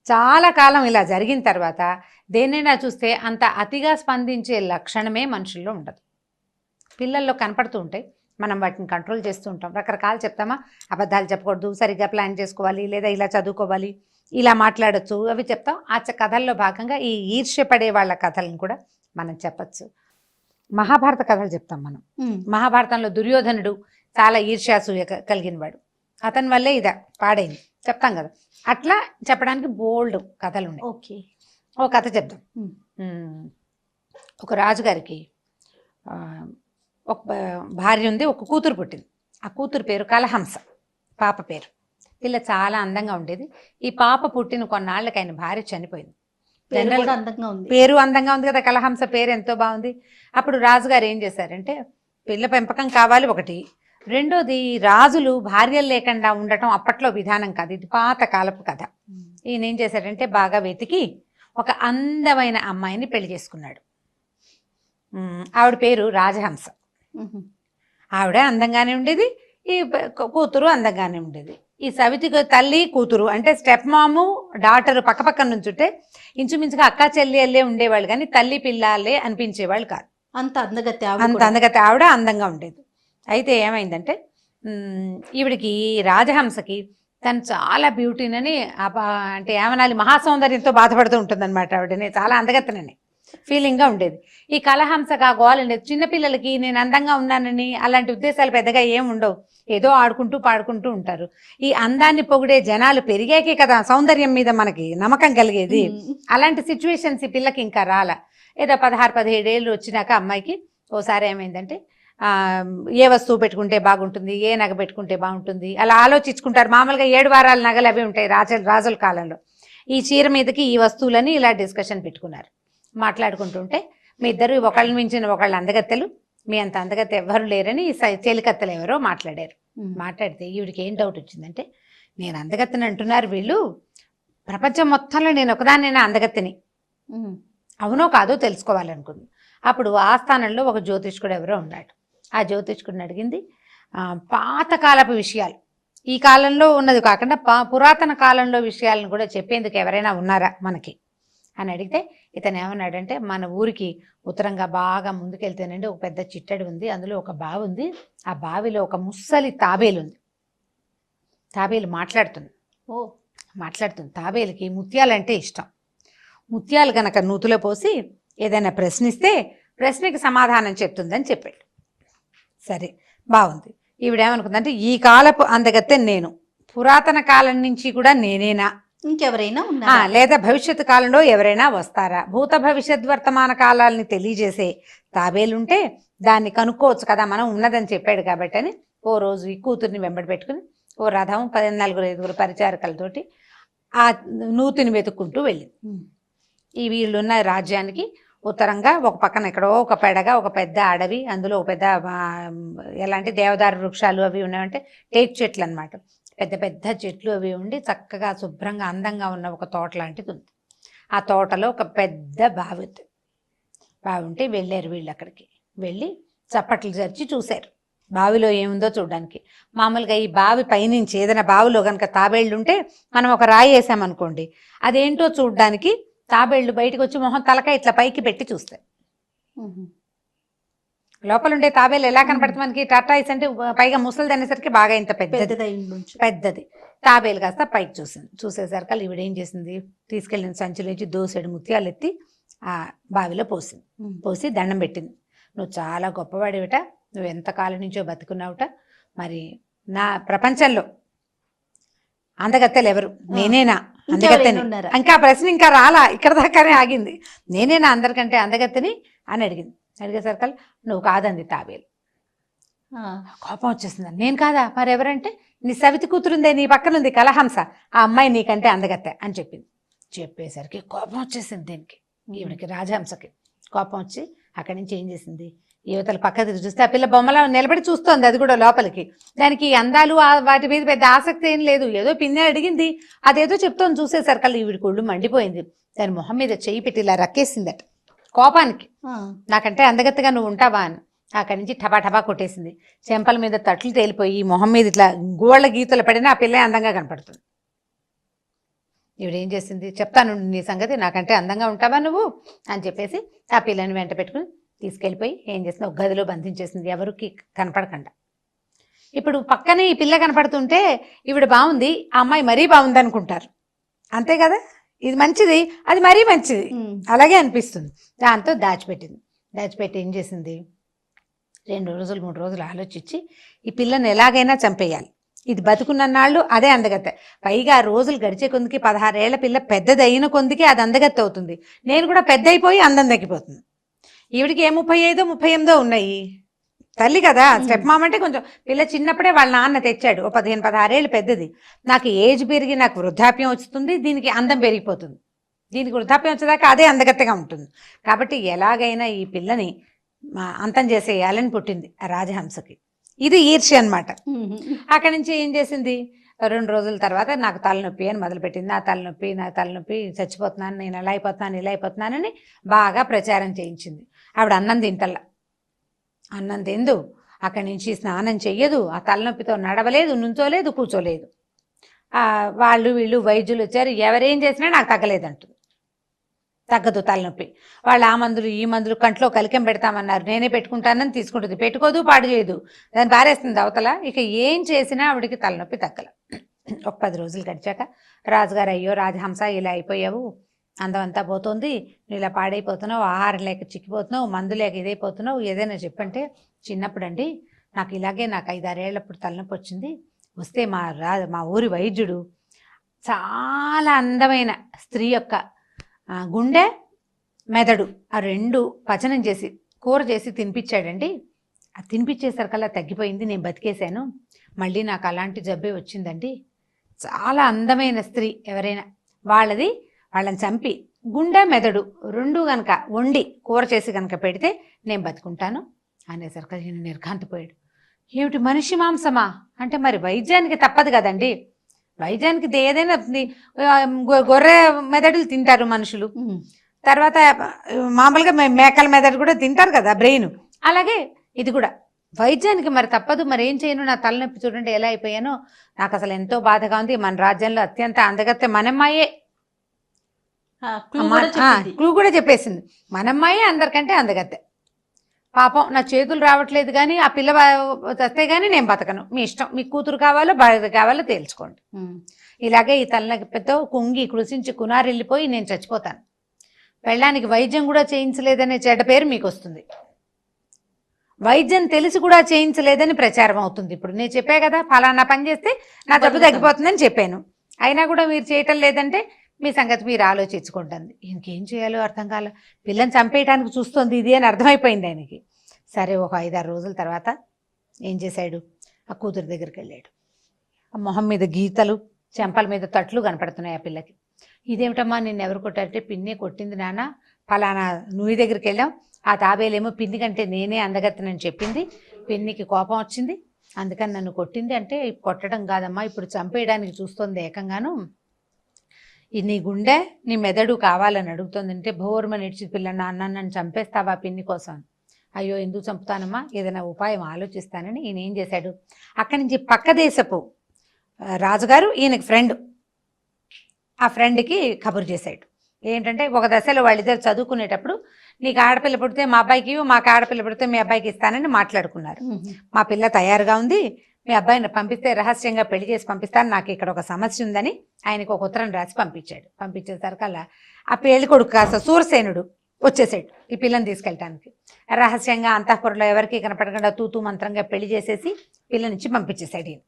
చాలా కాలం ఇలా జరిగిన తర్వాత దేన్నైనా చూస్తే అంత అతిగా స్పందించే లక్షణమే మనుషుల్లో ఉండదు. పిల్లల్లో కనపడుతూ ఉంటాయి, మనం వాటిని కంట్రోల్ చేస్తూ ఉంటాం. రకరకాలు చెప్తామా, అబద్ధాలు చెప్పకూడదు, సరిగ్గా ప్లాన్ చేసుకోవాలి, లేదా ఇలా చదువుకోవాలి, ఇలా మాట్లాడచ్చు, అవి చెప్తాం. ఆ కథల్లో భాగంగా ఈ ఈర్ష్యపడే వాళ్ళ కథలను కూడా మనం చెప్పచ్చు. మహాభారత కథలు చెప్తాం మనం. మహాభారతంలో దుర్యోధనుడు చాలా ఈర్ష్యాసూయ కలిగిన వాడు, అతని వల్లే ఇదా పాడైంది చెప్తాం కదా. అట్లా చెప్పడానికి బోల్డ్ కథలు ఉన్నాయి. ఓకే, ఒక కథ చెప్తాం. ఒక రాజుగారికి ఒక భార్య ఉంది, ఒక కూతురు పుట్టింది. ఆ కూతురు పేరు కలహంస, పాప పేరు. పిల్ల చాలా అందంగా ఉండేది. ఈ పాప పుట్టిన కొన్నాళ్ళకి ఆయన భార్య చనిపోయింది. పేరు అందంగా ఉంది కదా, కలహంస పేరు ఎంతో బాగుంది. అప్పుడు రాజుగారు ఏం చేశారంటే, పిల్ల పెంపకం కావాలి ఒకటి, రెండోది రాజులు భార్యలు లేకుండా ఉండటం అప్పట్లో విధానం కాదు, ఇది పాత కాలపు కథ. ఈయన ఏం చేశాడంటే బాగా వెతికి ఒక అందమైన అమ్మాయిని పెళ్లి చేసుకున్నాడు. ఆవిడ పేరు రాజహంస. ఆవిడ అందంగానే ఉండేది, ఈ కూతురు అందంగానే ఉండేది. ఈ సవితి తల్లి కూతురు అంటే స్టెప్ మాము డాటరు పక్కపక్కన నుంచుంటే ఇంచుమించుగా అక్క చెల్లి అల్లే ఉండేవాళ్ళు, కానీ తల్లి పిల్లలే అనిపించేవాళ్ళు కాదు. అంత అందగతే ఆవిడ అందంగా ఉండేది. అయితే ఏమైందంటే ఈవిడికి రాజహంసకి తను చాలా బ్యూటీనని అంటే ఏమనాలి, మహాసౌందర్యంతో బాధపడుతూ ఉంటుంది అనమాట. ఆవిడని చాలా అందగత్తనని ఫీలింగ్గా ఉండేది. ఈ కలహంసగా గోలండేది. చిన్నపిల్లలకి నేను అందంగా ఉన్నానని అలాంటి ఉద్దేశాలు పెద్దగా ఏం ఉండవు, ఏదో ఆడుకుంటూ పాడుకుంటూ ఉంటారు. ఈ అందాన్ని పొగిడే జనాలు పెరిగాకే కదా సౌందర్యం మీద మనకి నమ్మకం కలిగేది. అలాంటి సిచ్యువేషన్స్ ఈ పిల్లకి ఇంకా రాలా. ఏదో 16-17 ఏళ్ళు వచ్చినాక అమ్మాయికి ఓసారి ఏమైందంటే ఏ వస్తువు పెట్టుకుంటే బాగుంటుంది, ఏ నగ పెట్టుకుంటే బాగుంటుంది అలా ఆలోచించుకుంటారు. మామూలుగా 7 వారాల నగలు అవి ఉంటాయి రాజుల కాలంలో. ఈ చీర మీదకి ఈ వస్తువులని ఇలా డిస్కషన్ పెట్టుకున్నారు. మాట్లాడుకుంటుంటే మీ ఇద్దరు ఒకళ్ళ మించిన ఒకళ్ళు అందగత్తెలు, మీ అంత అందగత్తె ఎవ్వరు లేరని చెలికత్తెలు ఎవరో మాట్లాడారు. మాట్లాడితే ఈవిడికి ఏం డౌట్ వచ్చిందంటే, నేను అందగత్తెని అంటున్నారు వీళ్ళు, ప్రపంచం మొత్తంలో నేను ఒకదాన్నైనా అందగత్తెని, అవునో కాదో తెలుసుకోవాలనుకుంది. అప్పుడు ఆస్థానంలో ఒక జ్యోతిష్కుడు ఎవరో ఉన్నాడు. ఆ జ్యోతిష్కుడిని అడిగింది పాతకాలపు విషయాలు, ఈ కాలంలో ఉన్నది కాకుండా పురాతన కాలంలో విషయాలను కూడా చెప్పేందుకు ఎవరైనా ఉన్నారా మనకి అని అడిగితే ఇతను ఏమన్నాడంటే, మన ఊరికి ఉత్తరంగా బాగా ముందుకెళ్తేనండి ఒక పెద్ద చిట్టడి ఉంది, అందులో ఒక బావి ఉంది, ఆ బావిలో ఒక ముస్సలి తాబేలు ఉంది. తాబేలు మాట్లాడుతుంది. తాబేలుకి ముత్యాలంటే ఇష్టం. ముత్యాలు గనక నూతులో పోసి ఏదైనా ప్రశ్నిస్తే ప్రశ్నకి సమాధానం చెప్తుందని చెప్పాడు. సరే బాగుంది. ఈవిడేమనుకుందంటే, ఈ కాలపు అందగత్తె నేను, పురాతన కాలం నుంచి కూడా నేనేనా, ఇంకెవరైనా లేదా భవిష్యత్తు కాలంలో ఎవరైనా వస్తారా, భూత భవిష్యత్ వర్తమాన కాలాలని తెలియజేసే తాబేలుంటే దాన్ని కనుక్కోవచ్చు కదా మనం ఉన్నదని చెప్పాడు కాబట్టి అని ఓ రోజు ఈ కూతుర్ని వెంబడి పెట్టుకుని ఓ రథం 14-15 పరిచారకులతోటి ఆ నూతిని వెతుక్కుంటూ వెళ్ళింది. ఈ వీళ్ళున్న రాజ్యానికి ఉత్తరంగా ఒక పక్కన ఎక్కడో ఒక పెడగా ఒక పెద్ద అడవి, అందులో ఒక పెద్ద ఎలాంటి దేవదారు వృక్షాలు అవి ఉన్నాయంటే టేక్ చెట్లు అనమాట. పెద్ద పెద్ద చెట్లు అవి ఉండి చక్కగా శుభ్రంగా అందంగా ఉన్న ఒక తోట లాంటిది ఉంది. ఆ తోటలో ఒక పెద్ద బావి ఉంటే వెళ్ళారు వీళ్ళు. అక్కడికి వెళ్ళి చప్పట్లు జరిచి చూశారు బావిలో ఏముందో చూడడానికి. మామూలుగా ఈ బావి పైనుంచి ఏదైనా బావిలో కనుక తాబేళ్ళు ఉంటే మనం ఒక రాయి వేసామనుకోండి, అదేంటో చూడడానికి తాబేళ్ళు బయటకు వచ్చి మొహం తలకాయ ఇట్లా పైకి పెట్టి చూస్తాయి. లోపల ఉండే తాబేలు ఎలా కనపడుతుంది మనకి? టాటాయిస్ అంటే పైగా ముసలిది అనేసరికి బాగా ఇంత పెద్దది తాబేలు కాస్త పైకి చూసింది. చూసేసరికి ఈవిడ ఏం చేసింది, తీసుకెళ్ళిన సంచుల నుంచి దోసెడు ముత్యాలు ఎత్తి ఆ బావిలో పోసింది. పోసి దండం పెట్టింది. నువ్వు చాలా గొప్పవాడివిట, నువ్వు ఎంతకాలం నుంచో బతుకున్నావుట, మరి నా ప్రపంచంలో అందగత్తెలు ఎవరు? నేనేనా అందగత్తెని? ఇంకా ప్రశ్న ఇంకా రాలా, ఇక్కడ దాకానే ఆగింది. నేనేనా అందరికంటే అందగత్తెని అని అడిగింది. అడిగేసరికి నువ్వు కాదంది తాబేలు. కోపం వచ్చేసింది. నేను కాదా? మరి ఎవరంటే నీ సవితి కూతురుందే, నీ పక్కన ఉంది కలహంస, ఆ అమ్మాయి నీకంటే అందగత్తె అని చెప్పింది. చెప్పేసరికి కోపం వచ్చేసింది దీనికి, ఈవిడికి రాజహంసకి కోపం వచ్చి అక్కడి నుంచి ఏం చేసింది, యువతల పక్క తిరిగి చూస్తే ఆ పిల్ల బొమ్మలా నిలబడి చూస్తోంది. అది కూడా లోపలికి. దానికి అందాలు వాటి మీద పెద్ద ఆసక్తి ఏం లేదు. ఏదో పిన్ని అడిగింది, అదేదో చెప్తోంది. చూసేసరికి ఈవిడికి ఒళ్ళు మండిపోయింది. దాని మొహం మీద చెయ్యి పెట్టి ఇలా రక్కేసిందట కోపానికి. నాకంటే అందగత్తగా నువ్వు ఉంటావా అని. అక్కడి నుంచి టపా టపా కొట్టేసింది. చెంపల మీద తట్లు తేలిపోయి మొహం మీద ఇట్లా గోళ్ళ గీతలు పడినా ఆ పిల్ల అందంగా కనపడుతుంది. ఈవిడేం చేసింది, చెప్తాను నీ సంగతి, నాకంటే అందంగా ఉంటావా నువ్వు అని చెప్పేసి ఆ పిల్లని వెంట పెట్టుకుని తీసుకెళ్ళిపోయి ఏం చేసింది, ఒక గదిలో బంధించేసింది, ఎవరికి కనపడకుండా. ఇప్పుడు పక్కనే ఈ పిల్ల కనపడుతుంటే ఈవిడ బాగుంది, ఆ అమ్మాయి మరీ బాగుంది అనుకుంటారు. అంతే కదా, ఇది మంచిది, అది మరీ మంచిది, అలాగే అనిపిస్తుంది. దాంతో దాచిపెట్టింది. దాచిపెట్టి ఏం చేసింది, 2 రోజులు 3 రోజులు ఆలోచించి ఈ పిల్లని ఎలాగైనా చంపేయాలి, ఇది బతుకున్నన్నాళ్ళు అదే అందగత్తె. పైగా రోజులు గడిచే కొందికి 16 ఏళ్ల పిల్ల పెద్దది అయిన కొందికి అది అందగత్తె అవుతుంది. నేను కూడా పెద్ద అయిపోయి అందం తగ్గిపోతుంది. ఈవిడికి 35 38 ఉన్నాయి. తల్లి కదా, స్టెప్ మామ అంటే కొంచెం పిల్ల చిన్నప్పుడే వాళ్ళ నాన్న తెచ్చాడు. ఓ 15-16 ఏళ్ళు పెద్దది. నాకు ఏజ్ పెరిగి నాకు వృద్ధాప్యం వస్తుంది, దీనికి అందం పెరిగిపోతుంది. దీనికి వృద్ధాప్యం వచ్చేదాకా అదే అందగత్తెగా ఉంటుంది. కాబట్టి ఎలాగైనా ఈ పిల్లని అంతం చేసేయాలని పుట్టింది ఆ రాజహంసకి. ఇది ఈర్ష్య అనమాట. అక్కడి నుంచి ఏం చేసింది, 2 రోజుల తర్వాత నాకు తలనొప్పి అని మొదలుపెట్టింది. నా తలనొప్పి చచ్చిపోతున్నాను, నేను ఇలా అయిపోతున్నానని బాగా ప్రచారం చేయించింది. ఆవిడ అన్నం తింటల్లా, అన్నం తిందు, అక్కడి నుంచి స్నానం చెయ్యదు, ఆ తలనొప్పితో నడవలేదు, నుంచోలేదు, కూర్చోలేదు. వీళ్ళు వైద్యులు వచ్చారు, ఎవరేం చేసినా నాకు తగ్గలేదంటుంది. తగ్గదు తలనొప్పి. వాళ్ళు ఆ మందులు ఈ మందులు కంట్లో కలికం పెడతామన్నారు, నేనే పెట్టుకుంటానని తీసుకుంటుంది. పెట్టుకోదు, పాడు చేయదు, దాన్ని పారేస్తుంది అవతల. ఇక ఏం చేసినా ఆవిడికి తలనొప్పి తగ్గల. ఒక 10 రోజులు గడిచాక రాజుగారు, అయ్యో రాజహంస ఇలా అయిపోయావు, అందం అంతా పోతుంది, నువ్వు ఇలా పాడైపోతున్నావు, ఆహారం లేక చిక్కిపోతున్నావు, మందు లేక ఇదైపోతున్నావు, ఏదైనా చెప్పంటే, చిన్నప్పుడు అండి నాకు 5-6 ఏళ్ళప్పుడు తలనొప్పి వచ్చింది. వస్తే మా ఊరి వైద్యుడు చాలా అందమైన స్త్రీ యొక్క గుండె మెదడు ఆ 2 పచనం చేసి కూర చేసి తినిపించాడండి. అది తినిపించేసరికల్లా తగ్గిపోయింది, నేను బతికేశాను. మళ్ళీ నాకు అలాంటి జబ్బే వచ్చిందండి. చాలా అందమైన స్త్రీ ఎవరైనా వాళ్ళని చంపి గుండె మెదడు 2 గనక వండి కూర చేసి కనుక పెడితే నేను బతుకుంటాను అనేసరికి నేను నిర్ఘాంతపోయాడు. ఏమిటి, మనిషి మాంసమా అంటే మరి వైద్యానికి తప్పదు కదండి. వైద్యానికి ఏదైనా గొర్రె మెదడులు తింటారు మనుషులు, తర్వాత మామూలుగా మేకల మెదడు కూడా తింటారు కదా, బ్రెయిన్. అలాగే ఇది కూడా వైద్యానికి మరి తప్పదు. మరి ఏం చేయను, నా తలనొప్పి చూడండి ఎలా అయిపోయానో, నాకు అసలు ఎంతో బాధగా ఉంది. మన రాజ్యంలో అత్యంత అందగత్తె మనమ్మాయే. క్లూ కూడా చెప్పేసింది, మనమ్మాయే అందరికంటే అందగత్తె. పాపం నా చేతులు రావట్లేదు కానీ ఆ పిల్ల వస్తే కానీ నేను బతకను, మీ ఇష్టం, మీ కూతురు కావాలో భార్య కావాలో తేల్చుకోండి. ఇలాగే ఈ తలనొప్పితో కుంగి కృషించి కునారెళ్ళిపోయి నేను చచ్చిపోతాను. పెళ్ళానికి వైద్యం కూడా చేయించలేదనే చెడ్డ పేరు మీకు వస్తుంది. వైద్యం తెలిసి కూడా చేయించలేదని ప్రచారం అవుతుంది. ఇప్పుడు నేను చెప్పా కదా, ఫలానా పని చేస్తే నా జబ్బు తగ్గిపోతుందని చెప్పాను, అయినా కూడా మీరు చేయటం లేదంటే మీ సంగతి మీరు ఆలోచించుకుంటుంది. ఇంకేం చేయాలో అర్థం కాలే. పిల్లని చంపేయడానికి చూస్తుంది ఇది అని అర్థమైపోయింది ఆయనకి. సరే, ఒక 5-6 రోజుల తర్వాత ఏం చేశాడు, ఆ కూతురు దగ్గరికి వెళ్ళాడు. ఆ మొహం మీద గీతలు, చెంపల మీద తట్లు కనపడుతున్నాయి ఆ పిల్లకి. ఇదేమిటమ్మా, నిన్ను ఎవరు కొట్టారంటే, పిన్నే కొట్టింది నాన్న, ఫలానా నువ్వు దగ్గరికి వెళ్ళాం, ఆ తాబేలేమో పిన్ని కంటే నేనే అందగత్తనని చెప్పింది, పిన్నికి కోపం వచ్చింది, అందుకని నన్ను కొట్టింది అంటే, కొట్టడం కాదమ్మా ఇప్పుడు చంపేయడానికి చూస్తుంది ఏకంగాను. ఇది నీ గుండె నీ మెదడు కావాలని అడుగుతుందంటే, భోర్మ నిడిచి పిల్ల నాన్న నన్ను చంపేస్తావా పిన్ని కోసం. అయ్యో ఎందుకు చంపుతానమ్మా, ఏదైనా ఉపాయం ఆలోచిస్తానని ఈయన ఏం చేశాడు, అక్కడి నుంచి పక్క దేశపు రాజుగారు ఈయనకి ఫ్రెండ్, ఆ ఫ్రెండ్కి కబురు చేశాడు, ఏంటంటే ఒక దశలో వాళ్ళిద్దరు చదువుకునేటప్పుడు నీకు ఆడపిల్ల పుడితే మా అబ్బాయికి ఇవ్వు, మాకు ఆడపిల్ల పుడితే మీ అబ్బాయికి ఇస్తానని మాట్లాడుకున్నారు. మా పిల్ల తయారుగా ఉంది, మీ అబ్బాయిని పంపిస్తే రహస్యంగా పెళ్లి చేసి పంపిస్తాను, నాకు ఇక్కడ ఒక సమస్య ఉందని ఆయనకు ఒక ఉత్తరం రాసి పంపించాడు. పంపించేసరికల్లా ఆ పెళ్లి కొడుకు కాస్త సూరసేనుడు వచ్చేసాడు ఈ పిల్లని తీసుకెళ్ళటానికి. రహస్యంగా అంతఃపురంలో ఎవరికి కనపడకుండా తూతూ మంత్రంగా పెళ్లి చేసేసి పిల్లనిచ్చి పంపించేశాడు. ఈయన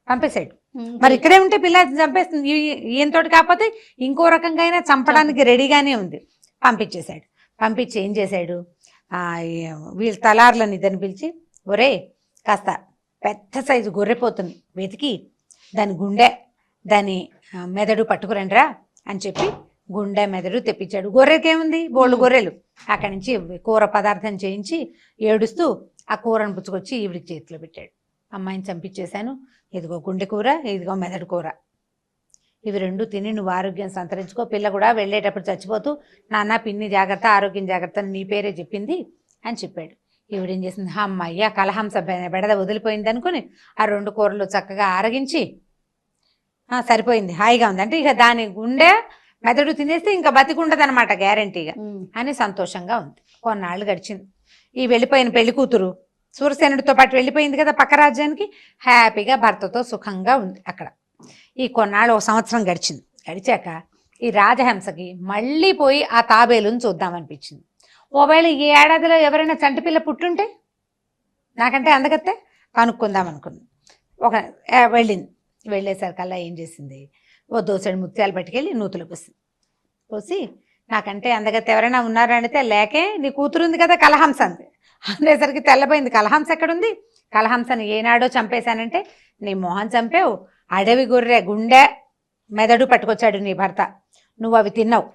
పంపేశాడు. మరి ఇక్కడే ఉంటే పిల్ల చంపేస్తుంది, ఈయనతోటి కాకపోతే ఇంకో రకంగా అయినా చంపడానికి రెడీగానే ఉంది. పంపించేశాడు. పంపించి ఏం చేశాడు, వీళ్ళ తలార్లని ఇద్దరిని పిలిచి, ఒరే కాస్త పెద్ద సైజు గొర్రెపోతుంది వెతికి దాని గుండె దాని మెదడు పట్టుకురండిరా అని చెప్పి గుండె మెదడు తెప్పించాడు. గొర్రెకేముంది, బోళ్ళు గొర్రెలు. అక్కడి నుంచి కూర పదార్థం చేయించి ఏడుస్తూ ఆ కూరను పుచ్చుకొచ్చి ఈవిడికి చేతిలో పెట్టాడు. అమ్మాయిని చంపించేశాను, ఇదిగో గుండె కూర, ఇదిగో మెదడు కూర, ఇవి రెండు తిని నువ్వు ఆరోగ్యం సంతరించుకో. పిల్ల కూడా వెళ్ళేటప్పుడు చచ్చిపోతూ నాన్న పిన్ని జాగ్రత్త, ఆరోగ్యం జాగ్రత్త నీ పేరే చెప్పింది అని చెప్పాడు. ఈవిడేం చేసింది, అమ్మయ్య కలహంస బెడద వదిలిపోయింది అనుకుని ఆ రెండు కూరలు చక్కగా ఆరగించి సరిపోయింది, హాయిగా ఉంది అంటే ఇక దాని గుండె మెదడు తినేస్తే ఇంకా బతికుండదనమాట గ్యారంటీగా అని సంతోషంగా ఉంది. కొన్నాళ్ళు గడిచింది. ఈ వెళ్ళిపోయిన పెళ్లి కూతురు సూరసేనుడితో పాటు వెళ్ళిపోయింది కదా పక్క రాజ్యానికి, హ్యాపీగా భర్తతో సుఖంగా ఉంది అక్కడ. ఈ కొన్నాళ్ళు 1 సంవత్సరం గడిచింది. గడిచాక ఈ రాజహంసకి మళ్ళీ పోయి ఆ తాబేలుని చూద్దామనిపించింది. ఒకవేళ ఈ ఏడాదిలో ఎవరైనా చంటి పిల్ల పుట్టుంటే నాకంటే అందగత్తే కనుక్కుందాం అనుకుంది. వెళ్ళింది. వెళ్ళేసరికల్లా ఏం చేసింది, ఓ దోసెడు ముత్యాలు పట్టుకెళ్ళి నూతులు పోసి నాకంటే అందగత్తే ఎవరైనా ఉన్నారా అంటే, లేకే నీ కూతురు ఉంది కదా కలహంస అంది. అనేసరికి తెల్లబోయింది. కలహంస ఎక్కడుంది, కలహంసని ఏనాడో చంపేశానంటే నీ మొహం చంపావు, అడవి గొర్రె గుండె మెదడు పట్టుకొచ్చాడు నీ భర్త, నువ్వు అవి తిన్నావు.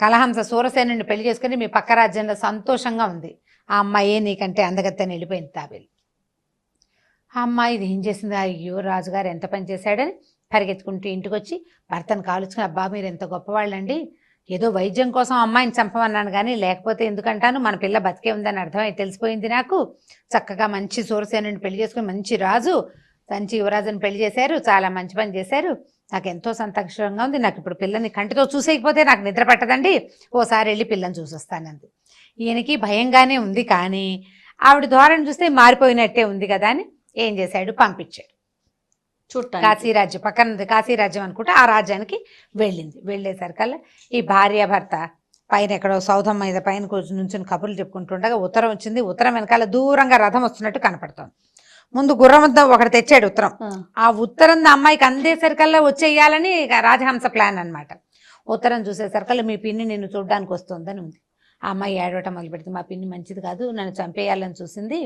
కలహంస సూరసేనుడిని పెళ్లి చేసుకుని మీ పక్క రాజ్యంలో సంతోషంగా ఉంది. ఆ అమ్మాయే నీకంటే అందగత్తని వెళ్ళిపోయింది తాబేలు. ఆ అమ్మాయి ఇది ఏం చేసింది, అయ్యో రాజుగారు ఎంత పని చేశాడని పరిగెత్తుకుంటూ ఇంటికి వచ్చి భర్తను కాలుచుకుని, అబ్బా మీరు ఎంత గొప్పవాళ్ళండి, ఏదో వైద్యం కోసం అమ్మాయిని చంపమన్నాను కానీ లేకపోతే ఎందుకంటాను, మన పిల్ల బతికే ఉందని అర్థమై తెలిసిపోయింది నాకు. చక్కగా మంచి సూరసేనుడిని పెళ్లి చేసుకుని మంచి రాజు, మంచి యువరాజుని పెళ్లి చేశారు, చాలా మంచి పని చేశారు, నాకు ఎంతో సంతోషంగా ఉంది. నాకు ఇప్పుడు పిల్లని కంటితో చూసేయకపోతే నాకు నిద్ర పట్టదండి, ఓసారి వెళ్ళి పిల్లని చూసొస్తానంది. ఈయనకి భయంగానే ఉంది కానీ ఆవిడ ధోరణి చూస్తే మారిపోయినట్టే ఉంది కదా అని ఏం చేశాడు, పంపించాడు. కాశీరాజ్యం పక్కన కాశీరాజ్యం అనుకుంటే ఆ రాజ్యానికి వెళ్ళింది. వెళ్ళేసరికల్లా ఈ భార్యాభర్త పైన ఎక్కడో సౌధం మీద పైన నుంచుని కబుర్లు చెప్పుకుంటుండగా ఉత్తరం వచ్చింది. ఉత్తరం వెనకాల దూరంగా రథం వస్తున్నట్టు కనపడుతోంది. ముందు గుర్రం ఒకటి తెచ్చాడు ఉత్తరం. ఆ ఉత్తరం అమ్మాయికి అందేసరికల్లా వచ్చేయాలని రాజహంస ప్లాన్ అనమాట. ఉత్తరం చూసేసరికల్లా మీ పిన్ని నిన్ను చూడడానికి వస్తుందని ఉంది. ఆ అమ్మాయి ఏడవటం మొదలు పెడుతుంది, మా పిన్ని మంచిది కాదు, నన్ను చంపేయాలని చూసింది,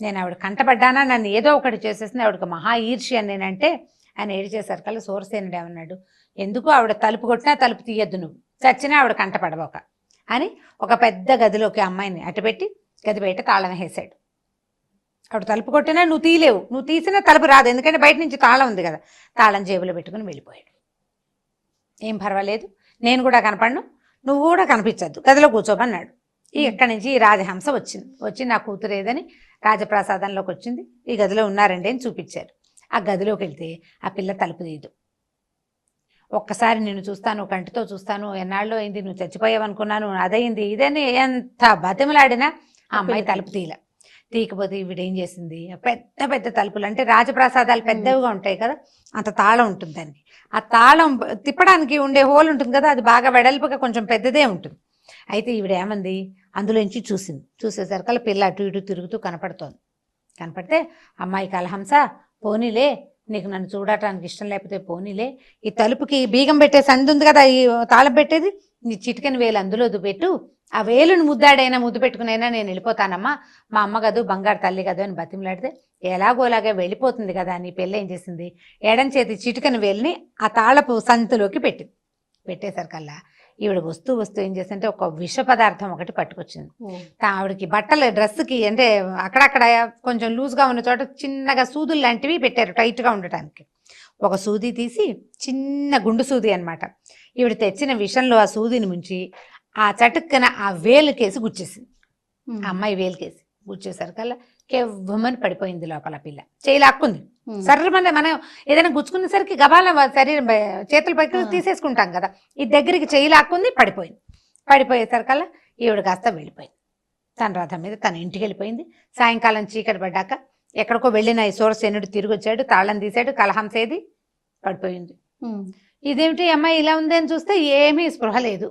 నేను ఆవిడ కంటపడ్డానా, నన్ను ఏదో ఒకటి చేసేసింది, ఆవిడకి మహా ఈర్ష్య నేనంటే ఆయన ఏడిచేసరికల్లా సూరసేనుడు ఏమన్నాడు, ఎందుకు ఆవిడ తలుపు కొట్టినా తలుపు తీయద్దు, నువ్వు చచ్చినా ఆవిడ కంటపడబోక అని ఒక పెద్ద గదిలోకి అమ్మాయిని అటుపెట్టి గది బయట తాళం వేసాడు. ఆవిడ తలుపు కొట్టినా నువ్వు తీయలేవు, నువ్వు తీసినా తలుపు రాదు, ఎందుకంటే బయట నుంచి తాళం ఉంది కదా. తాళం జేబులో పెట్టుకుని వెళ్ళిపోయాడు. ఏం పర్వాలేదు, నేను కూడా కనపడను, నువ్వు కూడా కనిపించద్దు, గదిలో కూర్చోమన్నాడు. ఇక్కడి నుంచి ఈ రాజహంస వచ్చింది. వచ్చి నా కూతురు ఏదని రాజప్రాసాదంలోకి వచ్చింది. ఈ గదిలో ఉన్నారండి అని చూపించారు. ఆ గదిలోకి వెళ్తే ఆ పిల్ల తలుపు తీయదు. ఒక్కసారి నిన్ను చూస్తాను, కంటితో చూస్తాను, ఎన్నాళ్ళు అయింది, నువ్వు చచ్చిపోయావనుకున్నాను, అదయింది ఇదని ఎంత బతిమలాడినా ఆ అమ్మాయి తలుపు తీయలే. తీయకపోతే ఈవిడేం చేసింది, పెద్ద పెద్ద తలుపులు అంటే రాజప్రాసాదాలు పెద్దవిగా ఉంటాయి కదా, అంత తాళం ఉంటుంది దానికి. ఆ తాళం తిప్పడానికి ఉండే హోల్ ఉంటుంది కదా, అది బాగా వెడల్పుగా కొంచెం పెద్దదే ఉంటుంది. అయితే ఈవిడ ఏమంది, అందులోంచి చూసింది. చూసేసరికల్లా పిల్ల అటు ఇటు తిరుగుతూ కనపడుతోంది. కనపడితే అమ్మాయి కలహంస, పోనీలే, నీకు నన్ను చూడటానికి ఇష్టం లేకపోతే పోనీలే, ఈ తలుపుకి బీగం పెట్టే సంది ఉంది కదా, ఈ తాళం పెట్టేది, నీ చిటికెన వేలు అందులో పెట్టు, ఆ వేలుని ముద్దాడైనా ముద్దు పెట్టుకునైనా నేను వెళ్ళిపోతానమ్మా, మా అమ్మ కదూ బంగారు తల్లి కదా అని బతిమలాడితే ఎలాగోలాగా వెళ్ళిపోతుంది కదా అని పిల్ల ఏం చేసింది, ఎడం చేతి చిటికెన వేలుని ఆ తాళపు సంతిలోకి పెట్టింది. పెట్టేసరికల్లా ఈవిడ వస్తూ ఏం చేసిందంటే ఒక విష పదార్థం ఒకటి పట్టుకొచ్చింది. ఆవిడకి బట్టలు డ్రెస్కి అంటే అక్కడక్కడ కొంచెం లూజ్గా ఉన్న చోట చిన్నగా సూదులు లాంటివి పెట్టారు టైట్గా ఉండటానికి. ఒక సూది తీసి, చిన్న గుండు సూది అనమాట, ఈవిడ తెచ్చిన విషంలో ఆ సూదిని ముంచి ఆ చటుక్కన ఆ వేలుకేసి గుచ్చేసింది. ఆ అమ్మాయి వేలుకేసి గుచ్చేసరికల్లా కెవ్వమని పడిపోయింది లోపల పిల్ల. చేయి లాక్కుంది. సర్రమని మనం ఏదైనా గుచ్చుకునేసరికి గబాల శరీరం చేతుల పైకి తీసేసుకుంటాం కదా, ఈ దగ్గరికి చేయి లాక్కుంది, పడిపోయింది. పడిపోయేసరికల్లా ఈవిడ కాస్త వెళ్ళిపోయింది. తన రథం మీద తన ఇంటికి వెళ్ళిపోయింది. సాయంకాలం చీకటి పడ్డాక ఎక్కడికో వెళ్ళిన ఈ సూరసేనుడు తిరిగి వచ్చాడు, తాళం తీశాడు, కలహంసేది పడిపోయింది. ఇదేమిటి అమ్మాయి ఇలా ఉంది అని చూస్తే ఏమీ స్పృహ లేదు,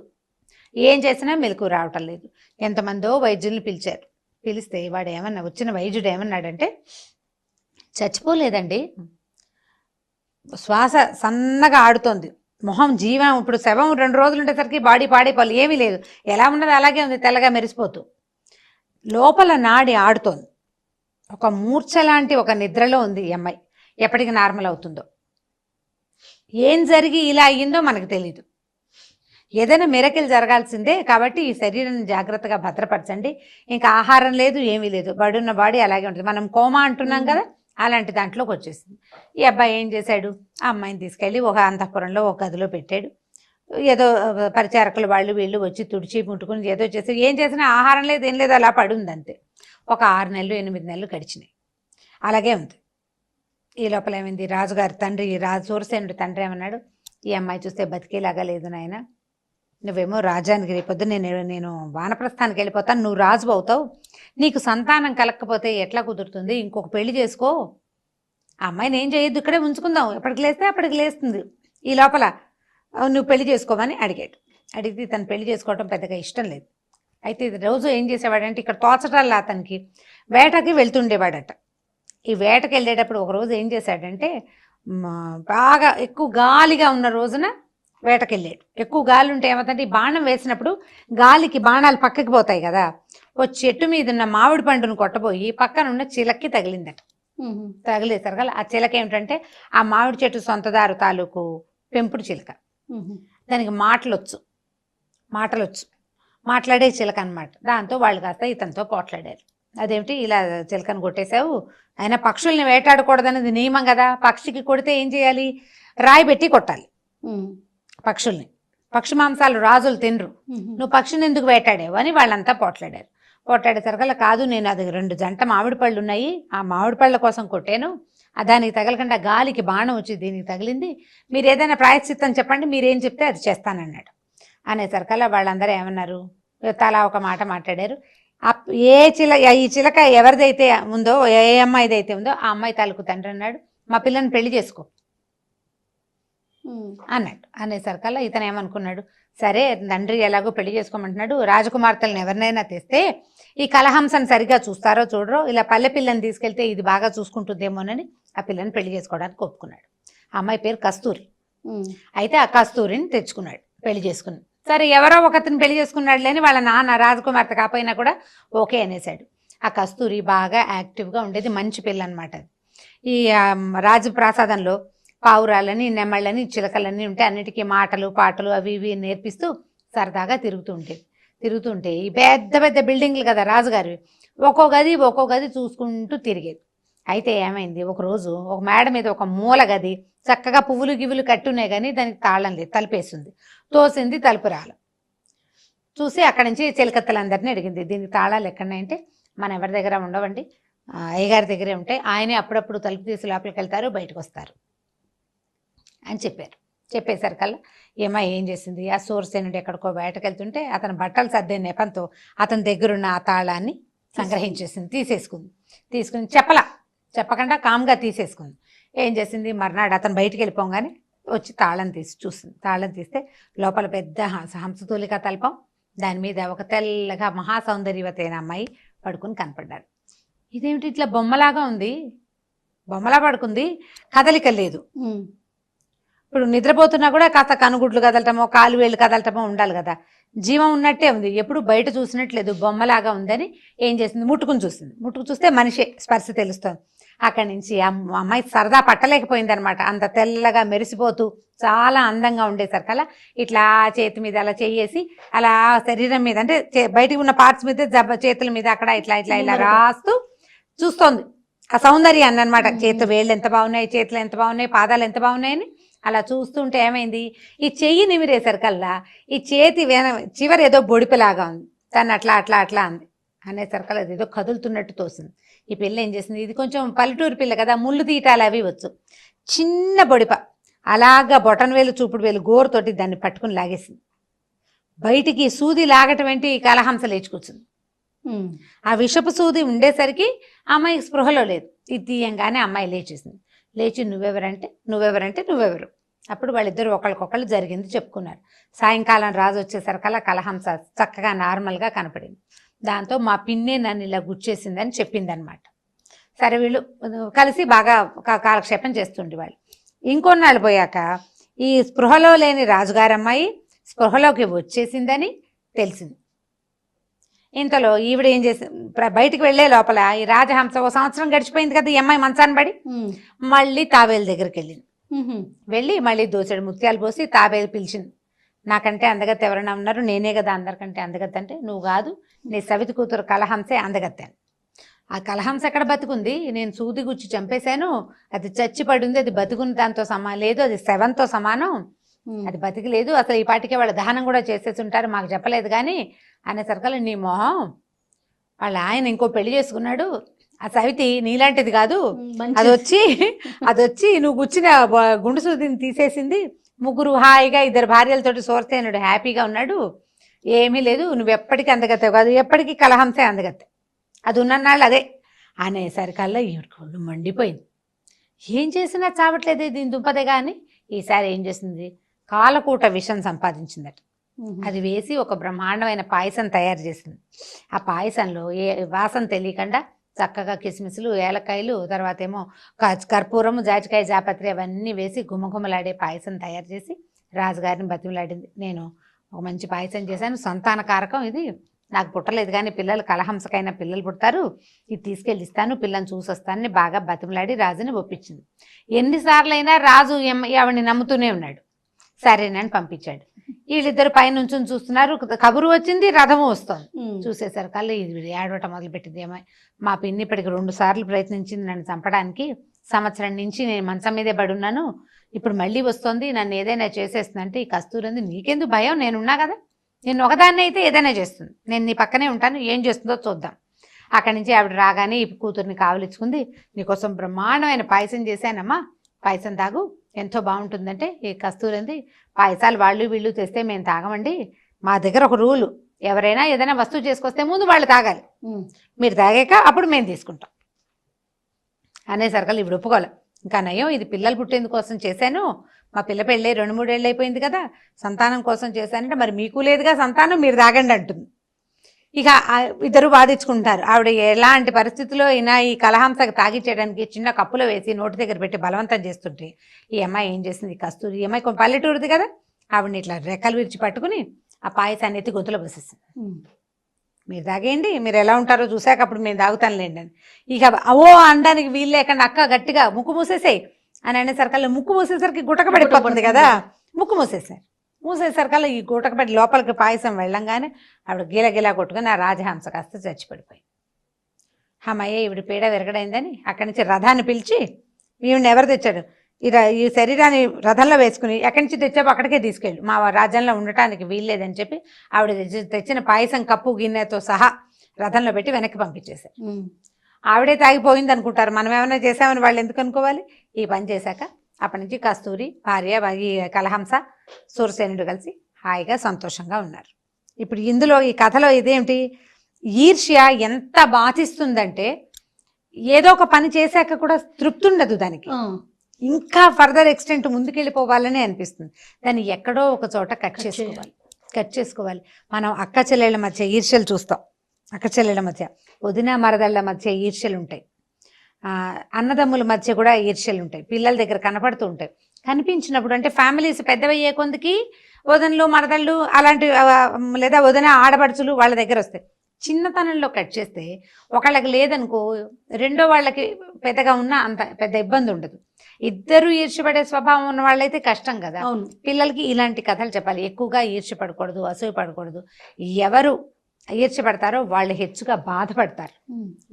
ఏం చేసినా మెలకు రావటం లేదు. ఎంతమందో వైద్యుల్ని పిలిచారు. పిలిస్తే వాడు ఏమన్నా, వచ్చిన వైద్యుడు ఏమన్నాడంటే, చచ్చిపోలేదండి, శ్వాస సన్నగా ఆడుతోంది, మొహం జీవం, ఇప్పుడు శవం 2 రోజులు ఉండేసరికి బాడీ పాడైపోవాలి, ఏమీ లేదు, ఎలా ఉన్నది అలాగే ఉంది, తెల్లగా మెరిసిపోతూ, లోపల నాడి ఆడుతోంది, ఒక మూర్ఛ లాంటి ఒక నిద్రలో ఉంది ఈ అమ్మాయి. ఎప్పటికి నార్మల్ అవుతుందో, ఏం జరిగి ఇలా అయ్యిందో మనకు తెలీదు. ఏదైనా మిరకిల్ జరగాల్సిందే. కాబట్టి ఈ శరీరాన్ని జాగ్రత్తగా భద్రపరచండి. ఇంకా ఆహారం లేదు, ఏమీ లేదు, బడున్న బాడీ అలాగే ఉంటుంది. మనం కోమా అంటున్నాం కదా, అలాంటి దాంట్లోకి వచ్చేసింది. ఈ అబ్బాయి ఏం చేశాడు, ఆ అమ్మాయిని తీసుకెళ్ళి ఒక అంతఃపురంలో ఒక గదిలో పెట్టాడు. ఏదో పరిచారకులు వాళ్ళు వీళ్ళు వచ్చి తుడిచి ముట్టుకుని ఏదో చేసి, ఏం చేసినా ఆహారం లేదు, ఏం లేదు, అలా పడుంది అంతే. ఒక 6 నెలలు 8 నెలలు గడిచినాయి, అలాగే ఉంది. ఈ లోపల ఏమైంది, రాజుగారి తండ్రి, సూరసేనుడి తండ్రి ఏమన్నాడు, ఈ అమ్మాయి చూస్తే బతికేలాగా లేదు నాయన, నువ్వేమో రాజానికి రేపొద్దు నేను వానప్రస్థానికి వెళ్ళిపోతాను, నువ్వు రాజు అవుతావు, నీకు సంతానం కలగకపోతే ఎట్లా కుదురుతుంది, ఇంకొక పెళ్లి చేసుకో, ఆ అమ్మాయిని ఏం చేయొద్దు, ఇక్కడే ఉంచుకుందాం, ఎప్పటికి లేస్తే అప్పటికి లేస్తుంది, ఈ లోపల నువ్వు పెళ్లి చేసుకోమని అడిగాడు. అడిగితే తను పెళ్లి చేసుకోవటం పెద్దగా ఇష్టం లేదు. అయితే రోజు ఏం చేసేవాడంటే, ఇక్కడ తోచటాల్లో అతనికి వేటకి వెళ్తుండేవాడట. ఈ వేటకి వెళ్ళేటప్పుడు ఒకరోజు ఏం చేశాడంటే, బాగా ఎక్కువ గాలిగా ఉన్న రోజున వేటకి వెళ్ళాడు. ఎక్కువ గాలి ఉంటే ఏమవుతుందంటే, ఈ బాణం వేసినప్పుడు గాలికి బాణాలు పక్కకి పోతాయి కదా, ఓ చెట్టు మీద ఉన్న మామిడి పండును కొట్టబోయి పక్కన ఉన్న చిలక్కి తగిలిందట. తగిలేసరికి ఆ చిలక ఏమిటంటే, ఆ మామిడి చెట్టు సొంతదారు తాలూకు పెంపుడు చిలక. దానికి మాటలొచ్చు, మాట్లాడే చిలక అనమాట. దాంతో వాళ్ళు కాస్త ఇతనితో పోట్లాడారు. అదేమిటి ఇలా చిలకను కొట్టేశావు, అయినా పక్షుల్ని వేటాడకూడదనేది నియమం కదా, పక్షికి కొడితే ఏం చేయాలి, రాయి పెట్టి కొట్టాలి పక్షుల్ని, పక్షి మాంసాలు రాజులు తినరు, నువ్వు పక్షిని ఎందుకు వేటాడావు అని వాళ్ళంతా పోట్లాడారు. పోట్లాడేసరికల్లా, కాదు నేను అది 2 జంట మామిడి పళ్ళు ఉన్నాయి, ఆ మామిడి పళ్ళ కోసం కొట్టాను, దానికి తగలకుండా గాలికి బాణం వచ్చి దీనికి తగిలింది, మీరు ఏదైనా ప్రాయశ్చిత్తం చెప్పండి, మీరేం చెప్తే అది చేస్తానన్నాడు. అనేసరికల్లా వాళ్ళందరూ ఏమన్నారు, తలా ఒక మాట మాట్లాడారు. ఈ చిలక ఎవరిదైతే ఉందో, ఏ అమ్మాయిదైతే ఉందో ఆ అమ్మాయి తాలూకు తండ్రి అన్నాడు, మా పిల్లని పెళ్లి చేసుకో అన్నాడు. అనేసరికల్లా ఇతను ఏమనుకున్నాడు, సరే తండ్రి ఎలాగో పెళ్లి చేసుకోమంటున్నాడు, రాజకుమార్తెలను ఎవరినైనా తెస్తే ఈ కలహంసను సరిగా చూస్తారో చూడరో, ఇలా పల్లె పిల్లని తీసుకెళ్తే ఇది బాగా చూసుకుంటుందేమోనని ఆ పిల్లని పెళ్లి చేసుకోవడానికి ఒప్పుకున్నాడు. ఆ అమ్మాయి పేరు కస్తూరి. అయితే ఆ కస్తూరిని తెచ్చుకున్నాడు, పెళ్లి చేసుకుని. సరే ఎవరో ఒకరిని పెళ్లి చేసుకున్నాడు లేని వాళ్ళ నాన్న రాజకుమార్తె కాకపోయినా కూడా ఓకే అనేసాడు. ఆ కస్తూరి బాగా యాక్టివ్గా ఉండేది, మంచి పిల్ల అనమాట. ఈ రాజప్రాసాదంలో పావురాలని, నెమళ్ళని, చిలకలన్నీ ఉంటే అన్నిటికీ మాటలు పాటలు అవి ఇవి నేర్పిస్తూ సరదాగా తిరుగుతుంటే ఈ పెద్ద పెద్ద బిల్డింగ్లు కదా రాజుగారివి, ఒక్కో గది చూసుకుంటూ తిరిగేది. అయితే ఏమైంది, ఒకరోజు ఒక మేడ మీద ఒక మూల గది చక్కగా పువ్వులు గివ్వులు కట్టున్నాయి కానీ దానికి తాళం లేదు, తలుపేసింది. తోసింది, తలుపు రాలు చూసి అక్కడి నుంచి చిలకత్తలందరినీ అడిగింది, దీనికి తాళాలు ఎక్కడున్నాయంటే, మన ఎవరి దగ్గర ఉండవండి, అయ్యగారి దగ్గరే ఉంటాయి, ఆయనే అప్పుడప్పుడు తలుపు తీసి లోపలికి వెళ్తారు, బయటకు వస్తారు అని చెప్పారు. చెప్పేసరికల్లా ఏం చేసింది, ఆ సూరసేనుడు ఎక్కడికో వేటకెళ్తుంటే అతను బట్టలు సర్దే నెపంతో అతని దగ్గరున్న ఆ తాళాన్ని సంగ్రహించేసింది, తీసుకుని చెప్పకుండా కామ్గా తీసేసుకుంది. ఏం చేసింది, మర్నాడు అతను బయటికి వెళ్ళిపోగానే వచ్చి తాళం తీసి చూసింది. తాళం తీస్తే లోపల పెద్ద హంసతూలిక తల్పం, దాని మీద ఒక తెల్లగా మహాసౌందర్యవతైన అమ్మాయి పడుకుని కనపడ్డాడు. ఇదేమిటి ఇట్లా బొమ్మలాగా ఉంది, బొమ్మలా పడుకుంది, కదలిక లేదు. ఇప్పుడు నిద్రపోతున్నా కూడా కాస్త కనుగుడ్లు కదలటమో కాలు వేళ్ళు కదలటమో ఉండాలి కదా, జీవం ఉన్నట్టే ఉంది, ఎప్పుడు బయట చూసినట్లేదు, బొమ్మలాగా ఉందని ఏం చేసింది, ముట్టుకుని చూస్తే మనిషి స్పర్శ తెలుస్తుంది. అక్కడి నుంచి అమ్మాయి సరదా పట్టలేకపోయింది అనమాట. అంత తెల్లగా మెరిసిపోతూ చాలా అందంగా ఉండేసరికల్లా ఇట్లా చేతి మీద అలా చేయేసి అలా శరీరం మీద అంటే బయటికి ఉన్న పార్ట్స్ మీద చేతుల మీద అక్కడ ఇట్లా ఇట్లా ఇలా రాస్తూ చూస్తోంది ఆ సౌందర్యాన్ని అనమాట. చేతి వేళ్ళు ఎంత బాగున్నాయి, చేతులు ఎంత బాగున్నాయి, పాదాలు ఎంత బాగున్నాయని అలా చూస్తుంటే ఏమైంది, ఈ చెయ్యి నిమిరేసరికల్లా ఈ చేతి చివరి ఏదో బొడిపిలాగా ఉంది, తను అట్లా అంది. అనేసరికి అది ఏదో కదులుతున్నట్టు తోసింది. ఈ పిల్ల ఏం చేసింది, ఇది కొంచెం పల్లెటూరు పిల్ల కదా, ముళ్ళు తీయటాలు అవి వచ్చు. చిన్న బొడిప అలాగా బొటన్ వేలు చూపుడు వేలు గోరుతోటి దాన్ని పట్టుకుని లాగేసింది. బయటికి సూది లాగటం ఏంటి, కలహంస లేచి కూర్చుంది. ఆ విషపు సూది ఉండేసరికి అమ్మాయి స్పృహలో లేదు. ఇది తీయంగానే అమ్మాయి లేచేసింది. లేచి నువ్వెవరు. అప్పుడు వాళ్ళిద్దరు ఒకళ్ళకొకళ్ళు జరిగింది చెప్పుకున్నారు. సాయంకాలం రాజు వచ్చేసరికల్లా కలహంస చక్కగా నార్మల్గా కనపడింది. దాంతో మా పిన్నే నన్ను ఇలా గుచ్చేసిందని చెప్పిందనమాట. సరే వీళ్ళు కలిసి బాగా కాలక్షేపం చేస్తుండే వాళ్ళు. ఇంకొన్నాళ్ళు పోయాక ఈ స్పృహలో లేని రాజుగారమ్మాయి స్పృహలోకి వచ్చేసిందని తెలిసింది. ఇంతలో ఈవిడ ఏం చేసి బయటికి వెళ్లే లోపల ఈ రాజహంస ఓ సంవత్సరం గడిచిపోయింది కదా, ఈ అమ్మాయి మంచాన్ని పడి మళ్ళీ తాబేలు దగ్గరికి వెళ్ళింది. వెళ్ళి మళ్ళీ దోసెడు ముత్యాలు పోసి తాబేలు పిలిచింది. నాకంటే అందగత్త ఎవరైనా ఉన్నారు, నేనే కదా అందరికంటే అందగత్త అంటే, నువ్వు కాదు, నీ సవితి కూతురు కలహంసే అందగత్తాను. ఆ కలహంస ఎక్కడ బతుకుంది, నేను సూది గుచ్చి చంపేశాను, అది చచ్చి పడింది, అది బతుకుని దాంతో సమానం లేదు, అది శవంతో సమానం, అది బతికి లేదు, అసలు ఈ పాటికే వాళ్ళ దహనం కూడా చేసేసి ఉంటారు, మాకు చెప్పలేదు కానీ అనేసరికల్లా నీ మొహం, వాళ్ళ ఆయన ఇంకో పెళ్లి చేసుకున్నాడు, ఆ సవితి నీలాంటిది కాదు, అది వచ్చి నువ్వు గుచ్చిన గుండు సూదిని తీసేసింది, ముగ్గురు హాయిగా ఇద్దరు భార్యలతోటి సోర్సేనుడు హ్యాపీగా ఉన్నాడు, ఏమీ లేదు, నువ్వు ఎప్పటికీ అందగత్తే కాదు, ఎప్పటికీ కలహంసే అందగత్తే, అది ఉన్ననాళ్ళు అదే అనేసరికల్లా ఈవిడికి మండిపోయింది. ఏం చేసినా చావట్లేదు దీని దుంపదే కానీ ఈసారి ఏం చేసింది, కాలకూట విషం సంపాదించిందట. అది వేసి ఒక బ్రహ్మాండమైన పాయసం తయారు చేసింది. ఆ పాయసంలో ఏ వాసన తెలియకుండా చక్కగా కిస్మిస్లు, ఏలకాయలు, తర్వాత ఏమో కర్పూరము, జాజికాయ, జాపత్రి అవన్నీ వేసి గుమగుమలాడే పాయసం తయారు చేసి రాజుగారిని బతిమలాడింది. నేను ఒక మంచి పాయసం చేశాను, సంతాన కారకం ఇది, నాకు పుట్టలేదు కానీ పిల్లలు కలహంసకైనా పిల్లలు పుడతారు, ఇది తీసుకెళ్ళి ఇస్తాను, పిల్లని చూసొస్తానని బాగా బతిమలాడి రాజుని ఒప్పించింది. ఎన్నిసార్లు అయినా రాజు ఆవిడని నమ్ముతూనే ఉన్నాడు. సరేనని పంపించాడు. వీళ్ళిద్దరు పైనుంచి చూస్తున్నారు, కబురు వచ్చింది, రథము వస్తుంది. చూసేసరికల్లా ఇది ఏడవటం మొదలుపెట్టింది. ఏమై మా పిన్ని ఇప్పటికి 2 సార్లు ప్రయత్నించింది నన్ను చంపడానికి, సంవత్సరం నుంచి నేను మంచం మీదే పడున్నాను, ఇప్పుడు మళ్ళీ వస్తుంది, నన్ను ఏదైనా చేసేస్తుందంటే, ఈ కస్తూరి ఉంది, నీకెందుకు భయం, నేనున్నా కదా, నేను ఒకదాన్ని అయితే ఏదైనా చేస్తుంది, నేను నీ పక్కనే ఉంటాను, ఏం చేస్తుందో చూద్దాం. అక్కడి నుంచి ఆవిడ రాగానే ఈ కూతుర్ని కావలించుకుంది. నీకోసం బ్రహ్మాండమైన పాయసం చేశానమ్మా, పాయసం తాగు, ఎంతో బాగుంటుందంటే, ఈ కస్తూరి ఉంది, పాయసాలు వాళ్ళు వీళ్ళు తెస్తే మేము తాగమండి, మా దగ్గర ఒక రూలు, ఎవరైనా ఏదైనా వస్తువు చేసుకొస్తే ముందు వాళ్ళు తాగాలి, మీరు తాగాక అప్పుడు మేము తీసుకుంటాం అనేసరికల్ ఇప్పుడు ఒప్పుకోవాలి. ఇంకా నయం, ఇది పిల్లలు పుట్టేందుకోసం చేశాను, మా పిల్ల పెళ్ళి 2-3 ఏళ్ళు అయిపోయింది కదా, సంతానం కోసం చేశానంటే, మరి మీకు లేదుగా సంతానం, మీరు తాగండి అంటుంది. ఇక ఇద్దరు వాదించుకుంటారు. ఆవిడ ఎలాంటి పరిస్థితుల్లో అయినా ఈ కలహంసకు తాగిచ్చేయడానికి చిన్న కప్పులో వేసి నోటి దగ్గర పెట్టి బలవంతం చేస్తుంటే, ఈ అమ్మాయి ఏం చేసింది, కస్తూరి, ఈ అమ్మాయి కొంచెం పల్లెటూరుది కదా, ఆవిడని ఇట్లా రెక్కలు విరిచి పట్టుకుని ఆ పాయసాన్ని ఎత్తి గొంతులో పోసేసింది. మీరు తాగేయండి, మీరు ఎలా ఉంటారో చూసాక అప్పుడు మేము తాగుతానులేండి అని. ఇక అవో అనడానికి వీలు లేకుండా అక్క గట్టిగా ముక్కు మూసేసాయి అని అనేసరికల్లా, ముక్కు మూసేసరికి గుటకబడిపోతుంది కదా, ముక్కు మూసేసరికల్లా ఈ గుటకబడి లోపలికి పాయసం వెళ్ళంగానే ఆవిడ గిలగిలా కొట్టుకుని ఆ రాజహంస కాస్త చచ్చిపడిపోయింది. అమ్మయ్య ఈవిడ పీడ విరగడైందని అక్కడి నుంచి రథాన్ని పిలిచి, ఈవిడిని ఎవరు తెచ్చాడు, ఈ శరీరాన్ని రథంలో వేసుకుని ఎక్కడి నుంచి తెచ్చావో అక్కడికే తీసుకెళ్ళు, మా రాజ్యంలో ఉండటానికి వీల్లేదని చెప్పి ఆవిడ తెచ్చిన పాయసం కప్పు గిన్నెతో సహా రథంలో పెట్టి వెనక్కి పంపించేశారు. ఆవిడే తాగిపోయింది అనుకుంటారు, మనం ఏమైనా చేసామని వాళ్ళు ఎందుకు అనుకోవాలి. ఈ పని చేశాక అప్పటి నుంచి కస్తూరి భార్య, ఈ కలహంస, సూరసేనుడు కలిసి హాయిగా సంతోషంగా ఉన్నారు. ఇప్పుడు ఇందులో ఈ కథలో ఇదేమిటి, ఈర్ష్య ఎంత బాధిస్తుందంటే, ఏదో ఒక పని చేశాక కూడా తృప్తి ఉండదు దానికి, ఇంకా ఫర్దర్ ఎక్స్టెంట్ ముందుకెళ్ళిపోవాలని అనిపిస్తుంది. దాన్ని ఎక్కడో ఒక చోట కట్ చేసుకోవాలి. మనం అక్క చెల్లెళ్ళ మధ్య ఈర్ష్యలు చూస్తాం, అక్క చెల్లెళ్ళ మధ్య, వదిన మరదళ్ళ మధ్య ఈర్ష్యలు ఉంటాయి, అన్నదమ్ముల మధ్య కూడా ఈర్ష్యలు ఉంటాయి, పిల్లల దగ్గర కనపడుతూ ఉంటాయి. కనిపించినప్పుడు అంటే ఫ్యామిలీస్ పెద్దవయ్యే కొందికి వదనలు, మరదళ్ళు అలాంటి, లేదా వదిన ఆడపడుచులు వాళ్ళ దగ్గర వస్తాయి. చిన్నతనంలో కట్ చేస్తే ఒకళ్ళకి లేదనుకో, రెండో వాళ్ళకి పెద్దగా ఉన్నా అంత పెద్ద ఇబ్బంది ఉండదు. ఇద్దరు ఈర్ష్యపడే స్వభావం ఉన్న వాళ్ళైతే కష్టం కదా. పిల్లలకి ఇలాంటి కథలు చెప్పాలి, ఎక్కువగా ఈర్ష్యపడకూడదు, అసూయ పడకూడదు. ఎవరు ఈర్ష్యపడతారో వాళ్ళు హెచ్చుగా బాధపడతారు.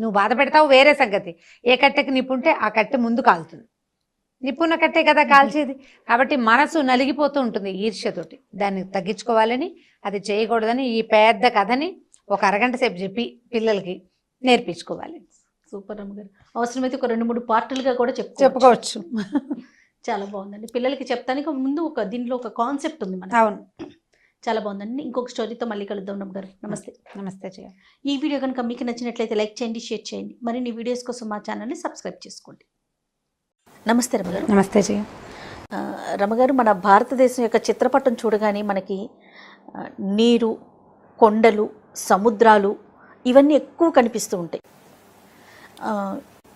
నువ్వు బాధపడతావు వేరే సంగతి, ఏ కట్టెకి నిప్పుంటే ఆ కట్టె ముందు కాలుతుంది, నిప్పున్న కట్టే కదా కాల్చేది. కాబట్టి మనసు నలిగిపోతూ ఉంటుంది ఈర్ష్యతోటి. దాన్ని తగ్గించుకోవాలని, అది చేయకూడదని ఈ పెద్ద కథని ఒక అరగంట సేపు చెప్పి పిల్లలకి నేర్పించుకోవాలి. సూపర్ రమ్మగారు. అవసరమైతే ఒక 2-3 పార్టులుగా కూడా చెప్పుకోవచ్చు. చాలా బాగుందండి. పిల్లలకి చెప్తానికి ముందు దీనిలో ఒక కాన్సెప్ట్ ఉంది మనకి. అవును, చాలా బాగుందండి. ఇంకొక స్టోరీతో మళ్ళీ కలుద్దాం రమ్మగారు. నమస్తే. నమస్తే జయ. ఈ వీడియో కనుక మీకు నచ్చినట్లయితే లైక్ చేయండి, షేర్ చేయండి. మరిన్ని వీడియోస్ కోసం మా ఛానల్ని సబ్స్క్రైబ్ చేసుకోండి. నమస్తే రమ్మగారు. నమస్తే జయ. రమగారు, మన భారతదేశం యొక్క చిత్రపటం చూడగానే మనకి నీరు, కొండలు, సముద్రాలు ఇవన్నీ ఎక్కువ కనిపిస్తూ ఉంటాయి.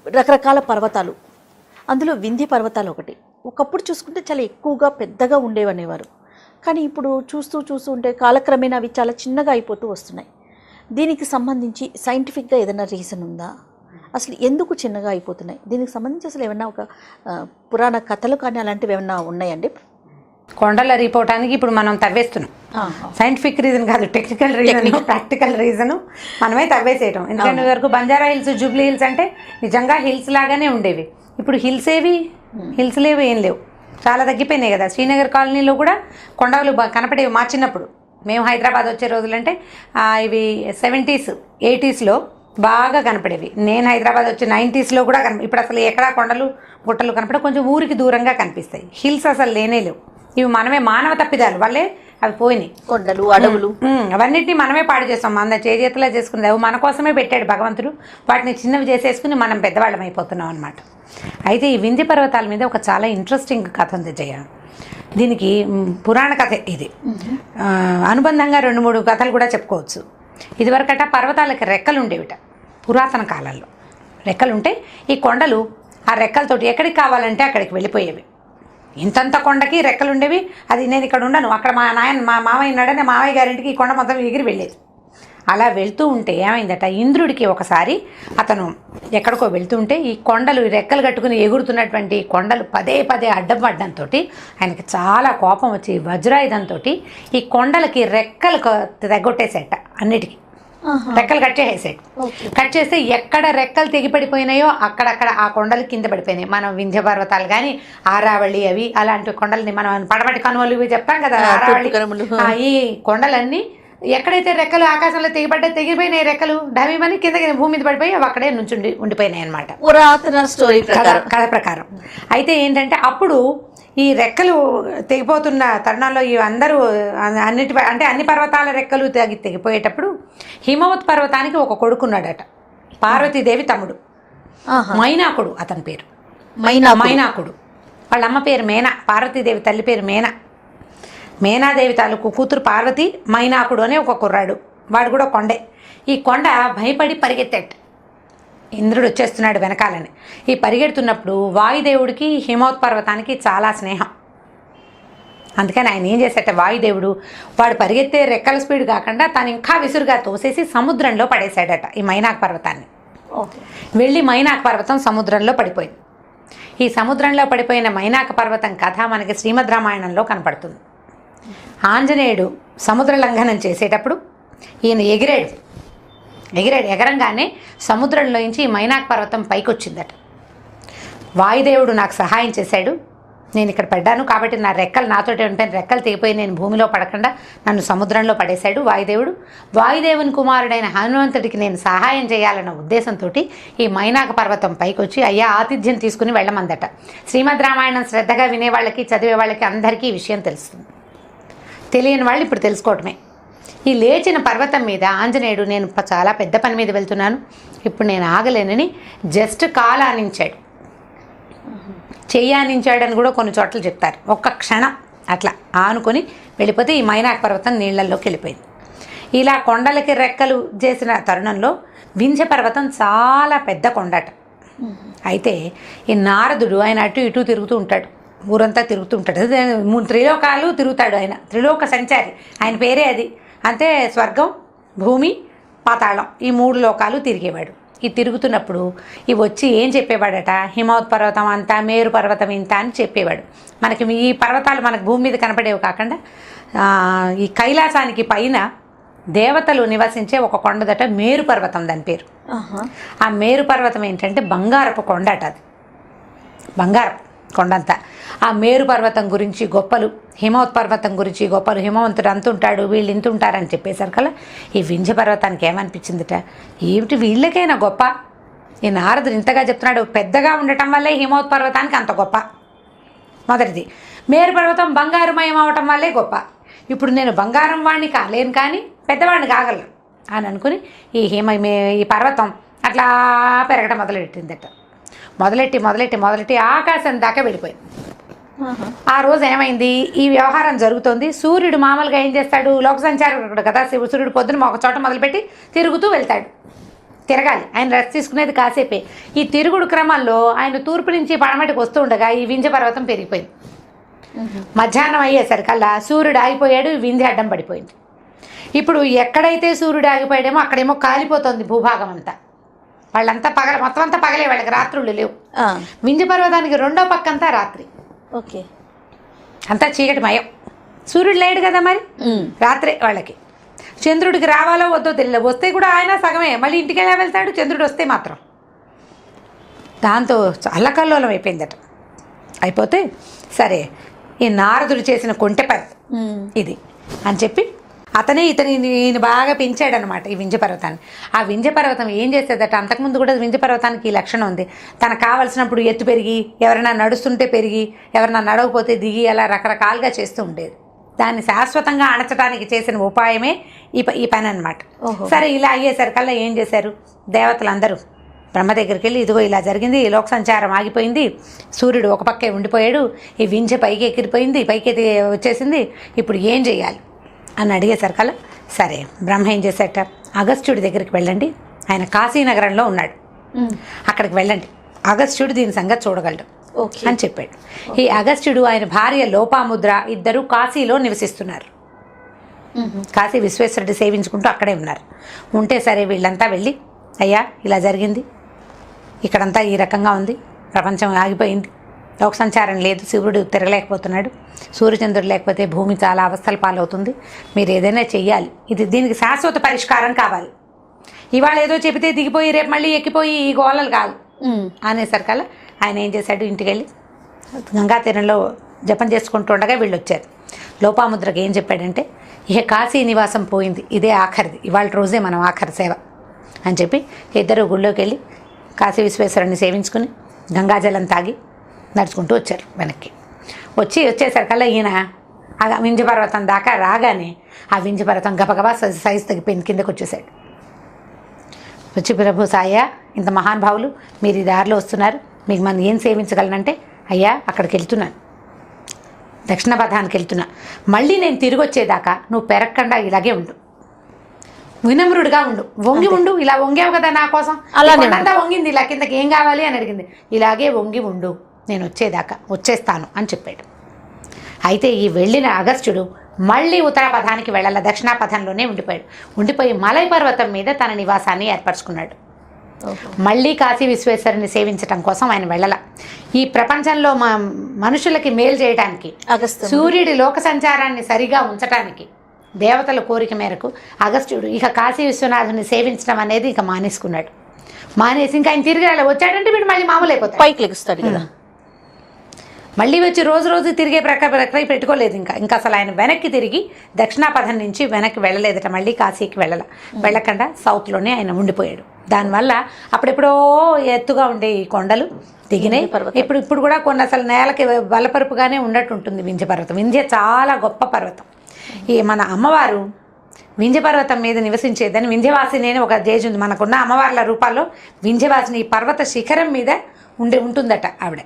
రకరకాల పర్వతాలు, అందులో వింధ్య పర్వతాలు ఒకటి. ఒకప్పుడు చూసుకుంటే చాలా ఎక్కువగా పెద్దగా ఉండేవనేవారు. కానీ ఇప్పుడు చూస్తూ ఉంటే కాలక్రమేణా అవి చాలా చిన్నగా అయిపోతూ వస్తున్నాయి. దీనికి సంబంధించి సైంటిఫిక్గా ఏదైనా రీజన్ ఉందా? అసలు ఎందుకు చిన్నగా అయిపోతున్నాయి? దీనికి సంబంధించి అసలు ఏమన్నా ఒక పురాణ కథలు కానీ అలాంటివి ఏమన్నా ఉన్నాయండి? కొండలు అరిగిపోవటానికి ఇప్పుడు మనం తవ్వేస్తున్నాం. సైంటిఫిక్ రీజన్ కాదు, టెక్నికల్ రీజన్, ప్రాక్టికల్ రీజన్. మనమే తవ్వేసేయటం. ఎందుకంటే వరకు బంజారా హిల్స్, జూబ్లీ హిల్స్ అంటే నిజంగా హిల్స్ లాగానే ఉండేవి. ఇప్పుడు హిల్స్ హిల్స్ లేవు, ఏం లేవు, చాలా తగ్గిపోయినాయి కదా. శ్రీనగర్ కాలనీలో కూడా కొండలు కనపడేవి మా చిన్నప్పుడు. మేము హైదరాబాద్ వచ్చే రోజులంటే ఇవి 70s 80sలో బాగా కనపడేవి. నేను హైదరాబాద్ వచ్చి 90sలో కూడా ఇప్పుడు అసలు ఎక్కడా కొండలు గుట్టలు కనపడే, కొంచెం ఊరికి దూరంగా కనిపిస్తాయి. హిల్స్ అసలు లేనే లేవు. ఇవి మనమే మానవ తప్పిదాలు వల్లే అవి పోయినాయి. కొండలు, అడవులు అవన్నిటిని మనమే పాడు చేస్తాం. మన చేతిలో చేసుకునేది అవి మన కోసమే పెట్టాడు భగవంతుడు. వాటిని చిన్నవి చేసేసుకుని మనం పెద్దవాళ్ళం అయిపోతున్నాం అనమాట. అయితే ఈ వింధ్య పర్వతాల మీద ఒక చాలా ఇంట్రెస్టింగ్ కథ ఉంది జయ. దీనికి పురాణ కథ ఇది. అనుబంధంగా 2-3 కథలు కూడా చెప్పుకోవచ్చు. ఇదివరకట పర్వతాలకి రెక్కలు ఉండేవిట. పురాతన కాలంలో రెక్కలుంటే ఈ కొండలు ఆ రెక్కలతోటి ఎక్కడికి కావాలంటే అక్కడికి వెళ్ళిపోయేవి. ఇంతంత కొండకి రెక్కలు ఉండేవి. అది నేను ఇక్కడ ఉండను, అక్కడ మా మామయ్య ఉన్నాడని మామయ్య గారింటికి ఈ కొండ మొత్తం ఎగిరి వెళ్ళేది. అలా వెళ్తూ ఉంటే ఏమైందట, ఇంద్రుడికి ఒకసారి అతను ఎక్కడికో వెళ్తూ ఉంటే ఈ కొండలు రెక్కలు కట్టుకుని ఎగురుతున్నటువంటి కొండలు పదే అడ్డం పడ్డంతో ఆయనకి చాలా కోపం వచ్చి వజ్రాయుధంతో ఈ కొండలకి రెక్కలు తెగొట్టేసేట. అన్నిటికీ రెక్కలు కట్ చేసేసాడు. కట్ చేస్తే ఎక్కడ రెక్కలు తెగిపడిపోయినాయో అక్కడక్కడ ఆ కొండలు కింద పడిపోయినాయి. మనం వింధ్య పర్వతాలు కానీ, ఆరావళి, అవి అలాంటి కొండలని మనం పడమటి కనుమలు ఇవి చెప్తాం కదా, ఆరావళి, ఈ కొండలన్నీ ఎక్కడైతే రెక్కలు ఆకాశంలో తెగిపోయినాయి, రెక్కలు డమీమని కింద భూమి మీద పడిపోయి అవి అక్కడే నుంచి ఉండిపోయినాయి అనమాట, పురాతన స్టోరీ కథ ప్రకారం. అయితే ఏంటంటే అప్పుడు ఈ రెక్కలు తెగిపోతున్న తరుణంలో ఈ అందరూ అన్ని పర్వతాల రెక్కలు తెగిపోయేటప్పుడు హిమవత్ పర్వతానికి ఒక కొడుకున్నాడట, పార్వతీదేవి తమ్ముడు, మైనాకుడు అతని పేరు. మైనాకుడు వాళ్ళ అమ్మ పేరు మేనా, పార్వతీదేవి తల్లి పేరు మేనా. మేనాదేవి తాలూకు కూతురు పార్వతి, మైనాకుడు అనే ఒక కుర్రాడు, వాడు కూడా కొండే. ఈ కొండ భయపడి పరిగెత్తాడు. ఇంద్రుడు వచ్చేస్తున్నాడు వెనకాలని. ఈ పరిగెడుతున్నప్పుడు వాయుదేవుడికి హిమవత్ పర్వతానికి చాలా స్నేహం. అందుకని ఆయన ఏం చేశాట, వాయుదేవుడు వాడు పరిగెత్తే రెక్కల స్పీడ్ కాకుండా తను ఇంకా విసురుగా తోసేసి సముద్రంలో పడేశాడట ఈ మైనాక్ పర్వతాన్ని. వెళ్ళి మైనాక్ పర్వతం సముద్రంలో పడిపోయింది. ఈ సముద్రంలో పడిపోయిన మైనాక పర్వతం కథ మనకి శ్రీమద్ రామాయణంలో కనపడుతుంది. ఆంజనేయుడు సముద్ర లంఘనం చేసేటప్పుడు ఈయన ఎగరంగానే సముద్రంలోంచి ఈ మైనాక్ పర్వతం పైకి వచ్చిందట. వాయుదేవుడు నాకు సహాయం చేశాడు, నేను ఇక్కడ పడ్డాను కాబట్టి నా రెక్కలు నాతోటే ఉంటాను, రెక్కలు తెగిపోయి నేను భూమిలో పడకుండా నన్ను సముద్రంలో పడేశాడు వాయుదేవుడు. వాయుదేవుని కుమారుడైన హనుమంతుడికి నేను సహాయం చేయాలన్న ఉద్దేశంతో ఈ మైనాక పర్వతం పైకి వచ్చి అయ్యా ఆతిథ్యం తీసుకుని వెళ్ళమందట. శ్రీమద్ రామాయణం శ్రద్ధగా వినేవాళ్ళకి, చదివే వాళ్ళకి అందరికీ ఈ విషయం తెలుస్తుంది. తెలియని వాళ్ళు ఇప్పుడు తెలుసుకోవటమే. ఈ లేచిన పర్వతం మీద ఆంజనేయుడు నేను చాలా పెద్ద పని మీద వెళ్తున్నాను, ఇప్పుడు నేను ఆగలేనని జస్ట్ కాలు ఆనించాడు, చెయ్యి ఆనించాడని కూడా కొన్ని చోట్ల చెప్తారు. ఒక్క క్షణం అట్లా ఆనుకొని వెళ్ళిపోతే ఈ మైనాక్ పర్వతం నీళ్లలోకి వెళ్ళిపోయింది. ఇలా కొండలకి రెక్కలు చేసిన తరుణంలో వింధ్య పర్వతం చాలా పెద్ద కొండట. అయితే ఈ నారదుడు ఆయన అటు ఇటు తిరుగుతూ ఉంటాడు, ఊరంతా తిరుగుతూ ఉంటాడు. త్రిలోకాలు తిరుగుతాడు ఆయన, త్రిలోక సంచారి, ఆయన పేరే అది. అంటే స్వర్గం, భూమి, పాతాళం ఈ 3 లోకాలు తిరిగేవాడు. ఈ తిరుగుతున్నప్పుడు ఇవి వచ్చి ఏం చెప్పేవాడట, హిమవత్ పర్వతం అంతా, మేరు పర్వతం ఇంత అని చెప్పేవాడు. మనకి ఈ పర్వతాలు మనకు భూమి మీద కనపడేవి కాకుండా ఈ కైలాసానికి పైన దేవతలు నివసించే ఒక కొండదట మేరు పర్వతం, దాని పేరు. ఆ మేరు పర్వతం ఏంటంటే బంగారపు కొండట. అది బంగారం, కొండంతా. ఆ మేరు పర్వతం గురించి గొప్పలు, హిమవత్ పర్వతం గురించి గొప్పలు, హిమవంతుడు అంతుంటాడు వీళ్ళు ఇంతుంటారని చెప్పేసరికల్లా ఈ వింధ్య పర్వతానికి ఏమనిపించిందిట, ఏమిటి వీళ్ళకైనా గొప్ప, ఈ నారదుడు ఇంతగా చెప్తున్నాడు, పెద్దగా ఉండటం వల్లే హిమవత్ పర్వతానికి అంత గొప్ప. మొదటిది. మేరు పర్వతం బంగారుమయం అవటం వల్లే గొప్ప. ఇప్పుడు నేను బంగారం వాడిని కాలేను కానీ పెద్దవాడిని కాగలను అని అనుకుని ఈ పర్వతం అట్లా పెరగడం మొదలెట్టిందట. మొదలెట్టి ఆకాశం దాకా వెళ్ళిపోయింది. ఆ రోజు ఏమైంది, ఈ వ్యవహారం జరుగుతోంది. సూర్యుడు మామూలుగా ఏం చేస్తాడు, లోక సంచారకుడు కదా, సూర్యుడు పొద్దున ఒక చోట మొదలుపెట్టి తిరుగుతూ వెళ్తాడు. తిరగాలి, ఆయన రెస్ట్ తీసుకునేది కాసేపే. ఈ తిరుగుడు క్రమంలో ఆయన తూర్పు నుంచి పడమటికి వస్తూ ఉండగా ఈ వింధ్య పర్వతం పెరిగిపోయింది. మధ్యాహ్నం అయ్యేసరికల్లా సూర్యుడు ఆగిపోయాడు, వింధ్య అడ్డం పడిపోయింది. ఇప్పుడు ఎక్కడైతే సూర్యుడు ఆగిపోయాడేమో అక్కడేమో కాలిపోతుంది భూభాగం అంతా. వాళ్ళంతా మొత్తం అంతా పగలే, వాళ్ళకి రాత్రుళ్ళు లేవు. వింధ్య పర్వతానికి రెండో పక్కంతా రాత్రి. ఓకే, అంతా చీకటి మయం, సూర్యుడు లేడు కదా మరి, రాత్రే వాళ్ళకి. చంద్రుడికి రావాలో వద్దో తెలియదు, వస్తే కూడా ఆయన సగమే, మళ్ళీ ఇంటికి ఎలా వెళ్తాడు చంద్రుడు వస్తే మాత్రం. దాంతో అల్లకల్లోలం అయిపోయిందట. అయిపోతే సరే ఈ నారదుడు చేసిన కొంటె పని ఇది అని చెప్పి ఈయన బాగా పెంచాడనమాట ఈ వింధ్య పర్వతాన్ని. ఆ వింధ్య పర్వతం ఏం చేసేదట, అంతకుముందు కూడా వింధ్య పర్వతానికి ఈ లక్షణం ఉంది, తనకు కావలసినప్పుడు ఎత్తు పెరిగి, ఎవరైనా నడుస్తుంటే పెరిగి, ఎవరైనా నడవకపోతే దిగి, అలా రకరకాలుగా చేస్తూ ఉండేది. దాన్ని శాశ్వతంగా అణచడానికి చేసిన ఉపాయమే ఈ పని అనమాట. సరే ఇలా అయ్యేసరికల్లా ఏం చేశారు, దేవతలందరూ బ్రహ్మ దగ్గరికి వెళ్ళి, ఇదిగో ఇలా జరిగింది, ఈ లోక సంచారం ఆగిపోయింది, సూర్యుడు ఒక పక్కే ఉండిపోయాడు, ఈ వింధ్య పైకి ఎక్కిరిపోయింది, పైకి వచ్చేసింది, ఇప్పుడు ఏం చేయాలి అని అడిగేసరికల్లా సరే బ్రహ్మ ఏం చేశాట, అగస్త్యుడి దగ్గరికి వెళ్ళండి, ఆయన కాశీనగరంలో ఉన్నాడు, అక్కడికి వెళ్ళండి, అగస్త్యుడు దీని సంగతి చూడగలడు అని చెప్పాడు. ఈ అగస్త్యుడు ఆయన భార్య లోపాముద్ర ఇద్దరు కాశీలో నివసిస్తున్నారు. కాశీ విశ్వేశ్వరుడి సేవించుకుంటూ అక్కడే ఉన్నారు. ఉంటే సరే వీళ్ళంతా వెళ్ళి, అయ్యా ఇలా జరిగింది, ఇక్కడంతా ఈ రకంగా ఉంది, ప్రపంచం ఆగిపోయింది, లోక సంచారం లేదు, శివుడు తిరగలేకపోతున్నాడు, సూర్యచంద్రుడు లేకపోతే భూమి చాలా అవస్థల పాలవుతుంది, మీరు ఏదైనా చెయ్యాలి, దీనికి శాశ్వత పరిష్కారం కావాలి, ఇవాళ ఏదో చెబితే దిగిపోయి రేపు మళ్ళీ ఎక్కిపోయి ఈ గోళలు కాదు అనేసరికల్లా ఆయన ఏం చేశాడు, ఇంటికి వెళ్ళి గంగా తీరంలో జపం చేసుకుంటూ ఉండగా వీళ్ళు వచ్చారు. లోపాముద్రకి ఏం చెప్పాడంటే, ఇక కాశీ నివాసం పోయింది, ఇదే ఆఖరిది, ఇవాళ రోజే మనం ఆఖరి సేవ అని చెప్పి ఇద్దరు గుళ్ళోకి వెళ్ళి కాశీ విశ్వేశ్వరుని సేవించుకుని గంగాజలం తాగి నడుచుకుంటూ వచ్చారు. వెనక్కి వచ్చేసరికల్లా ఈయన ఆ వింధ్య పర్వతం దాకా రాగానే ఆ వింధ్య పర్వతం గబగబా సైజు తగ్గిపోయింది, కిందకు వచ్చేసాడు. వచ్చి, ప్రభు సాయ, ఇంత మహానుభావులు మీరు ఈ దారిలో వస్తున్నారు, మీకు మనం ఏం సేవించగలనంటే, అయ్యా అక్కడికి వెళ్తున్నాను, దక్షిణ పథానికి వెళ్తున్నా, మళ్ళీ నేను తిరిగి వచ్చేదాకా నువ్వు పెరగకుండా ఇలాగే ఉండు, వినమ్రుడుగా ఉండు, వంగి ఉండు, ఇలా వంగావు కదా నా కోసం, అలాంతా వంగింది, ఇలా కిందకి ఏం కావాలి అని అడిగింది, ఇలాగే వంగి ఉండు, నేను వచ్చేదాకా వచ్చేస్తాను అని చెప్పాడు. అయితే ఈ వెళ్ళిన అగస్త్యుడు మళ్ళీ ఉత్తర పథానికి వెళ్ళాల, దక్షిణ పథంలోనే ఉండిపోయి మలై పర్వతం మీద తన నివాసాన్ని ఏర్పరచుకున్నాడు. మళ్ళీ కాశీ విశ్వేశ్వరుని సేవించటం కోసం ఆయన వెళ్ళాల. ఈ ప్రపంచంలో మనుషులకి మేలు చేయడానికి, సూర్యుడి లోక సంచారాన్ని సరిగా ఉంచటానికి దేవతల కోరిక మేరకు అగస్త్యుడు ఇక కాశీ విశ్వనాథుని సేవించడం అనేది ఇక మానేసుకున్నాడు. మానేసి ఇంకా ఆయన తిరిగి వచ్చాడంటే వీడు మళ్ళీ మామూలు అయిపోతాడు, పైకి లెగుస్తాడు కదా. మళ్ళీ వచ్చి రోజు తిరిగే ప్రక్రియ పెట్టుకోలేదు. ఇంకా అసలు ఆయన వెనక్కి తిరిగి దక్షిణాపథం నుంచి వెనక్కి వెళ్ళలేదట, మళ్ళీ కాశీకి వెళ్ళకుండా సౌత్లోనే ఆయన ఉండిపోయాడు. దానివల్ల అప్పుడెప్పుడో ఎత్తుగా ఉండే ఈ కొండలు దిగినాయి. ఇప్పుడు కూడా కొన్ని అసలు నేలకి బలపరుపుగానే ఉన్నట్టుంటుంది వింధ్య పర్వతం. వింధ్య చాలా గొప్ప పర్వతం. ఈ మన అమ్మవారు వింధ్య పర్వతం మీద నివసించేదని వింధ్యవాసిని అని ఒక దేశం ఉంది. మనకున్న అమ్మవార్ల రూపాల్లో వింధ్యవాసిని ఈ పర్వత శిఖరం మీద ఉంటుందట ఆవిడ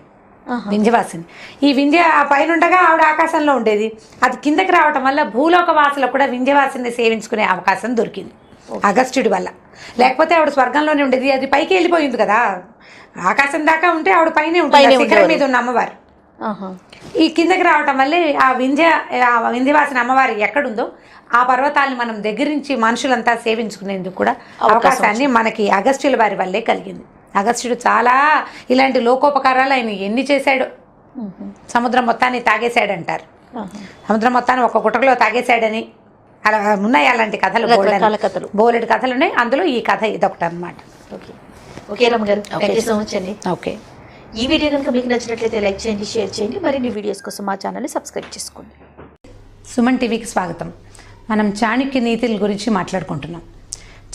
వింధ్యవాసిని. ఈ వింధ్య పైన ఉండగా ఆవిడ ఆకాశంలో ఉండేది. అది కిందకి రావటం వల్ల భూలోక వాసులకు కూడా వింధ్యవాసిని సేవించుకునే అవకాశం దొరికింది అగస్త్యుడి వల్ల. లేకపోతే ఆవిడ స్వర్గంలోనే ఉండేది, అది పైకి వెళ్ళిపోయింది కదా. ఆకాశం దాకా ఉంటే ఆవిడ పైనే ఉంటుంది, శిఖరం మీద ఉన్న అమ్మవారు. ఈ కిందకి రావటం వల్లే ఆ వింధ్యవాసిని అమ్మవారి ఎక్కడుందో ఆ పర్వతాలను మనం దగ్గర నుంచి మనుషులంతా సేవించుకునేందుకు కూడా అవకాశాన్ని మనకి అగస్త్యుల వారి వల్లే కలిగింది. అగస్త్యుడు చాలా ఇలాంటి లోకోపకారాలు ఆయన ఎన్ని చేశాడో. సముద్రం మొత్తాన్ని తాగేశాడంటారు, సముద్రం మొత్తాన్ని ఒక గుటకలో తాగేశాడని అలా ఉన్నాయి అలాంటి కథలు, బోలెడు కథలు ఉన్నాయి. అందులో ఈ కథ ఇదొకటి అనమాట. ఓకే రమ్మ గారు, థాంక్యూ సో మచ్ అండి. ఓకే. ఈ వీడియో కనుక మీకు నచ్చినట్లయితే లైక్ చేయండి, షేర్ చేయండి. మరిన్ని వీడియోస్ కోసం మా ఛానల్ని సబ్స్క్రైబ్ చేసుకోండి. సుమన్ టీవీకి స్వాగతం. మనం చాణక్య నీతుల గురించి మాట్లాడుకుంటున్నాం.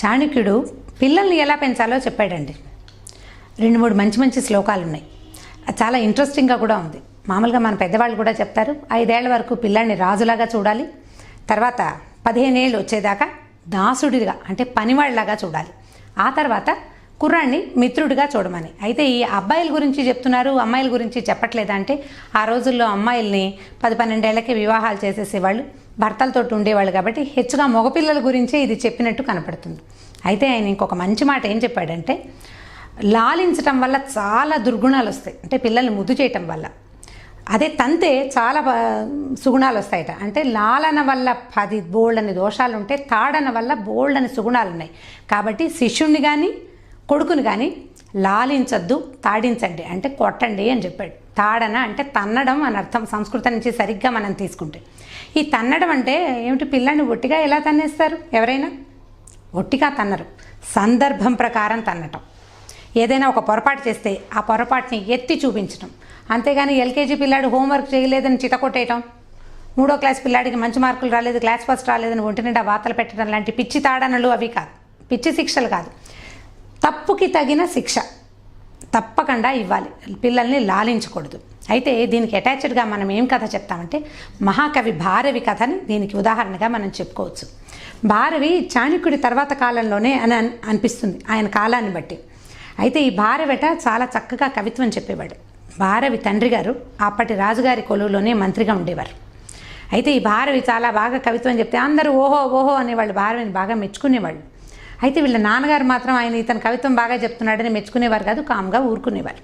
చాణక్యుడు పిల్లల్ని ఎలా పెంచాలో చెప్పాడండి. 2-3 మంచి శ్లోకాలు ఉన్నాయి. అది చాలా ఇంట్రెస్టింగ్గా కూడా ఉంది. మామూలుగా మన పెద్దవాళ్ళు కూడా చెప్తారు, 5 ఏళ్ల వరకు పిల్లాడిని రాజులాగా చూడాలి, తర్వాత 15 ఏళ్ళు వచ్చేదాకా దాసుడిగా అంటే పనివాళ్ళలాగా చూడాలి, ఆ తర్వాత కుర్రాన్ని మిత్రుడిగా చూడమని. అయితే ఈ అబ్బాయిల గురించి చెప్తున్నారు, అమ్మాయిల గురించి చెప్పట్లేదా అంటే, ఆ రోజుల్లో అమ్మాయిల్ని 10-12 ఏళ్ళకి వివాహాలు చేసేసేవాళ్ళు, భర్తలతో ఉండేవాళ్ళు. కాబట్టి హెచ్చుగా మగపిల్లల గురించే ఇది చెప్పినట్టు కనపడుతుంది. అయితే ఆయన ఇంకొక మంచి మాట ఏం చెప్పాడంటే, లాలించటం వల్ల చాలా దుర్గుణాలు వస్తాయి. అంటే పిల్లల్ని ముద్దు చేయటం వల్ల. అదే తంతే చాలా సుగుణాలు వస్తాయట. అంటే లాలన వల్ల 10 బోల్డని దోషాలు ఉంటే, తాడన వల్ల బోల్డని సుగుణాలు ఉన్నాయి. కాబట్టి శిష్యుణ్ణి కానీ కొడుకుని కానీ లాలించద్దు, తాడించండి అంటే కొట్టండి అని చెప్పాడు. తాడన అంటే తన్నడం అని అర్థం, సంస్కృతం నుంచి సరిగ్గా మనం తీసుకుంటే. ఈ తన్నడం అంటే ఏమిటి? పిల్లాన్ని ఒట్టిగా ఎలా తన్నేస్తారు? ఎవరైనా ఒట్టిగా తన్నరు, సందర్భం ప్రకారం తన్నటం. ఏదైనా ఒక పొరపాటు చేస్తే ఆ పొరపాటుని ఎత్తి చూపించడం, అంతేగాని ఎల్కేజీ పిల్లాడు హోంవర్క్ చేయలేదని చితకొట్టేయటం, 3వ క్లాస్ పిల్లాడికి మంచి మార్కులు రాలేదు, క్లాస్ ఫస్ట్ రాలేదని ఒంటి నిండా వార్తలు పెట్టడం లాంటి పిచ్చి తాడనలు అవి కాదు, పిచ్చి శిక్షలు కాదు. తప్పుకి తగిన శిక్ష తప్పకుండా ఇవ్వాలి, పిల్లల్ని లాలించకూడదు. అయితే దీనికి అటాచ్డ్గా మనం ఏం కథ చెప్తామంటే, మహాకవి భారవి కథని దీనికి ఉదాహరణగా మనం చెప్పుకోవచ్చు. భారవి చాణక్యుడి తర్వాత కాలంలోనే అని అనిపిస్తుంది, ఆయన కాలాన్ని బట్టి. అయితే ఈ భారవిట చాలా చక్కగా కవిత్వం చెప్పేవాడు. భారవి తండ్రి గారు అప్పటి రాజుగారి కొలువులోనే మంత్రిగా ఉండేవారు. అయితే ఈ భారవి చాలా బాగా కవిత్వం చెప్తే అందరూ ఓహో ఓహో అనేవాళ్ళు, భారవిని బాగా మెచ్చుకునేవాళ్ళు. అయితే వీళ్ళ నాన్నగారు మాత్రం ఆయన ఇతను కవిత్వం బాగా చెప్తున్నాడని మెచ్చుకునేవారు కాదు, కామ్గా ఊరుకునేవారు.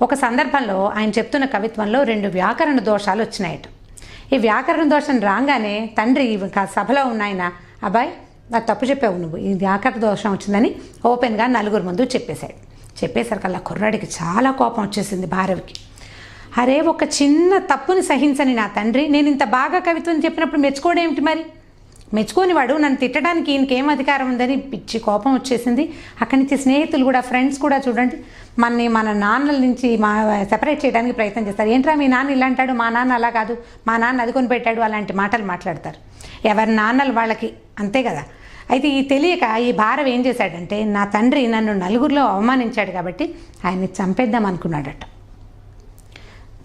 ఒక సందర్భంలో ఆయన చెప్తున్న కవిత్వంలో 2 వ్యాకరణ దోషాలు వచ్చినాయట. ఈ వ్యాకరణ దోషం రాగానే తండ్రి సభలో ఉన్న ఆయన, అబ్బాయి అది తప్పు చెప్పావు నువ్వు, ఈ వ్యాకరణ దోషం వచ్చిందని ఓపెన్గా నలుగురు ముందు చెప్పేశాడు. చెప్పేసరికల్లా కుర్రాడికి చాలా కోపం వచ్చేసింది భారవికి. అరే, ఒక చిన్న తప్పుని సహించని నా తండ్రి నేను ఇంత బాగా కవిత్వం చెప్పినప్పుడు మెచ్చుకోడేమిటి? మరి మెచ్చుకోని వాడు నన్ను తిట్టడానికి ఈయనకేం అధికారం ఉందని పిచ్చి కోపం వచ్చేసింది. అక్కడి నుంచి స్నేహితులు కూడా, ఫ్రెండ్స్ కూడా చూడండి మన నాన్నల నుంచి సెపరేట్ చేయడానికి ప్రయత్నం చేస్తారు. ఏంట్రా మీ నాన్న ఇలా అంటాడు, మా నాన్న అలా కాదు, మా నాన్న అది కొని పెట్టాడు, అలాంటి మాటలు మాట్లాడతారు. ఎవరి నాన్నలు వాళ్ళకి, అంతే కదా. అయితే ఈ తెలియక ఈ భారవి ఏం చేశాడంటే, నా తండ్రి నన్ను నలుగురిలో అవమానించాడు కాబట్టి ఆయన్ని చంపేద్దాం అనుకున్నాడట.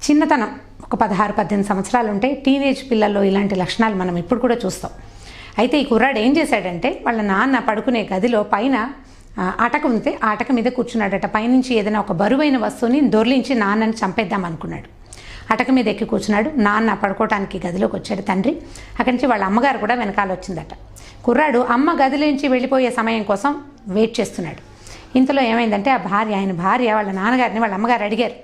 చిన్నతనం ఒక 16-18 సంవత్సరాలు ఉంటే టీనేజ్ పిల్లల్లో ఇలాంటి లక్షణాలు మనం ఇప్పుడు కూడా చూస్తాం. అయితే ఈ కుర్రాడు ఏం చేశాడంటే, వాళ్ళ నాన్న పడుకునే గదిలో పైన అటక ఉంటే ఆ అటక మీద కూర్చున్నాడట. పైనుంచి ఏదైనా ఒక బరువైన వస్తువుని దొర్లించి నాన్నని చంపేద్దాం అనుకున్నాడు. అటక మీద ఎక్కి కూర్చున్నాడు. నాన్న పడుకోవటానికి గదిలోకి వచ్చాడు తండ్రి. అక్కడి నుంచి వాళ్ళ అమ్మగారు కూడా వెనకాల వచ్చిందట. కుర్రాడు అమ్మ గదిలోంచి వెళ్ళిపోయే సమయం కోసం వెయిట్ చేస్తున్నాడు. ఇంతలో ఏమైందంటే ఆయన భార్య వాళ్ళ నాన్నగారిని వాళ్ళ అమ్మగారు అడిగారు,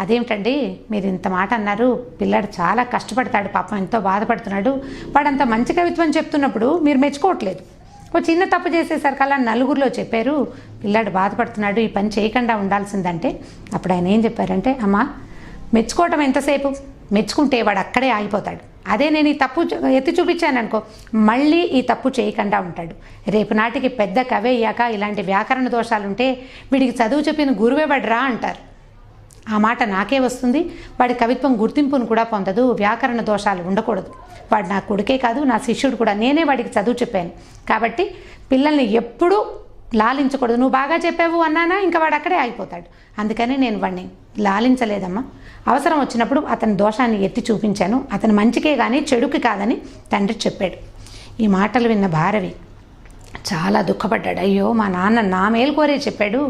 అదేమిటండి మీరు ఇంత మాట అన్నారు, పిల్లాడు చాలా కష్టపడతాడు, పాపం ఎంతో బాధపడుతున్నాడు, వాడంత మంచి కవిత్వం చెప్తున్నప్పుడు మీరు మెచ్చుకోవట్లేదు, ఒక చిన్న తప్పు చేసేసరికల్లా నలుగురిలో చెప్పారు, పిల్లాడు బాధపడుతున్నాడు, ఈ పని చేయకుండా ఉండాల్సిందంటే. అప్పుడు ఆయన ఏం చెప్పారంటే, అమ్మా మెచ్చుకోవటం ఎంతసేపు, మెచ్చుకుంటే వాడు అక్కడే ఆగిపోతాడు. అదే నేను ఈ తప్పు ఎత్తి చూపించాను అనుకో, మళ్ళీ ఈ తప్పు చేయకుండా ఉంటాడు. రేపు నాటికి పెద్ద కవి అయ్యాక ఇలాంటి వ్యాకరణ దోషాలుంటే వీడికి చదువు చెప్పిన గురువే వాడురా అంటారు. ఆ మాట నాకే వస్తుంది, వాడి కవిత్వం గుర్తింపును కూడా పొందదు, వ్యాకరణ దోషాలు ఉండకూడదు, వాడు నా కొడుకే కాదు నా శిష్యుడు కూడా, నేనే వాడికి చదువు చెప్పాను. కాబట్టి పిల్లల్ని ఎప్పుడూ లాలించకూడదు. నువ్వు బాగా చెప్పావు అన్నానా, ఇంకా వాడు అక్కడే ఆగిపోతాడు. అందుకని నేను వాడిని లాలించలేదమ్మా, అవసరం వచ్చినప్పుడు అతని దోషాన్ని ఎత్తి చూపించాను, అతని మంచికే కానీ చెడుకి కాదని తండ్రి చెప్పాడు. ఈ మాటలు విన్న భారవి చాలా దుఃఖపడ్డాడు. అయ్యో మా నాన్న నా మేలు కోరే చెప్పాడు,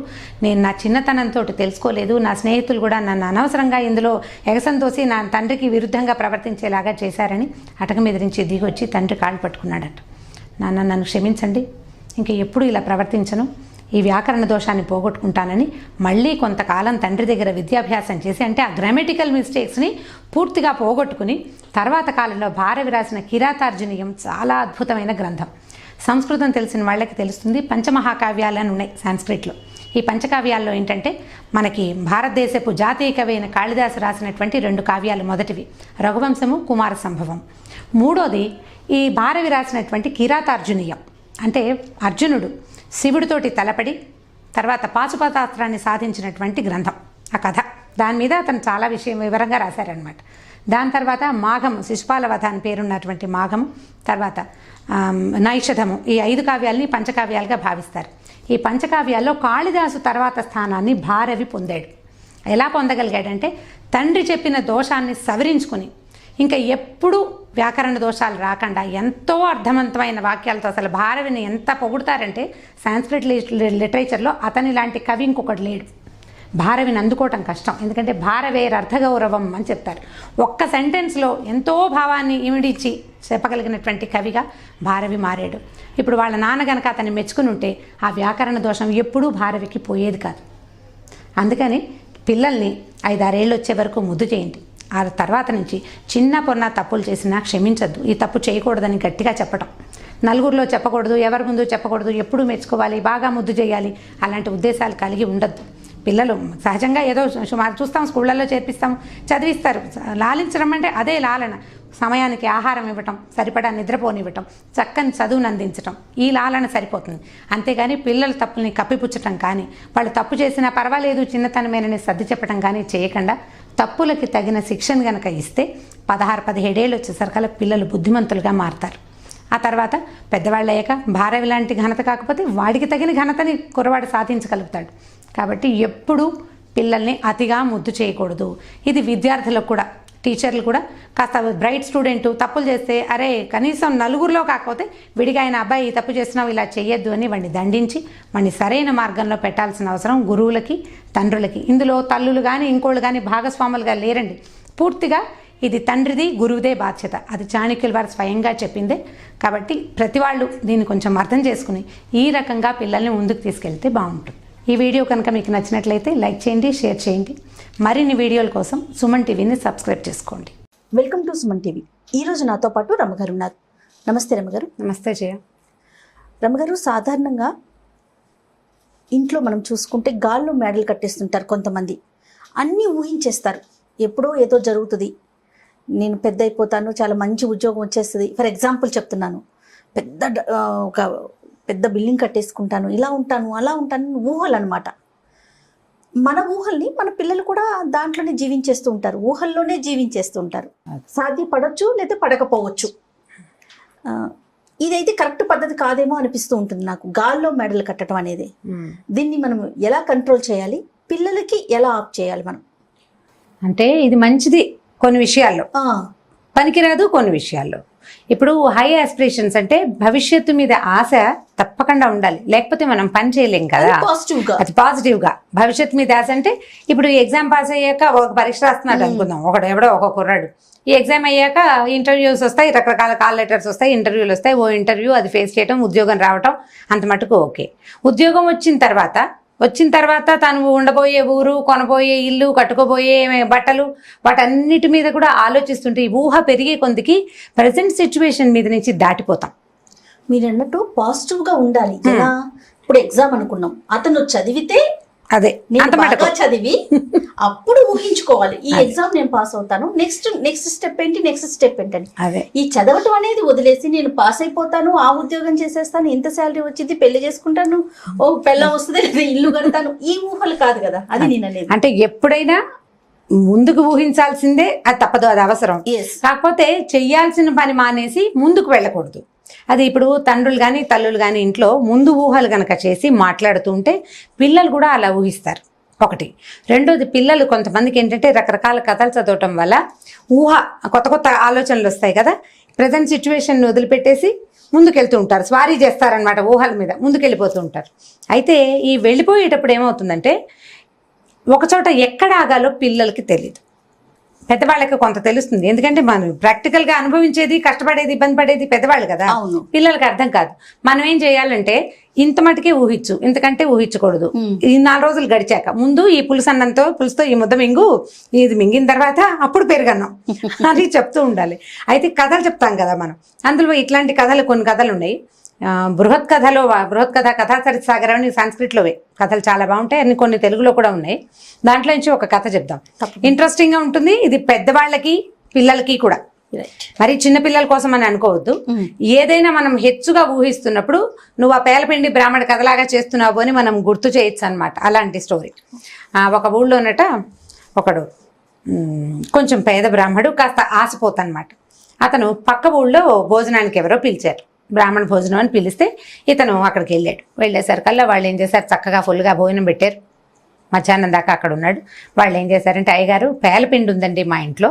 నేను నా చిన్నతనంతో తెలుసుకోలేదు, నా స్నేహితులు కూడా నన్ను అనవసరంగా ఇందులో ఎగసం తోసి నా తండ్రికి విరుద్ధంగా ప్రవర్తించేలాగా చేశారని అటక మీద నుంచి దిగొచ్చి తండ్రి కాళ్ళు పట్టుకున్నాడట. నాన్న నన్ను క్షమించండి, ఇంక ఎప్పుడు ఇలా ప్రవర్తించను, ఈ వ్యాకరణ దోషాన్ని పోగొట్టుకుంటానని మళ్ళీ కొంతకాలం తండ్రి దగ్గర విద్యాభ్యాసం చేసి, అంటే ఆ గ్రామటికల్ మిస్టేక్స్ని పూర్తిగా పోగొట్టుకుని తర్వాత కాలంలో భారవి రాసిన కిరాతార్జునీయం చాలా అద్భుతమైన గ్రంథం. సంస్కృతం తెలిసిన వాళ్ళకి తెలుస్తుంది. పంచమహాకావ్యాలని ఉన్నాయి సాంస్క్రిట్లో. ఈ పంచకావ్యాల్లో ఏంటంటే మనకి భారతదేశపు జాతీయ కవి అయిన కాళిదాసు రాసినటువంటి 2 కావ్యాలు. మొదటివి రఘువంశము, కుమార సంభవం. మూడోది ఈ భారవి రాసినటువంటి కిరాతార్జునీయం. అంటే అర్జునుడు శివుడితోటి తలపడి తర్వాత పాశుపతాస్త్రాన్ని సాధించినటువంటి గ్రంథం, ఆ కథ. దాని మీద అతను చాలా వివరంగా రాశారనమాట. దాని తర్వాత మాఘం, శిశుపాల వధ అని పేరున్నటువంటి మాఘం, తర్వాత నైషధము, ఈ 5 కావ్యాలని పంచకావ్యాలుగా భావిస్తారు. ఈ పంచకావ్యాల్లో కాళిదాసు తర్వాత స్థానాన్ని భారవి పొందాడు. ఎలా పొందగలిగాడంటే తండ్రి చెప్పిన దోషాన్ని సవరించుకుని ఇంకా ఎప్పుడూ వ్యాకరణ దోషాలు రాకుండా ఎంతో అర్థవంతమైన వాక్యాలతో, అసలు భారవిని ఎంత పొగుడతారంటే సాంస్క్రిట్ లిటరేచర్లో అతని లాంటి కవి ఇంకొకటి లేడు. భారవిని అందుకోవటం కష్టం, ఎందుకంటే భారవేర్ అర్థగౌరవం అని చెప్తారు. ఒక్క సెంటెన్స్లో ఎంతో భావాన్ని ఇమిడించి చెప్పగలిగినటువంటి కవిగా భారవి మారాడు. ఇప్పుడు వాళ్ళ నాన్న గనక అతన్ని మెచ్చుకుని ఉంటే ఆ వ్యాకరణ దోషం ఎప్పుడూ భారవికి పోయేది కాదు. అందుకని పిల్లల్ని 5-6 ఏళ్ళు వచ్చే వరకు ముద్దు చేయండి. ఆ తర్వాత నుంచి చిన్న పొన్న తప్పులు చేసినా క్షమించద్దు, ఈ తప్పు చేయకూడదని గట్టిగా చెప్పటం, నలుగురిలో చెప్పకూడదు, ఎవరి ముందు చెప్పకూడదు, ఎప్పుడు మెచ్చుకోవాలి, బాగా ముద్దు చేయాలి, అలాంటి ఉద్దేశాలు కలిగి ఉండద్దు. పిల్లలు సహజంగా ఏదో చూస్తాం, స్కూళ్ళల్లో చేర్పిస్తాం, చదివిస్తారు. లాలించడం అంటే అదే లాలన. సమయానికి ఆహారం ఇవ్వటం, సరిపడా నిద్రపోనివ్వటం, చక్కని చదువును అందించటం, ఈ లాలన సరిపోతుంది. అంతేగాని పిల్లల తప్పుల్ని కప్పిపుచ్చటం కానీ, వాళ్ళు తప్పు చేసినా పర్వాలేదు చిన్నతనమేనని సర్ది చెప్పడం కానీ చేయకుండా తప్పులకి తగిన శిక్షణ కనుక ఇస్తే 16-17 ఏళ్ళు వచ్చేసరికల్లా పిల్లలు బుద్ధిమంతులుగా మారతారు. ఆ తర్వాత పెద్దవాళ్ళు అయ్యాక భారవి లాంటి ఘనత కాకపోతే వాడికి తగిన ఘనతని కుర్రవాడు సాధించగలుగుతాడు. కాబట్టి ఎప్పుడూ పిల్లల్ని అతిగా ముద్దు చేయకూడదు. ఇది విద్యార్థులకు కూడా, టీచర్లు కూడా కాస్త బ్రైట్ స్టూడెంట్ తప్పులు చేస్తే అరే కనీసం నలుగురిలో కాకపోతే విడిగా ఆయన అబ్బాయి ఈ తప్పు చేస్తున్నావు ఇలా చేయొద్దు అని వాడిని దండించి వాడిని సరైన మార్గంలో పెట్టాల్సిన అవసరం గురువులకి, తండ్రులకి. ఇందులో తల్లులు కానీ ఇంకోళ్ళు కానీ భాగస్వాములుగా లేరండి. పూర్తిగా ఇది తండ్రిది, గురువుదే బాధ్యత. అది చాణక్యుల వారు స్వయంగా చెప్పిందే. కాబట్టి ప్రతి వాళ్ళు దీన్ని కొంచెం అర్థం చేసుకుని ఈ రకంగా పిల్లల్ని ముందుకు తీసుకెళ్తే బాగుంటుంది. ఈ వీడియో కనుక మీకు నచ్చినట్లయితే లైక్ చేయండి, షేర్ చేయండి. మరిన్ని వీడియోల కోసం సుమన్ టీవీని సబ్స్క్రైబ్ చేసుకోండి. Welcome to Suman TV. ఈరోజు నాతో పాటు రమగారు ఉన్నారు. నమస్తే రమగారు. నమస్తే జయ. రమగారు, సాధారణంగా ఇంట్లో మనం చూసుకుంటే గాల్లో మేడలు కట్టేస్తుంటారు కొంతమంది. అన్నీ ఊహించేస్తారు, ఎప్పుడో ఏదో జరుగుతుంది, నేను పెద్ద అయిపోతాను, చాలా మంచి ఉద్యోగం వచ్చేస్తుంది. ఫర్ ఎగ్జాంపుల్ చెప్తున్నాను, పెద్ద బిల్డింగ్ కట్టేసుకుంటాను, ఇలా ఉంటాను, అలా ఉంటాను, ఊహలు అనమాట. మన ఊహల్ని మన పిల్లలు కూడా దాంట్లోనే జీవించేస్తూ ఉంటారు, ఊహల్లోనే జీవించేస్తూ ఉంటారు. సాధ్యపడవచ్చు లేదా పడకపోవచ్చు. ఇదైతే కరెక్ట్ పద్ధతి కాదేమో అనిపిస్తూ ఉంటుంది నాకు, గాల్లో మెడలు కట్టడం అనేది. దీన్ని మనం ఎలా కంట్రోల్ చేయాలి, పిల్లలకి ఎలా ఆప్ చేయాలి మనం? అంటే ఇది మంచిది కొన్ని విషయాల్లో, పనికిరాదు కొన్ని విషయాల్లో. ఇప్పుడు హై ఆస్పిరేషన్స్ అంటే భవిష్యత్తు మీద ఆశ తప్పకుండా ఉండాలి, లేకపోతే మనం పని చేయలేం కదా. అది పాజిటివ్గా భవిష్యత్తు మీద ఆశ అంటే ఇప్పుడు ఎగ్జామ్ పాస్ అయ్యాక ఒక పరీక్ష రాస్తున్నాడు అనుకుందాం, ఎవడో ఒక కుర్రాడు. ఈ ఎగ్జామ్ అయ్యాక ఇంటర్వ్యూస్ వస్తాయి, రకరకాల కాల్ లెటర్స్ వస్తాయి, ఇంటర్వ్యూలు వస్తాయి. ఓ ఇంటర్వ్యూ అది ఫేస్ చేయడం, ఉద్యోగం రావటం అంత మటుకు ఓకే. ఉద్యోగం వచ్చిన తర్వాత తను ఉండబోయే ఊరు, కొనబోయే ఇల్లు, కట్టుకోబోయే బట్టలు, వాటన్నిటి మీద కూడా ఆలోచిస్తుంటే ఈ ఊహ పెరిగే కొందికి ప్రజెంట్ సిచ్యువేషన్ మీద నుంచి దాటిపోతాం. మీరు అన్నట్టు పాజిటివ్గా ఉండాలి. ఎలా ఇప్పుడు ఎగ్జామ్ అనుకున్నాం, అతను చదివితే అదే బాగా చదివి అప్పుడు ఊహించుకోవాలి, ఈ ఎగ్జామ్ నేను పాస్ అవుతాను, నెక్స్ట్ స్టెప్ ఏంటని. ఈ చదవటం అనేది వదిలేసి నేను పాస్ అయిపోతాను, ఆ ఉద్యోగం చేసేస్తాను, ఇంత శాలరీ వచ్చింది, పెళ్లి చేసుకుంటాను, ఓ పెళ్ళం వస్తుంది, ఇల్లు కడతాను, ఈ ఊహలు కాదు కదా. అది నేను అనేది. అంటే ఎప్పుడైనా ముందుకు ఊహించాల్సిందే, అది తప్పదు, అది అవసరం. కాకపోతే చెయ్యాల్సిన పని మానేసి ముందుకు వెళ్ళకూడదు. అది ఇప్పుడు తండ్రులు కానీ తల్లులు కానీ ఇంట్లో ముందు ఊహలు కనుక చేసి మాట్లాడుతూ ఉంటే పిల్లలు కూడా అలా ఊహిస్తారు. ఒకటి. రెండోది, పిల్లలు కొంతమందికి ఏంటంటే రకరకాల కథలు చదవటం వల్ల కొత్త ఆలోచనలు వస్తాయి కదా, ప్రజెంట్ సిచ్యువేషన్ వదిలిపెట్టేసి ముందుకెళ్తూ ఉంటారు, స్వారీ చేస్తారనమాట, ఊహల మీద ముందుకెళ్ళిపోతూ ఉంటారు. అయితే ఈ వెళ్ళిపోయేటప్పుడు ఏమవుతుందంటే ఒకచోట ఎక్కడ ఆగాలో పిల్లలకి తెలియదు. పెద్దవాళ్ళకి కొంత తెలుస్తుంది, ఎందుకంటే మనం ప్రాక్టికల్గా అనుభవించేది, కష్టపడేది, ఇబ్బంది పడేది పెద్దవాళ్ళు కదా. పిల్లలకి అర్థం కాదు. మనం ఏం చేయాలంటే ఇంత మటుకే ఊహించు, ఇంతకంటే ఊహించకూడదు. ఈ 4 రోజులు గడిచాక ముందు ఈ పులుసుతో ఈ ముద్ద మింగు, ఇది మింగిన తర్వాత అప్పుడు పెరుగన్నం అని చెప్తూ ఉండాలి. అయితే కథలు చెప్తాం కదా మనం, అందులో ఇట్లాంటి కొన్ని కథలు ఉన్నాయి. బృహత్ కథ కథాచరిత సాగరం అని సంస్కృతిలోవే కథలు చాలా బాగుంటాయి, అన్ని కొన్ని తెలుగులో కూడా ఉన్నాయి. దాంట్లో నుంచి ఒక కథ చెప్దాం, ఇంట్రెస్టింగ్ గా ఉంటుంది. ఇది పెద్దవాళ్ళకి పిల్లలకి కూడా, మరి చిన్నపిల్లల కోసం అని అనుకోవద్దు. ఏదైనా మనం హెచ్చుగా ఊహిస్తున్నప్పుడు నువ్వు ఆ పేలపిండి బ్రాహ్మణ కథలాగా చేస్తున్నావు అని మనం గుర్తు చేయొచ్చు అనమాట. అలాంటి స్టోరీ. ఒక ఊళ్ళోనట ఒకడు కొంచెం పేద బ్రాహ్మడు, కాస్త ఆశపోతనమాట. అతను పక్క ఊళ్ళో భోజనానికి ఎవరో పిలిచారు, బ్రాహ్మణ భోజనం అని పిలిస్తే ఇతను అక్కడికి వెళ్ళాడు. వెళ్ళేసరికల్లా వాళ్ళు ఏం చేశారు, చక్కగా ఫుల్గా భోజనం పెట్టారు. మధ్యాహ్నం దాకా అక్కడ ఉన్నాడు. వాళ్ళు ఏం చేశారంటే, అయ్యగారు పేలపిండి ఉందండి మా ఇంట్లో,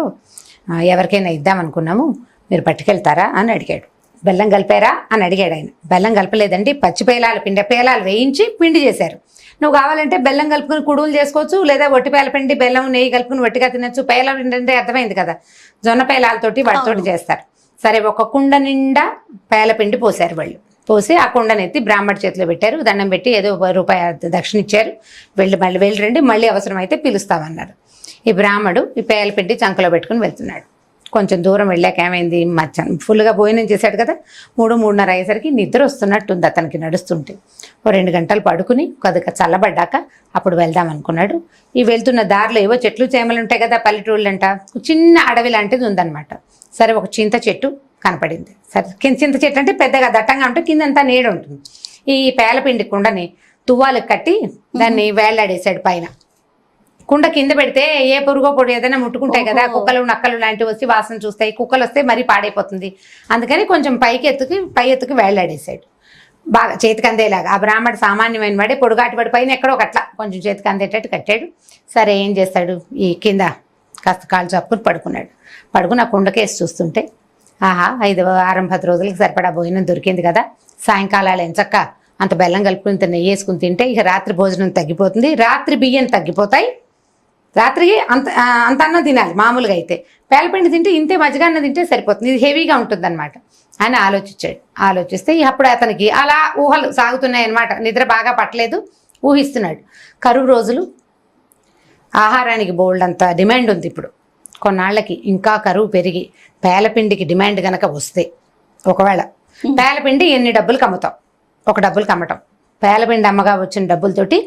ఎవరికైనా ఇద్దామనుకున్నాము, మీరు పట్టుకెళ్తారా అని అడిగాడు. బెల్లం కలిపారా అని అడిగాడు ఆయన. బెల్లం కలపలేదండి, పచ్చి పేలాలు పేలాలు వేయించి పిండి చేశారు. నువ్వు కావాలంటే బెల్లం కలుపుకుని కుడువులు చేసుకోవచ్చు, లేదా ఒట్టి పేలపిండి బెల్లం నెయ్యి కలుపుకుని ఒట్టిగా తినచ్చు. పేలపిండి అంటే అర్థమైంది కదా, జొన్న పేలాలతోటి వాటితోటి చేస్తారు. సరే, ఒక కుండ నిండా పేలపిండి పోసారు వాళ్ళు. పోసి ఆ కుండనెత్తి బ్రాహ్మడి చేతిలో పెట్టారు. దండం పెట్టి ఏదో ₹1 దక్షిణ ఇచ్చారు. వెళ్ళి రండి, మళ్ళీ అవసరమైతే పిలుస్తామన్నారు. ఈ బ్రాహ్మడు ఈ పేలపిండి చంకలో పెట్టుకుని వెళ్తున్నాడు. కొంచెం దూరం వెళ్ళాక ఏమైంది, మధ్యాహ్నం ఫుల్గా భోజనం చేశాడు కదా, 3-3:30 అయ్యేసరికి నిద్ర వస్తున్నట్టుంది అతనికి నడుస్తుంటే. 2 గంటలు పడుకుని కొద్దిగా చల్లబడ్డాక అప్పుడు వెళ్దాం అనుకున్నాడు. ఈ వెళ్తున్న దారిలో ఏవో చెట్లు చేమలు ఉంటాయి కదా పల్లెటూళ్ళంట, చిన్న అడవి లాంటిది ఉందన్నమాట. సరే, ఒక చింత చెట్టు కనపడింది. సరే, చింత చెట్టు అంటే పెద్దగా దట్టంగా ఉంటే కిందంతా నీడ ఉంటుంది. ఈ పేలపిండి కుండని తువ్వాలకు కట్టి దాన్ని వేళ్లాడేశాడు పైన. కుండ కింద పెడితే ఏ పురుగో పొడి ఏదైనా ముట్టుకుంటాయి కదా, కుక్కలు నక్కలు లాంటివి వచ్చి వాసన చూస్తాయి, కుక్కలు వస్తే మరీ పాడైపోతుంది. అందుకని కొంచెం పై ఎత్తుకి వేళ్లాడేశాడు, బాగా చేతికి అందేలాగా. ఆ బ్రాహ్మడు సామాన్యమైన వాడే, పొడుగాటి వాడి పైన ఎక్కడో ఒకట్లా కొంచెం చేతికి అందేటట్టు కట్టాడు. సరే, ఏం చేస్తాడు, ఈ కింద కాస్త కాళ్ళు చప్పుని పడుకుని ఆ కుండకేసి చూస్తుంటే, ఆహా, 5-10 రోజులకి సరిపడా భోజనం దొరికింది కదా. సాయంకాలాలు ఎంచక్క అంత బెల్లం కలుపుకుని ఇంత నెయ్యి వేసుకుని తింటే ఇక రాత్రి భోజనం తగ్గిపోతుంది, రాత్రి బియ్యం తగ్గిపోతాయి, రాత్రికి అంత అన్నం తినాలి. మామూలుగా అయితే పేలపిండి తింటే ఇంతే, మజ్జిగన్న తింటే సరిపోతుంది, ఇది హెవీగా ఉంటుందన్నమాట అని ఆలోచిస్తే అప్పుడు అతనికి అలా ఊహలు సాగుతున్నాయి అన్నమాట. నిద్ర బాగా పట్టలేదు, ఊహిస్తున్నాడు. కరువు రోజులు, ఆహారానికి బోల్డ్ అంత డిమాండ్ ఉంది. ఇప్పుడు కొన్నాళ్ళకి ఇంకా కరువు పెరిగి పేలపిండికి డిమాండ్ గనక వస్తే, ఒకవేళ పేలపిండి ఎన్ని డబ్బులు కమ్ముతాం, $1 కమ్మటం. పేలపిండి అమ్మగా వచ్చిన డబ్బులతోటి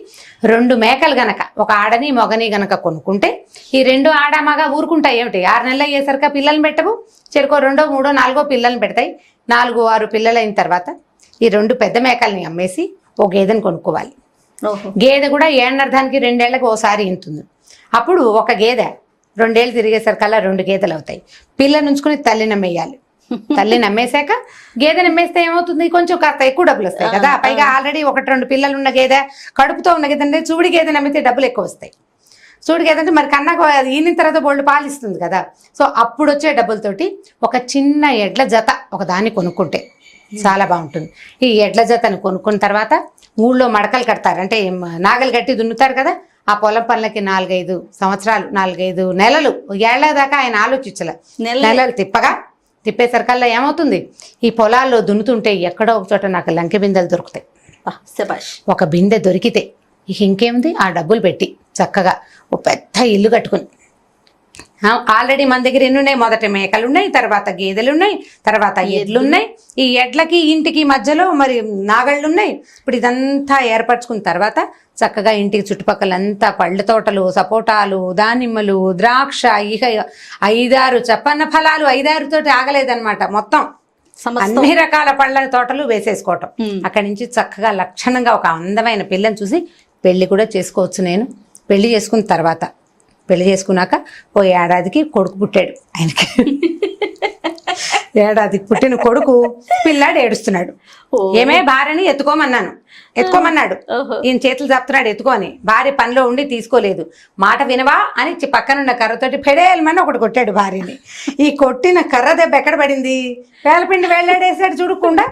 2 మేకలు గనక, ఒక ఆడని మొగని గనక కొనుక్కుంటే, ఈ 2 ఆడ మగ ఊరుకుంటాయి ఏమిటి, 6 నెలలు అయ్యేసరికి పిల్లల్ని పెట్టవు, చెరుకో 2, 3, 4 పిల్లల్ని పెడతాయి. 4-6 పిల్లలైన తర్వాత ఈ 2 పెద్ద మేకల్ని అమ్మేసి ఓ గేదెని కొనుక్కోవాలి. గేదె కూడా ఏళ్ళకి 2 ఏళ్ళకి ఓసారి ఇంతుంది. అప్పుడు ఒక గేదె 2 ఏళ్ళు తిరిగేసరికల్లా 2 గేదెలు అవుతాయి. పిల్లని ఉంచుకుని తల్లిని అమ్మేయాలి. తల్లిని అమ్మేశాక గేదెని అమ్మేస్తే ఏమవుతుంది, కొంచెం కాస్త ఎక్కువ డబ్బులు వస్తాయి కదా. పైగా ఆల్రెడీ 1-2 పిల్లలు ఉన్న గేదె, కడుపుతో ఉన్న గేదె అంటే చూడి గేదెని అమ్మితే డబ్బులు ఎక్కువ వస్తాయి. చూడి గేదె అంటే మరి కన్నాకు ఈయన తర్వాత బోళ్ళు పాలిస్తుంది కదా. సో అప్పుడు వచ్చే డబ్బులతోటి ఒక చిన్న ఎడ్ల జత ఒకదాన్ని కొనుక్కుంటే చాలా బాగుంటుంది. ఈ ఎడ్ల జతను కొనుక్కున్న తర్వాత ఊళ్ళో మడకలు కడతారు, అంటే నాగలు కట్టి దున్నుతారు కదా. ఆ పొలం పనులకి 4-5 సంవత్సరాలు, 4-5 నెలలు, ఏళ్ల దాకా ఆయన ఆలోచించలే. నెలలు తిప్పేసరికల్లా ఏమవుతుంది, ఈ పొలాల్లో దున్నుతుంటే ఎక్కడో ఒక చోట నాకు లంకె బిందెలు దొరుకుతాయి. ఒక బిందె దొరికితే ఇక ఇంకేముంది, ఆ డబ్బులు పెట్టి చక్కగా ఒక పెద్ద ఇల్లు కట్టుకుని, ఆల్రెడీ మన దగ్గర ఎన్ని ఉన్నాయి, మొదట మేకలు ఉన్నాయి, తర్వాత గేదెలు ఉన్నాయి, తర్వాత ఎడ్లు ఉన్నాయి. ఈ ఎడ్లకి ఇంటికి మధ్యలో మరి నాగళ్ళు ఉన్నాయి. ఇప్పుడు ఇదంతా ఏర్పరచుకున్న తర్వాత చక్కగా ఇంటికి చుట్టుపక్కలంతా పళ్ళ తోటలు, సపోటాలు, దానిమ్మలు, ద్రాక్ష, ఇక 5-6 చప్పన్న ఫలాలు, 5-6 తోటి ఆగలేదన్నమాట. మొత్తం అన్ని రకాల పళ్ళ తోటలు వేసేసుకోవటం. అక్కడి నుంచి చక్కగా లక్షణంగా ఒక అందమైన పిల్లని చూసి పెళ్లి కూడా చేసుకోవచ్చు. నేను పెళ్లి చేసుకున్నాక ఓ ఏడాదికి కొడుకు పుట్టాడు ఆయనకి. ఏడాదికి పుట్టిన కొడుకు పిల్లాడు ఏడుస్తున్నాడు. ఏమే భార్యని ఎత్తుకోమన్నాడు. ఈయన చేతులు చెప్తున్నాడు ఎత్తుకొని. భార్య పనిలో ఉండి తీసుకోలేదు. మాట వినవా అని పక్కనున్న కర్రతోటి ఫెడేలమని ఒకటి కొట్టాడు భార్యని. ఈ కొట్టిన కర్ర దెబ్బ ఎక్కడ పడింది, పేలపిండి వెళ్ళాడేసాడు చూడకుండా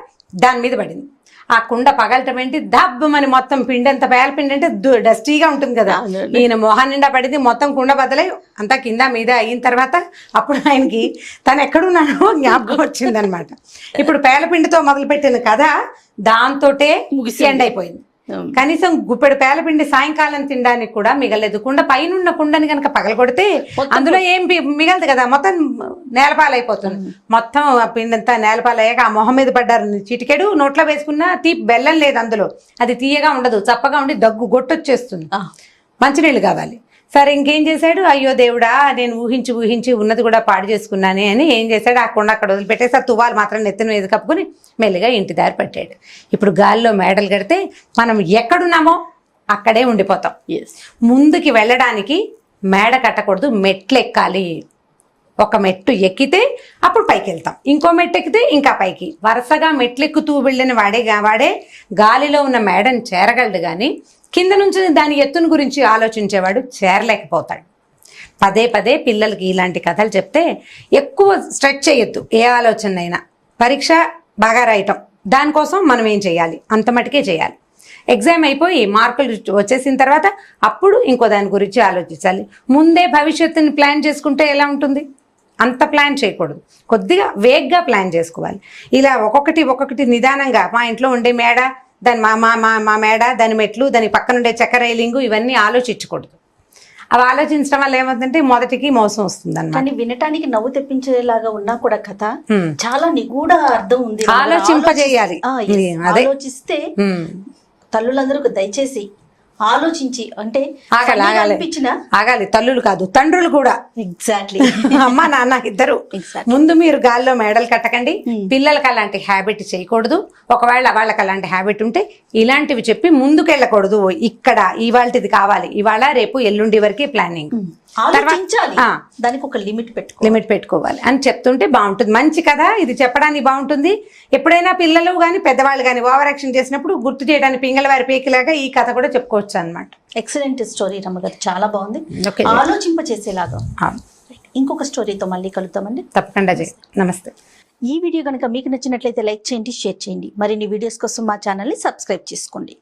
దాని మీద పడింది. ఆ కుండ పగలటం ఏంటి, దబ్బమని మొత్తం పిండి అంత పేలపిండి అంటే డస్టీగా ఉంటుంది కదా, ఈయన మొహం నిండా పడింది. మొత్తం కుండ బద్దలై అంతా కింద మీద అయిన తర్వాత అప్పుడు ఆయనకి తను ఎక్కడున్నానో జ్ఞాపకం వచ్చిందనమాట. ఇప్పుడు పేలపిండితో మొదలుపెట్టిన కథ దాంతోటే ఎండ్ అయిపోయింది. కనీసం గుప్పెడు పేలపిండి సాయంకాలం తినడానికి కూడా మిగలేదు. కుండ పైన కుండని కనుక పగలగొడితే అందులో ఏం మిగలదు కదా, మొత్తం నేలపాలైపోతుంది. మొత్తం ఆ పిండి అంతా నేలపాలయ్యాక ఆ మొహం మీద పడ్డారు. చిటికెడు నోట్లో వేసుకున్న బెల్లం లేదు అందులో, అది తీయగా ఉండదు, చప్పగా ఉండి దగ్గు గొట్టొచ్చేస్తుంది. మంచినీళ్ళు కావాలి. సరే, ఇంకేం చేశాడు, అయ్యో దేవుడా నేను ఊహించి ఉన్నది కూడా పాడు చేసుకున్నానే అని ఏం చేశాడు, ఆ కుండ అక్కడ వదిలిపెట్టేసి ఆ తువ్వాలు మాత్రం నెత్తిన మీద కప్పుకుని మెల్లిగా ఇంటి దారి పట్టాడు. ఇప్పుడు గాల్లో మేడలు కడితే మనం ఎక్కడున్నామో అక్కడే ఉండిపోతాం. ముందుకి వెళ్ళడానికి మేడ కట్టకూడదు, మెట్లు ఎక్కాలి. ఒక మెట్టు ఎక్కితే అప్పుడు పైకి వెళ్తాం, ఇంకో మెట్టు ఎక్కితే ఇంకా పైకి, వరుసగా మెట్లు ఎక్కుతూ వెళ్ళిన వాడే గాలిలో ఉన్న మేడని చేరగలడు, కానీ కింద నుంచి దాని ఎత్తును గురించి ఆలోచించేవాడు చేరలేకపోతాడు. పదే పదే పిల్లలకి ఇలాంటి కథలు చెప్తే ఎక్కువ స్ట్రెచ్ చేయొద్దు. ఏ ఆలోచన అయినా పరీక్ష బాగా రాయటం, దానికోసం మనం ఏం చేయాలి, అంత మటుకే చేయాలి. ఎగ్జామ్ అయిపోయి మార్కులు వచ్చేసిన తర్వాత అప్పుడు ఇంకో దాని గురించి ఆలోచించాలి. ముందే భవిష్యత్తుని ప్లాన్ చేసుకుంటే ఎలా ఉంటుంది? అంత ప్లాన్ చేయకూడదు, కొద్దిగా వేగ్గా ప్లాన్ చేసుకోవాలి. ఇలా ఒక్కొక్కటి నిదానంగా, మా ఇంట్లో ఉండే మేడ, దాని మా మేడ, దాని మెట్లు, దాని పక్కన ఉండే చెక్క రైలింగు, ఇవన్నీ ఆలోచించకూడదు. అవి ఆలోచించడం వల్ల ఏమవుతుందంటే మొదటికి మోసం వస్తుంది అన్నమాట. కానీ వినటానికి నవ్వు తెప్పించేలాగా ఉన్నా కూడా కథ చాలా నిగూఢ అర్థం ఉంది. ఆలోచింపజేయాలి. అదే ఆలోచిస్తే తల్లులందరూ దయచేసి ఆలోచించి, అంటే ఆగాలి. తల్లులు కాదు, తండ్రులు కూడా. ఎగ్జాక్ట్లీ. అమ్మ నాన్న ఇద్దరు ముందు మీరు గాల్లో మేడలు కట్టకండి. పిల్లలకి అలాంటి హ్యాబిట్ చేయకూడదు. ఒకవేళ వాళ్ళకి అలాంటి హ్యాబిట్ ఉంటే ఇలాంటివి చెప్పి ముందుకెళ్ళకూడదు. ఇక్కడ ఇవాళది కావాలి, ఇవాళ రేపు ఎల్లుండి వరకే ప్లానింగ్. దానికి ఒక లిమిట్ పెట్టుకోవాలి అని చెప్తుంటే బాగుంటుంది. మంచి కదా, ఇది చెప్పడానికి బాగుంటుంది. ఎప్పుడైనా పిల్లలు కానీ పెద్దవాళ్ళు కానీ ఓవర్ యాక్షన్ చేసినప్పుడు గుర్తు చేయడానికి పింగళ వారి పేకిలాగా ఈ కథ కూడా చెప్పుకోవచ్చు అన్నమాట. ఎక్సలెంట్ స్టోరీ రమ్మగారు, చాలా బాగుంది, ఆలోచింప చేసేలాగా. ఇంకొక స్టోరీతో మళ్ళీ కలుద్దామండి. తప్పకుండా. నమస్తే. ఈ వీడియో కనుక మీకు నచ్చినట్లయితే లైక్ చేయండి, షేర్ చేయండి. మరిన్ని వీడియోస్ కోసం మా ఛానల్ని సబ్స్క్రైబ్ చేసుకోండి.